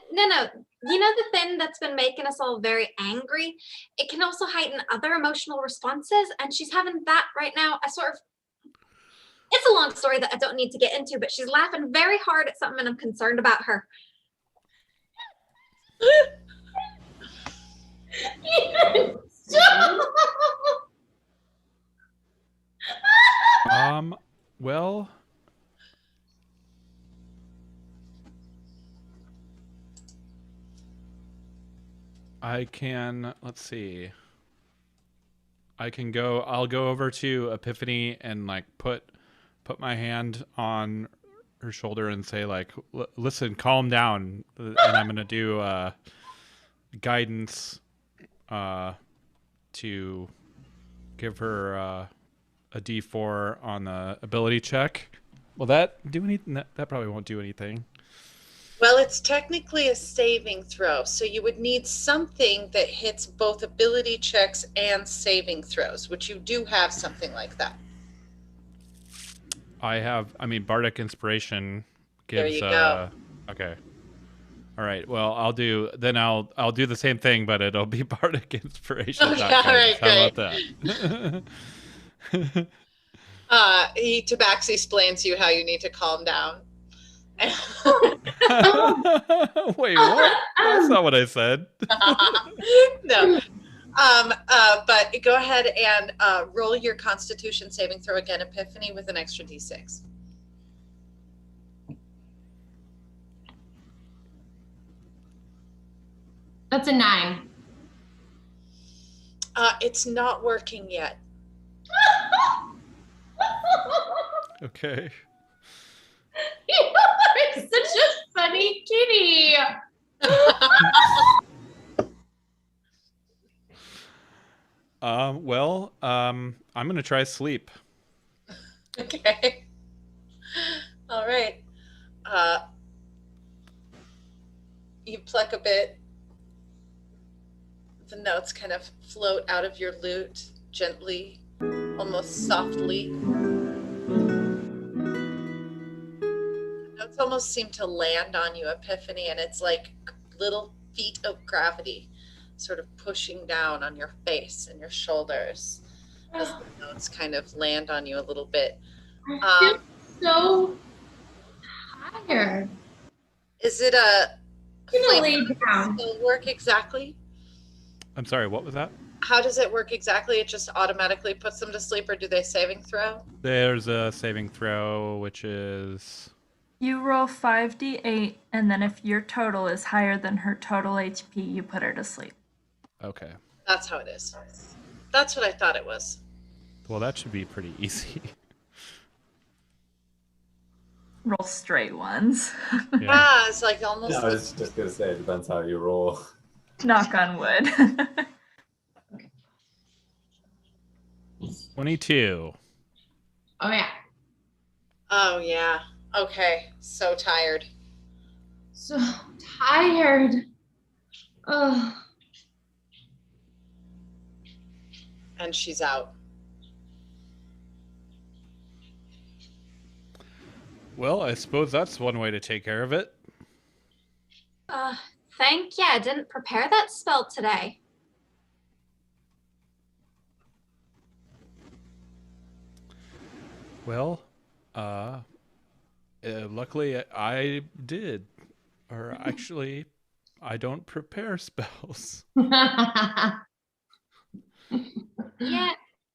You know the thing that's been making us all very angry? It can also heighten other emotional responses, and she's having that right now. It's a long story that I don't need to get into, but she's laughing very hard at something and I'm concerned about her. well, let's see. I'll go over to Epiphany and like put my hand on her shoulder and say like, listen, calm down. And I'm going to do guidance to give her a D4 on the ability check. Will that do anything? That probably won't do anything. Well, it's technically a saving throw, so you would need something that hits both ability checks and saving throws, which you do have something like that. Bardic Inspiration gives there you go. Okay. All right. Well, I'll do the same thing, but it'll be Bardic Inspiration. Okay, all right, How great. about that? Tabaxi explains to you how you need to calm down. Wait, what? That's not what I said. No. But go ahead and roll your Constitution saving throw again, Epiphany, with an extra D6. That's a 9. It's not working yet. Okay. You are such a funny kitty. I'm gonna try sleep. Okay. All right. You pluck a bit. The notes kind of float out of your lute gently, almost softly. The notes almost seem to land on you, Epiphany, and it's like little feet of gravity sort of pushing down on your face and your shoulders as the notes kind of land on you a little bit. I feel so tired. Is it a I'm gonna flame lay down. still work exactly? I'm sorry. What was that? How does it work exactly? It just automatically puts them to sleep, or do they saving throw? There's a saving throw, which is You roll 5d8, and then if your total is higher than her total HP, you put her to sleep. okay. That's how it is. That's what I thought it was. Well, that should be pretty easy. Roll straight ones. Yeah. Ah, it's like almost. I was just gonna say it depends how you roll. Knock on wood. 22. Oh yeah. Oh yeah. Okay. So tired. So tired. Ugh. And she's out. Well, I suppose that's one way to take care of it. think. Yeah, I didn't prepare that spell today. Well, luckily I did. Or actually, I don't prepare spells. Yeah,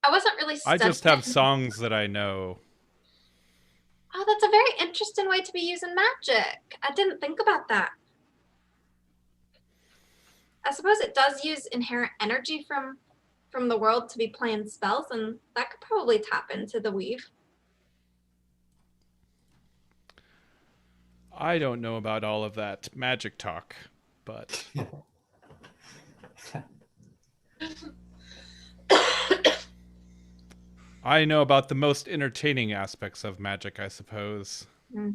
I wasn't really I just have studying. songs that I know. Oh, that's a very interesting way to be using magic. I didn't think about that. I suppose it does use inherent energy from the world to be playing spells, and that could probably tap into the weave. I don't know about all of that magic talk, but I know about the most entertaining aspects of magic, I suppose. Mm.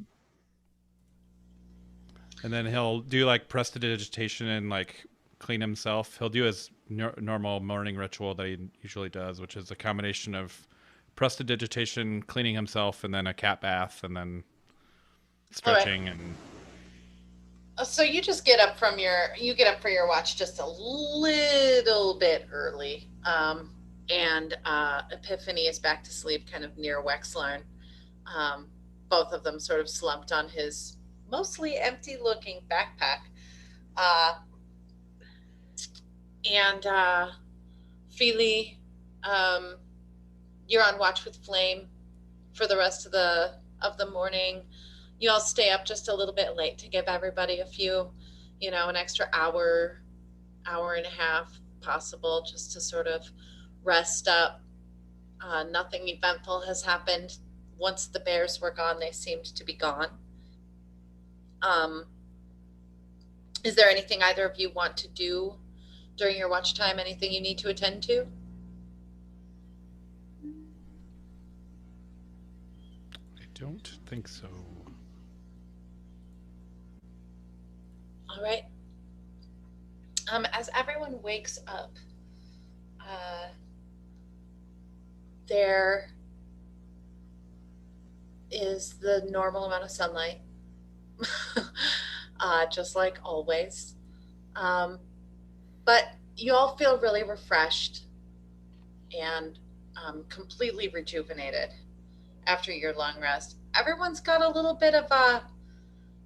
And then he'll do like prestidigitation and like clean himself. He'll do his normal morning ritual that he usually does, which is a combination of prestidigitation, cleaning himself, and then a cat bath, and then stretching and. So you just get up for your watch just a little bit early. And Epiphany is back to sleep kind of near Wexlarn. Both of them sort of slumped on his mostly empty looking backpack. And Feely, you're on watch with Flame for the rest of the morning. You all stay up just a little bit late to give everybody a few, an extra hour and a half possible, just to sort of rest up. Nothing eventful has happened. Once the bears were gone, they seemed to be gone. Is there anything either of you want to do during your watch time? Anything you need to attend to? I don't think so. All right. As everyone wakes up, there is the normal amount of sunlight, just like always. But you all feel really refreshed and completely rejuvenated after your long rest. Everyone's got a little bit of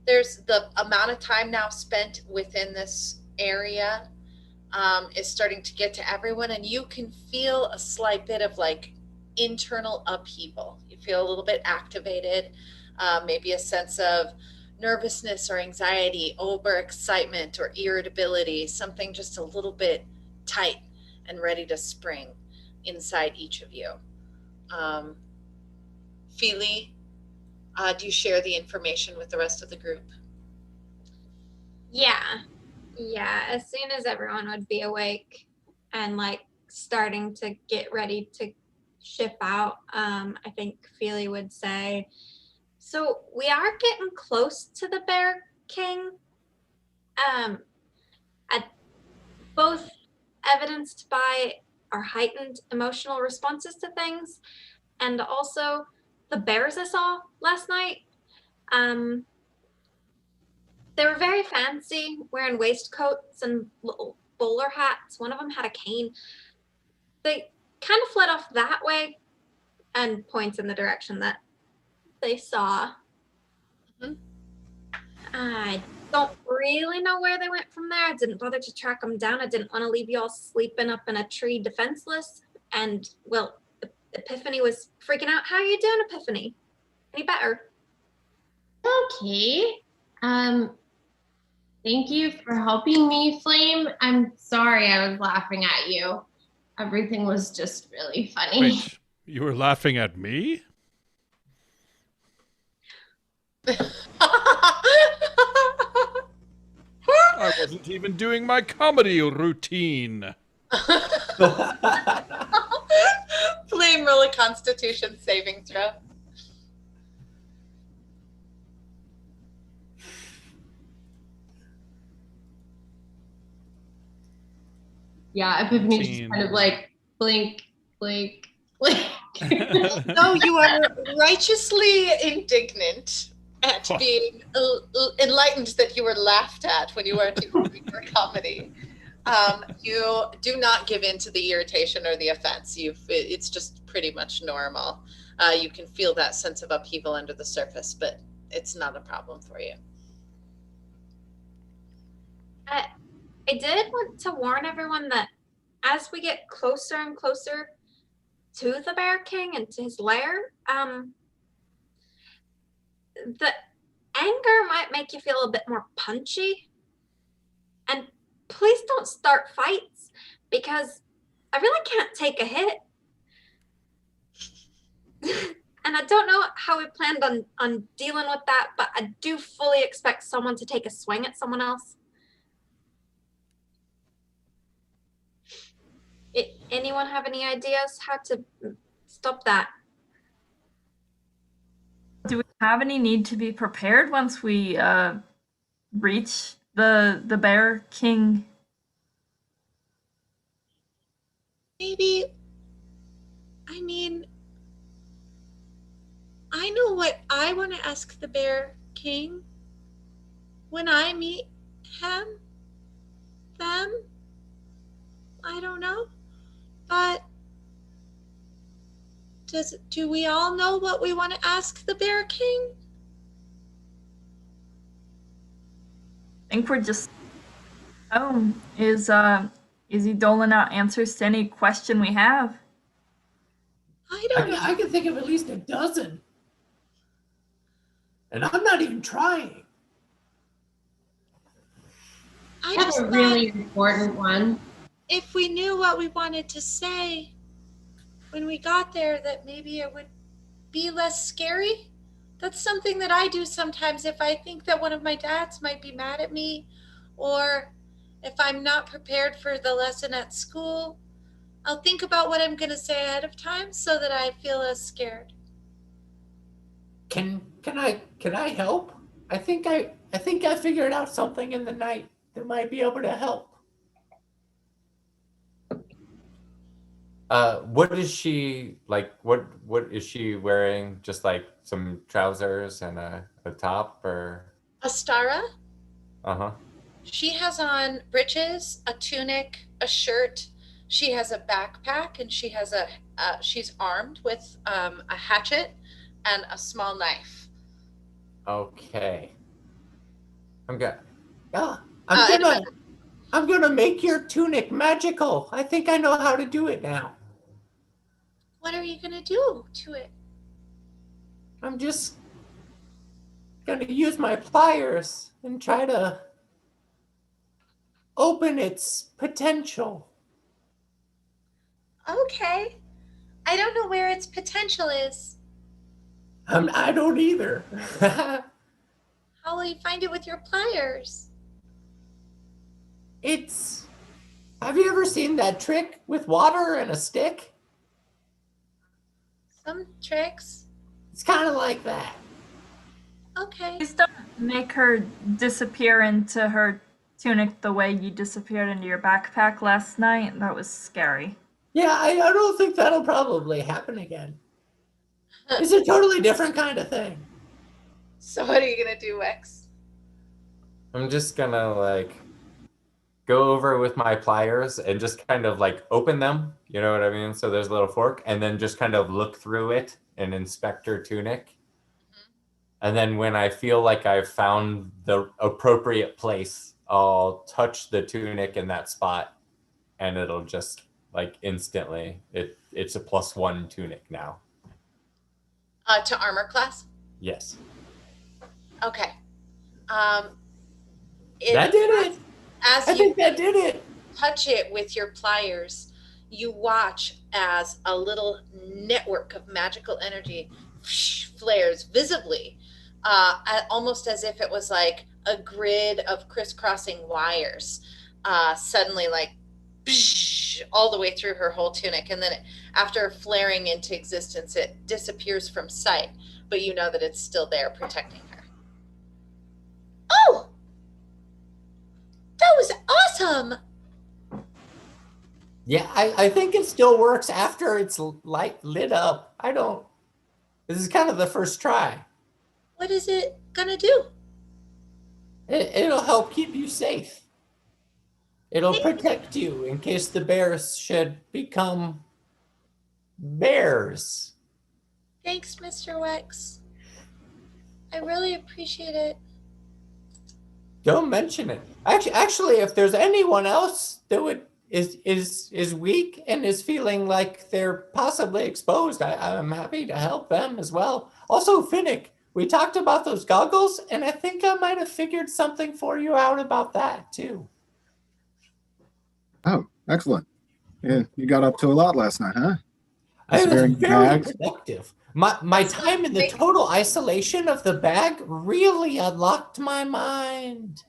there's the amount of time now spent within this area is starting to get to everyone, and you can feel a slight bit of like internal upheaval. You feel a little bit activated, maybe a sense of nervousness or anxiety, overexcitement or irritability, something just a little bit tight and ready to spring inside each of you. Feely, do you share the information with the rest of the group? Yeah. As soon as everyone would be awake and like starting to get ready to ship out, I think Feely would say, so we are getting close to the Bear King. Both evidenced by our heightened emotional responses to things, and also the bears I saw last night. They were very fancy, wearing waistcoats and little bowler hats. One of them had a cane. They kind of fled off that way, and points in the direction that they saw. Mm-hmm. I don't really know where they went from there. I didn't bother to track them down. I didn't want to leave you all sleeping up in a tree defenseless. And, well, Epiphany was freaking out. How are you doing, Epiphany? Any better? Okay. Thank you for helping me, Flame. I'm sorry I was laughing at you. Everything was just really funny. Wait, you were laughing at me? I wasn't even doing my comedy routine. Flame, roll a Constitution saving throw. Yeah, Epiphany just kind of like blink, blink, blink. No, you are righteously indignant at being enlightened that you were laughed at when you weren't even for comedy. You do not give in to the irritation or the offense. It's just pretty much normal. You can feel that sense of upheaval under the surface, but it's not a problem for you. I did want to warn everyone that as we get closer and closer to the Bear King and to his lair, the anger might make you feel a bit more punchy. And please don't start fights, because I really can't take a hit. And I don't know how we planned on dealing with that, but I do fully expect someone to take a swing at someone else. Anyone have any ideas how to stop that? Do we have any need to be prepared once we reach the Bear King? Maybe, I mean, I know what I want to ask the Bear King when I meet them. I don't know, but do we all know what we want to ask the Bear King? I think we're just. Oh, is he doling out answers to any question we have? I don't know. I can think of at least a dozen. And I'm not even trying. I That's just a really important one. if we knew what we wanted to say when we got there, that maybe it would be less scary. That's something that I do sometimes if I think that one of my dads might be mad at me, or if I'm not prepared for the lesson at school. I'll think about what I'm going to say ahead of time so that I feel less scared. Can I help? I think I figured out something in the night that might be able to help. What is she like? What is she wearing? Just like some trousers and a top, or? Astara, Uh-huh. she has on breeches, a tunic, a shirt. She has a backpack, and she has she's armed with a hatchet and a small knife. Okay. I'm good. I'm gonna make your tunic magical. I think I know how to do it now. What are you going to do to it? I'm just gonna use my pliers and try to open its potential. Okay. I don't know where its potential is. I don't either. How will you find it with your pliers? Have you ever seen that trick with water and a stick? Some tricks. It's kind of like that. Okay. Please don't make her disappear into her tunic the way you disappeared into your backpack last night. That was scary. Yeah, I don't think that'll probably happen again. It's a totally different kind of thing. So what are you going to do, Wex? I'm just gonna like go over with my pliers and just kind of like open them. You know what I mean? So there's a little fork, and then just kind of look through it and inspect her tunic. And then when I feel like I've found the appropriate place, I'll touch the tunic in that spot, and it'll just like instantly. It's a +1 tunic now. To armor class? Yes. Okay. That did it. As I you think that did it. touch it with your pliers, you watch as a little network of magical energy flares visibly, almost as if it was like a grid of crisscrossing wires, suddenly like all the way through her whole tunic. And then after flaring into existence, it disappears from sight, but you know that it's still there protecting her. Oh! That was awesome! Yeah, I think it still works after it's lit up. This is kind of the first try. What is it gonna do? It'll help keep you safe. It'll protect you in case the bears should become bears. Thanks, Mr. Wex. I really appreciate it. Don't mention it. Actually, if there's anyone else that is weak and is feeling like they're possibly exposed, I'm happy to help them as well. Also, Finnick, we talked about those goggles, and I think I might have figured something for you out about that too. Oh, excellent. Yeah, you got up to a lot last night, huh? I was Disappearing very bags. productive. My time in the total isolation of the bag really unlocked my mind.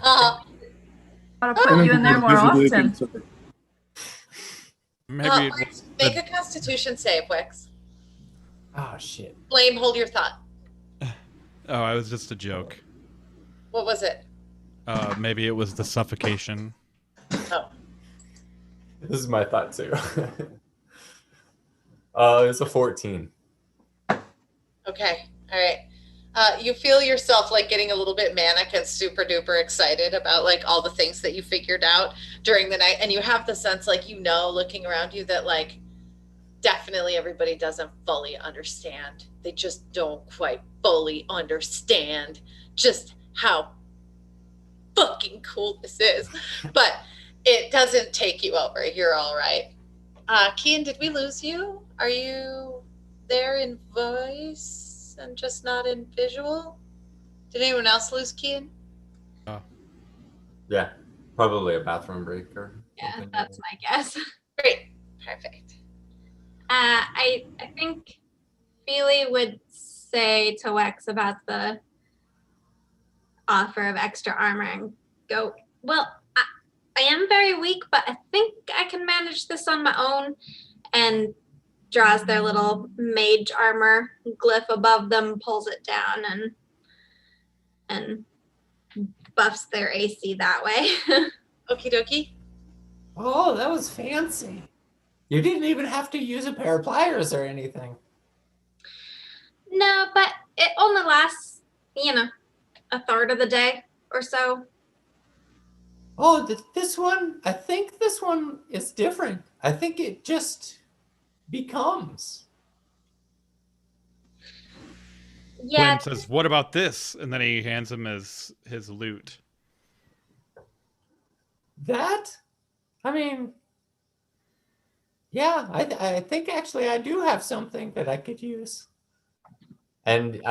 Uh, Gotta put you in there more often. Maybe Wex, make a Constitution save, Wex. Oh shit. Blame, hold your thought. Oh, it was just a joke. What was it? Maybe it was the suffocation. Oh. This is my thought too. It's a 14. Okay. All right. You feel yourself like getting a little bit manic and super duper excited about like all the things that you figured out during the night. And you have the sense like, looking around you that like definitely everybody doesn't fully understand. They just don't quite fully understand just how fucking cool this is. But it doesn't take you over. You're all right. Kian, did we lose you? Are you there in voice and just not in visual? Did anyone else lose Kian? Yeah, probably a bathroom break or Yeah, something. that's my guess. Great. Perfect. I think Feely would say to Wex about the offer of extra armor and go, well, I am very weak, but I think I can manage this on my own. And draws their little mage armor glyph above them, pulls it down, and buffs their AC that way. Okie dokie. Oh, that was fancy. You didn't even have to use a pair of pliers or anything. No, but it only lasts, a third of the day or so. Oh, this one, I think this one is different. I think it just becomes. Yeah. Glenn says, "What about this?" And then he hands him his loot. That? I mean, yeah, I think actually I do have something that I could use. And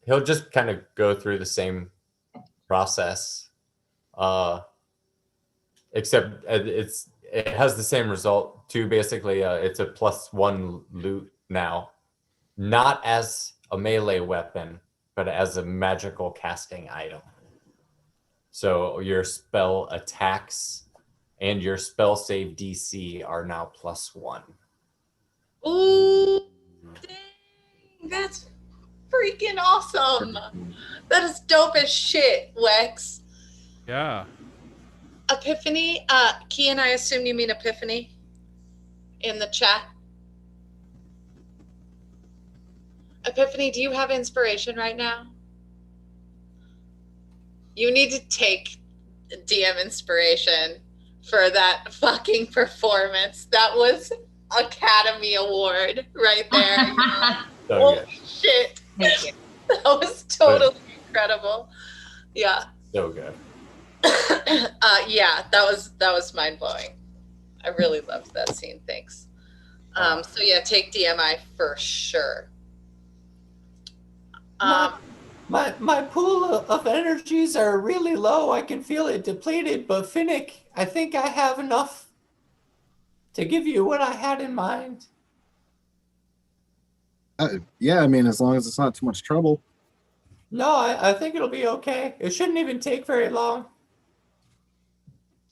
he'll just kind of go through the same process. Except it has the same result too. Basically, it's a +1 loot now, not as a melee weapon, but as a magical casting item. So your spell attacks and your spell save DC are now +1. Ooh, dang, that's freaking awesome. That is dope as shit, Wex. Yeah. Epiphany, Kian, I assume you mean Epiphany in the chat. Epiphany, do you have inspiration right now? You need to take DM inspiration for that fucking performance. That was Academy Award right there. So Holy good. shit. Thank you. That was totally incredible. Yeah. So good. Yeah, that was mind blowing. I really loved that scene. Thanks. So yeah, take DMI for sure. My pool of energies are really low. I can feel it depleted, but Finnick, I think I have enough to give you what I had in mind. Yeah, I mean, as long as it's not too much trouble. No, I think it'll be okay. It shouldn't even take very long.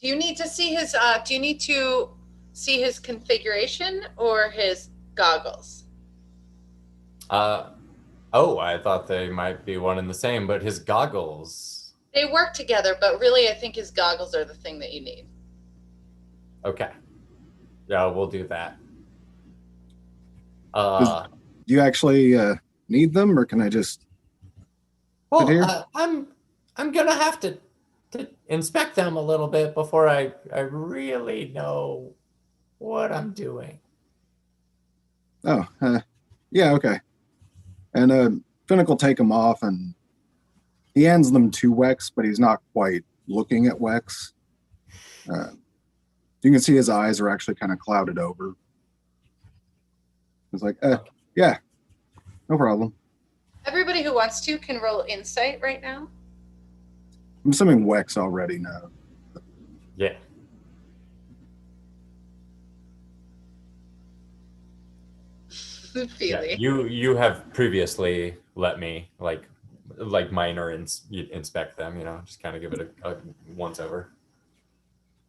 Do you need to see his configuration or his goggles? Oh, I thought they might be one and the same, but his goggles. They work together, but really I think his goggles are the thing that you need. Okay. Yeah, we'll do that. Do you actually need them, or can I just Good to hear. I'm gonna have to inspect them a little bit before I really know what I'm doing. Oh, yeah, okay. And Finnick will take them off, and he hands them to Wex, but he's not quite looking at Wex. You can see his eyes are actually kind of clouded over. It's like, yeah, no problem. Everybody who wants to can roll insight right now. I'm assuming Wex already knows. Yeah. Feely. Yeah, you have previously let me like minor inspect them, just kind of give it a once over.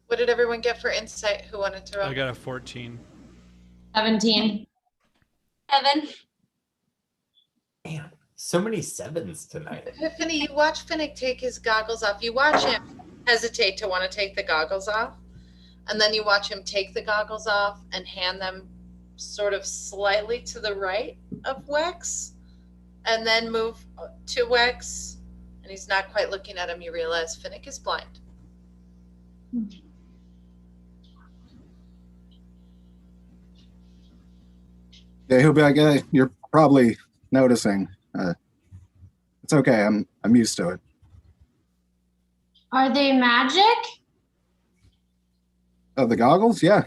What did everyone get for insight? Who wanted to roll? I got a 14. 17. 7. Man, so many 7s tonight. Epiphany, you watch Finnick take his goggles off. You watch him hesitate to want to take the goggles off. And then you watch him take the goggles off and hand them sort of slightly to the right of Wex. And then move to Wex. And he's not quite looking at him. You realize Finnick is blind. Yeah, he'll be like, you're probably noticing. It's okay. I'm used to it. Are they magic? Oh, the goggles? Yeah,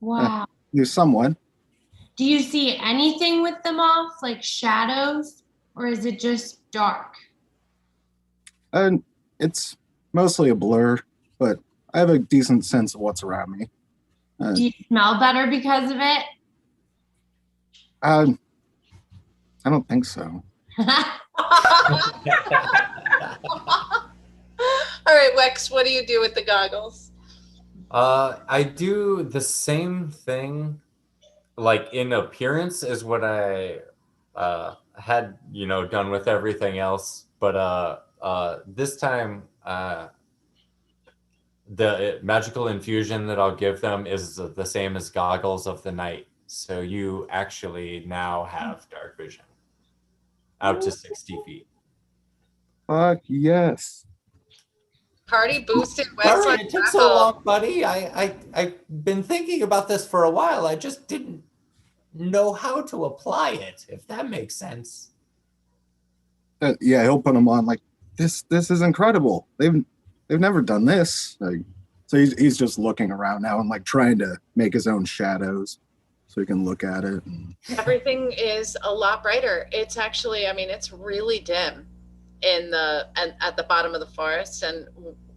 Wow. you somewhat. Do you see anything with them off, like shadows, or is it just dark? And it's mostly a blur, but I have a decent sense of what's around me. Do you smell better because of it? I don't think so. All right, Wex, what do you do with the goggles? I do the same thing, like in appearance, as what I had, done with everything else. But this time, the magical infusion that I'll give them is the same as Goggles of the Night. So you actually now have dark vision out to 60 feet. Fuck yes. Party boosted Wex. Sorry it took so long, buddy. I've been thinking about this for a while. I just didn't know how to apply it, if that makes sense. Yeah, he'll put them on like this. This is incredible. They've never done this. So he's just looking around now and like trying to make his own shadows so he can look at it. And Everything is a lot brighter. It's actually, it's really dim at the bottom of the forest, and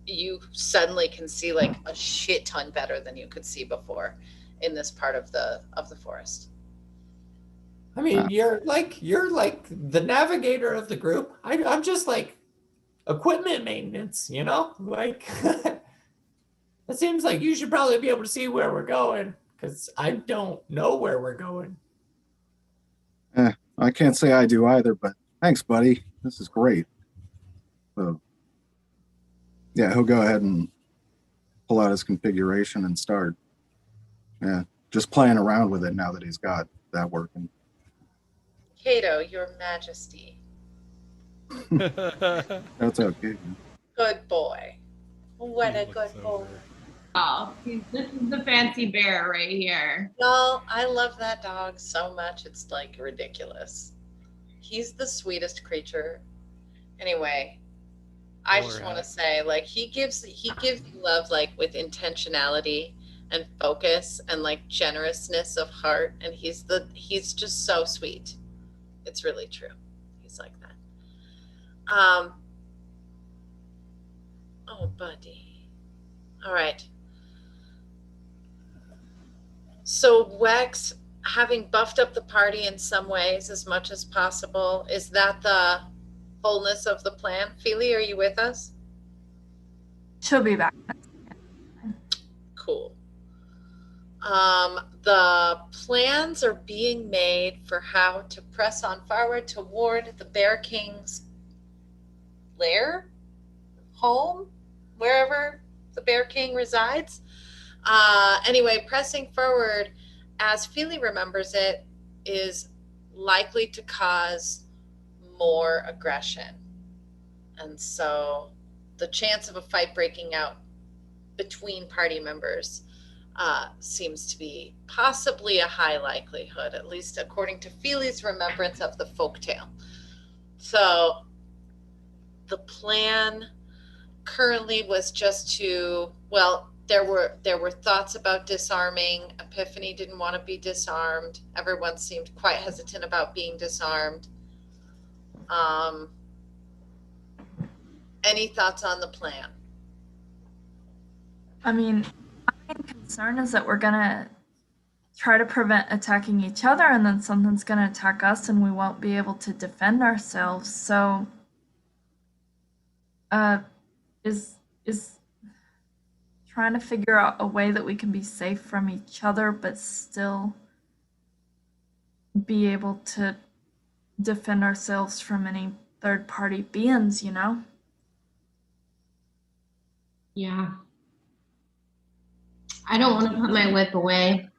you suddenly can see like a shit ton better than you could see before in this part of the forest. I mean, you're like the navigator of the group. I'm just like equipment maintenance, like it seems like you should probably be able to see where we're going, because I don't know where we're going. I can't say I do either, but thanks, buddy. This is great. So yeah, he'll go ahead and pull out his configuration and start just playing around with it now that he's got that working. Cato, your majesty. That's okay. Good boy. What a good boy. Oh, this is the fancy bear right here. Y'all, I love that dog so much. It's like ridiculous. He's the sweetest creature. Anyway, I just want to say, like, he gives you love, like, with intentionality and focus and like generousness of heart, and he's just so sweet. It's really true. He's like that. Oh, buddy. All right. So Wex, having buffed up the party in some ways as much as possible, is that the fullness of the plan? Feely, are you with us? She'll be back. Cool. The plans are being made for how to press on forward toward the Bear King's lair, home, wherever the Bear King resides. Anyway, pressing forward, as Feely remembers it, is likely to cause more aggression. And so the chance of a fight breaking out between party members seems to be possibly a high likelihood, at least according to Feely's remembrance of the folktale. So the plan currently was just to, well, there were thoughts about disarming. Epiphany didn't want to be disarmed. Everyone seemed quite hesitant about being disarmed. Any thoughts on the plan? I mean, my main concern is that we're gonna try to prevent attacking each other, and then something's gonna attack us, and we won't be able to defend ourselves. So, is trying to figure out a way that we can be safe from each other, but still be able to defend ourselves from any third-party beings, you know? Yeah. I don't want to put my whip away.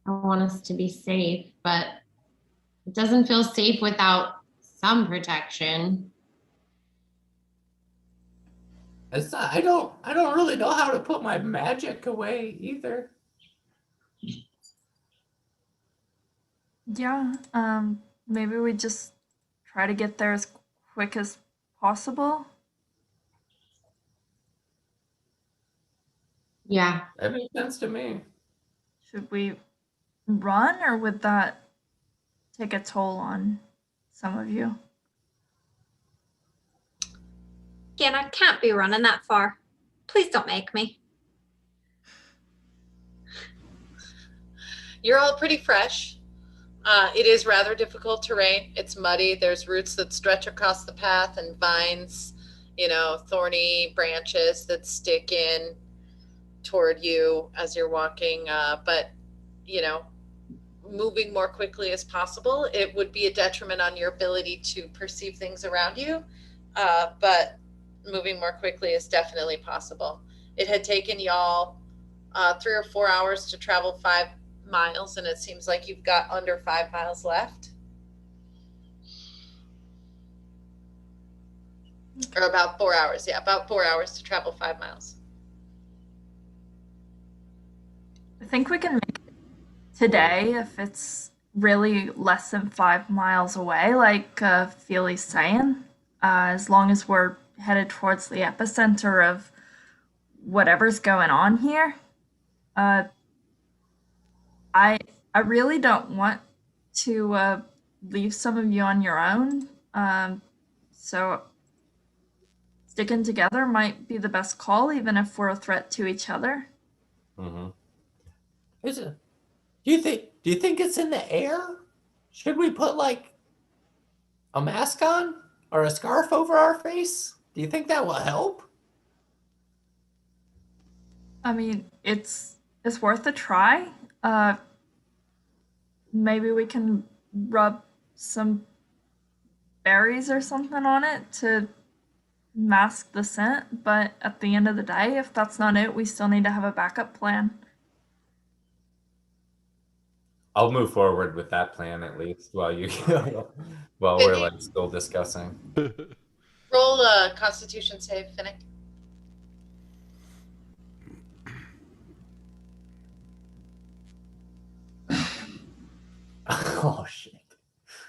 I want us to be safe, but it doesn't feel safe without some protection. I don't really know how to put my magic away either. Yeah, maybe we just try to get there as quick as possible. Yeah. That makes sense to me. Should we run, or would that take a toll on some of you? Again, I can't be running that far. Please don't make me. You're all pretty fresh. It is rather difficult terrain. It's muddy. There's roots that stretch across the path and vines, thorny branches that stick in toward you as you're walking. But, moving more quickly as possible, it would be a detriment on your ability to perceive things around you. But moving more quickly is definitely possible. It had taken y'all 3 or 4 hours to travel 5 miles, and it seems like you've got under 5 miles left. Or about 4 hours. Yeah, about 4 hours to travel 5 miles. I think we can make it today if it's really less than 5 miles away, like Feely's saying, as long as we're headed towards the epicenter of whatever's going on here. I really don't want to leave some of you on your own. So sticking together might be the best call, even if we're a threat to each other. Mm-hmm. Do you think it's in the air? Should we put like a mask on or a scarf over our face? Do you think that will help? I mean, it's worth a try. Maybe we can rub some berries or something on it to mask the scent, but at the end of the day, if that's not it, we still need to have a backup plan. I'll move forward with that plan at least while we're like still discussing. Roll a Constitution save, Finnick. Oh shit.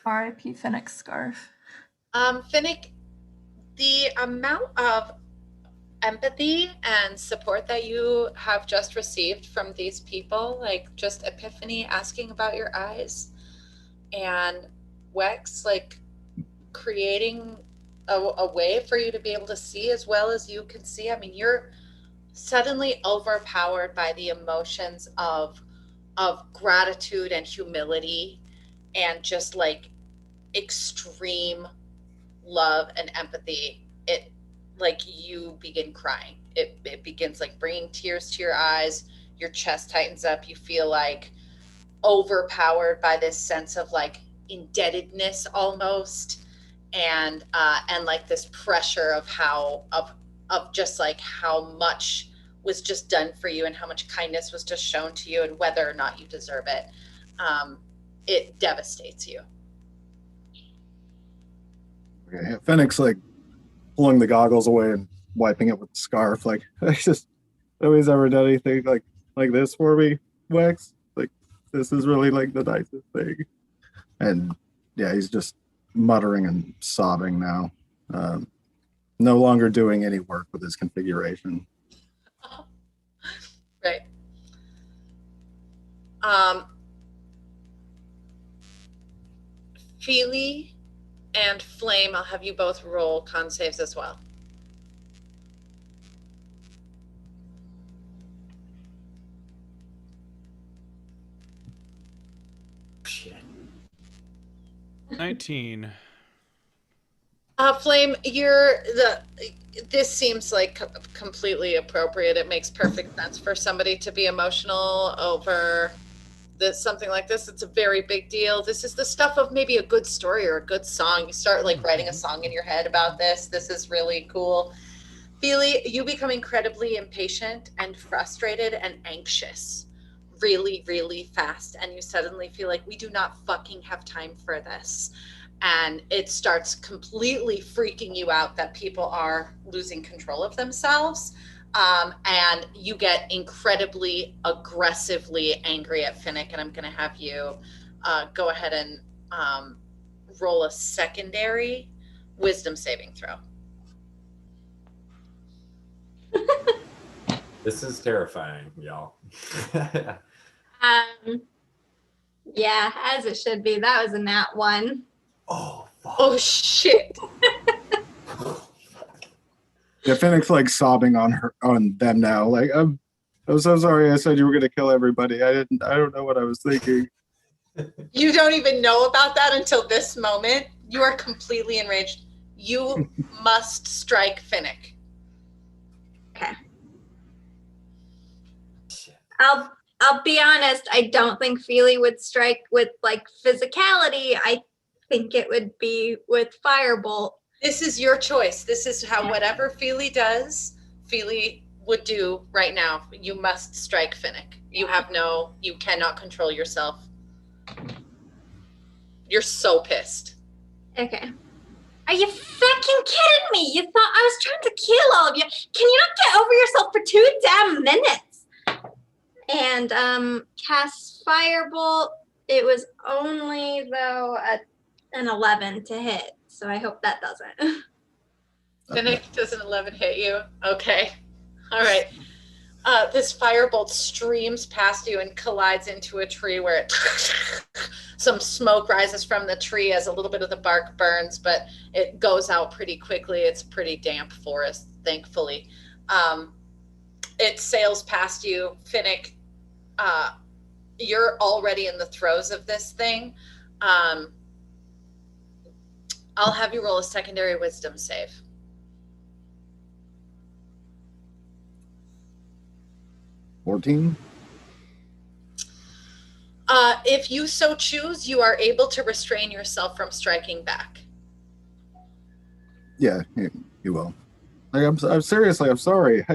R.I.P. Finnick's scarf. Finnick, the amount of empathy and support that you have just received from these people, like just Epiphany asking about your eyes, and Wex like creating a way for you to be able to see as well as you can see. I mean, you're suddenly overpowered by the emotions of gratitude and humility and just like extreme love and empathy. It like you begin crying. It begins like bringing tears to your eyes. Your chest tightens up. You feel like overpowered by this sense of like indebtedness almost, and like this pressure of just like how much was just done for you and how much kindness was just shown to you and whether or not you deserve it. It devastates you. Okay, yeah, Fennec's like pulling the goggles away and wiping it with the scarf. Like, nobody's ever done anything like this for me, Wex. Like, this is really like the nicest thing. And yeah, he's just muttering and sobbing now. No longer doing any work with his configuration. Right. Feely and Flame, I'll have you both roll con saves as well. Shit. 19. Flame, this seems like completely appropriate. It makes perfect sense for somebody to be emotional over something like this. It's a very big deal. This is the stuff of maybe a good story or a good song. You start like writing a song in your head about this. This is really cool. Feely, you become incredibly impatient and frustrated and anxious really, really fast. And you suddenly feel like we do not fucking have time for this. And it starts completely freaking you out that people are losing control of themselves. And you get incredibly aggressively angry at Finnick, and I'm going to have you go ahead and roll a secondary wisdom saving throw. This is terrifying, y'all. Yeah, as it should be. That was a nat 1. Oh, fuck. Oh, shit. Yeah, Fennec's like sobbing on them now. Like, I'm so sorry. I said you were gonna kill everybody. I don't know what I was thinking. You don't even know about that until this moment. You are completely enraged. You must strike Finnick. Okay. I'll be honest, I don't think Feely would strike with like physicality. I think it would be with Firebolt. This is your choice. This is how whatever Feely does, Feely would do right now. You must strike Finnick. You cannot control yourself. You're so pissed. Okay. Are you fucking kidding me? You thought I was trying to kill all of you. Can you not get over yourself for 2 damn minutes? And cast Firebolt. It was only though an 11 to hit. So I hope that doesn't. Finnick, does an 11 hit you? Okay. All right. This firebolt streams past you and collides into a tree where some smoke rises from the tree as a little bit of the bark burns, but it goes out pretty quickly. It's a pretty damp forest, thankfully. It sails past you. Finnick, you're already in the throes of this thing. I'll have you roll a secondary wisdom save. $14. If you so choose, you are able to restrain yourself from striking back. Yeah, you will. Like, I'm seriously, I'm sorry.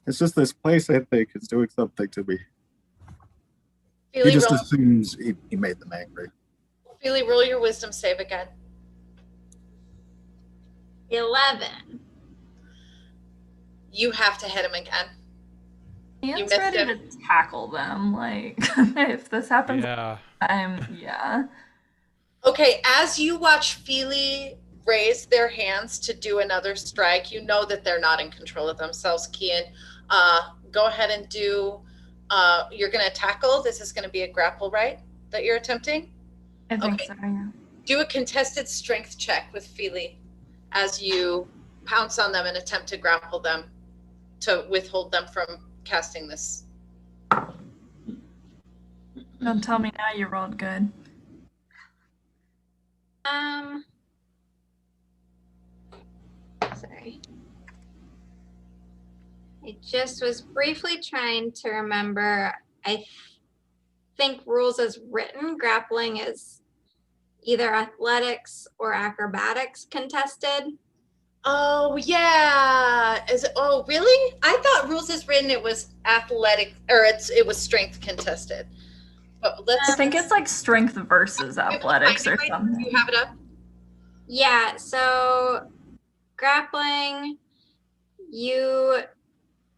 It's just this place, I think, is doing something to me. Feely, He just roll, assumes he made them angry. Feely, roll your wisdom save again. 11. You have to hit him again. Ian's missed ready him. to tackle them. Like, if this happens, Yeah. yeah. Okay, as you watch Feely raise their hands to do another strike, you know that they're not in control of themselves. Kian, go ahead and do, you're going to tackle. This is going to be a grapple, right, that you're attempting? I think Okay. so, yeah. Do a contested strength check with Feely as you pounce on them and attempt to grapple them to withhold them from casting this. Don't tell me now you rolled good. Sorry. I just was briefly trying to remember. I think rules as written, grappling is either athletics or acrobatics contested. Oh yeah. Oh really? I thought rules as written it was athletic or it was strength contested. But I think it's like strength versus athletics or something. Do you have it up? Yeah, so grappling, you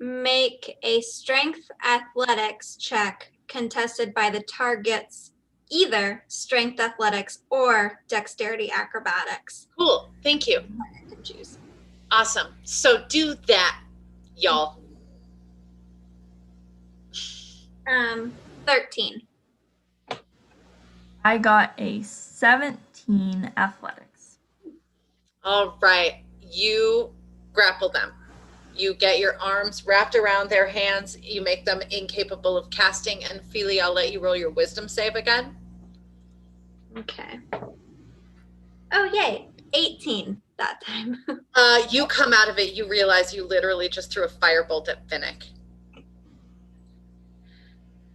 make a strength athletics check contested by the target's either strength athletics or dexterity acrobatics. Cool. Thank you. You can choose. Awesome. So do that, y'all. 13. I got a 17 athletics. All right. You grapple them. You get your arms wrapped around their hands. You make them incapable of casting. And Feely, I'll let you roll your wisdom save again. Okay. Oh, yay. 18 that time. You come out of it. You realize you literally just threw a firebolt at Finnick.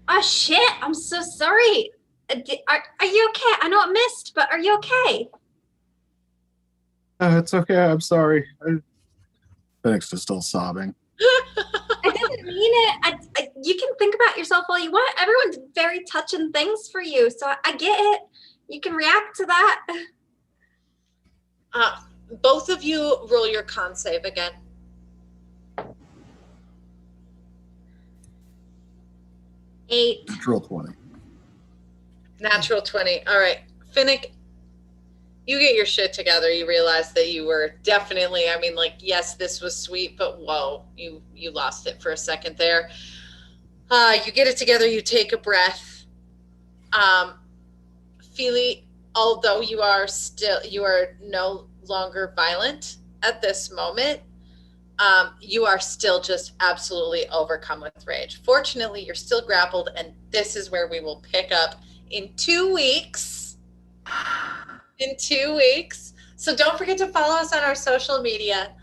Oh, shit. I'm so sorry. Are you okay? I know it missed, but are you okay? It's okay. I'm sorry. Phoenix is still sobbing. I didn't mean it. You can think about yourself all you want. Everyone did very touching things for you, so I get it. You can react to that. Both of you roll your con save again. Eight. Natural 20. Natural 20. All right. Finnick, you get your shit together. You realize that you were definitely, I mean, like, yes, this was sweet, but whoa, you lost it for a second there. You get it together. You take a breath. Feely, although you are no longer violent at this moment, you are still just absolutely overcome with rage. Fortunately, you're still grappled, and this is where we will pick up in 2 weeks. In 2 weeks. So don't forget to follow us on our social media.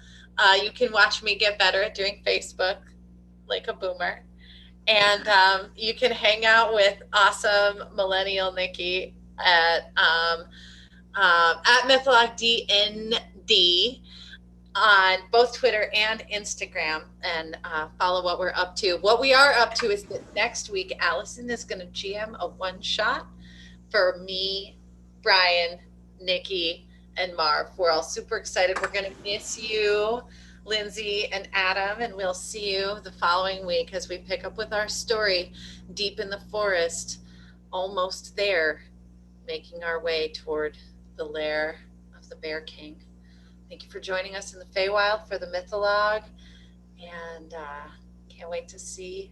You can watch me get better at doing Facebook like a boomer. And you can hang out with awesome millennial Nikki at Mythologue DND on both Twitter and Instagram, and follow what we're up to. What we are up to is that next week, Allison is going to GM a one-shot for me, Brian, Nikki, and Marv. We're all super excited. We're going to miss you, Lindsay and Adam, and we'll see you the following week as we pick up with our story deep in the forest, almost there, making our way toward the lair of the Bear King. Thank you for joining us in the Feywild for the Mythologue, and can't wait to see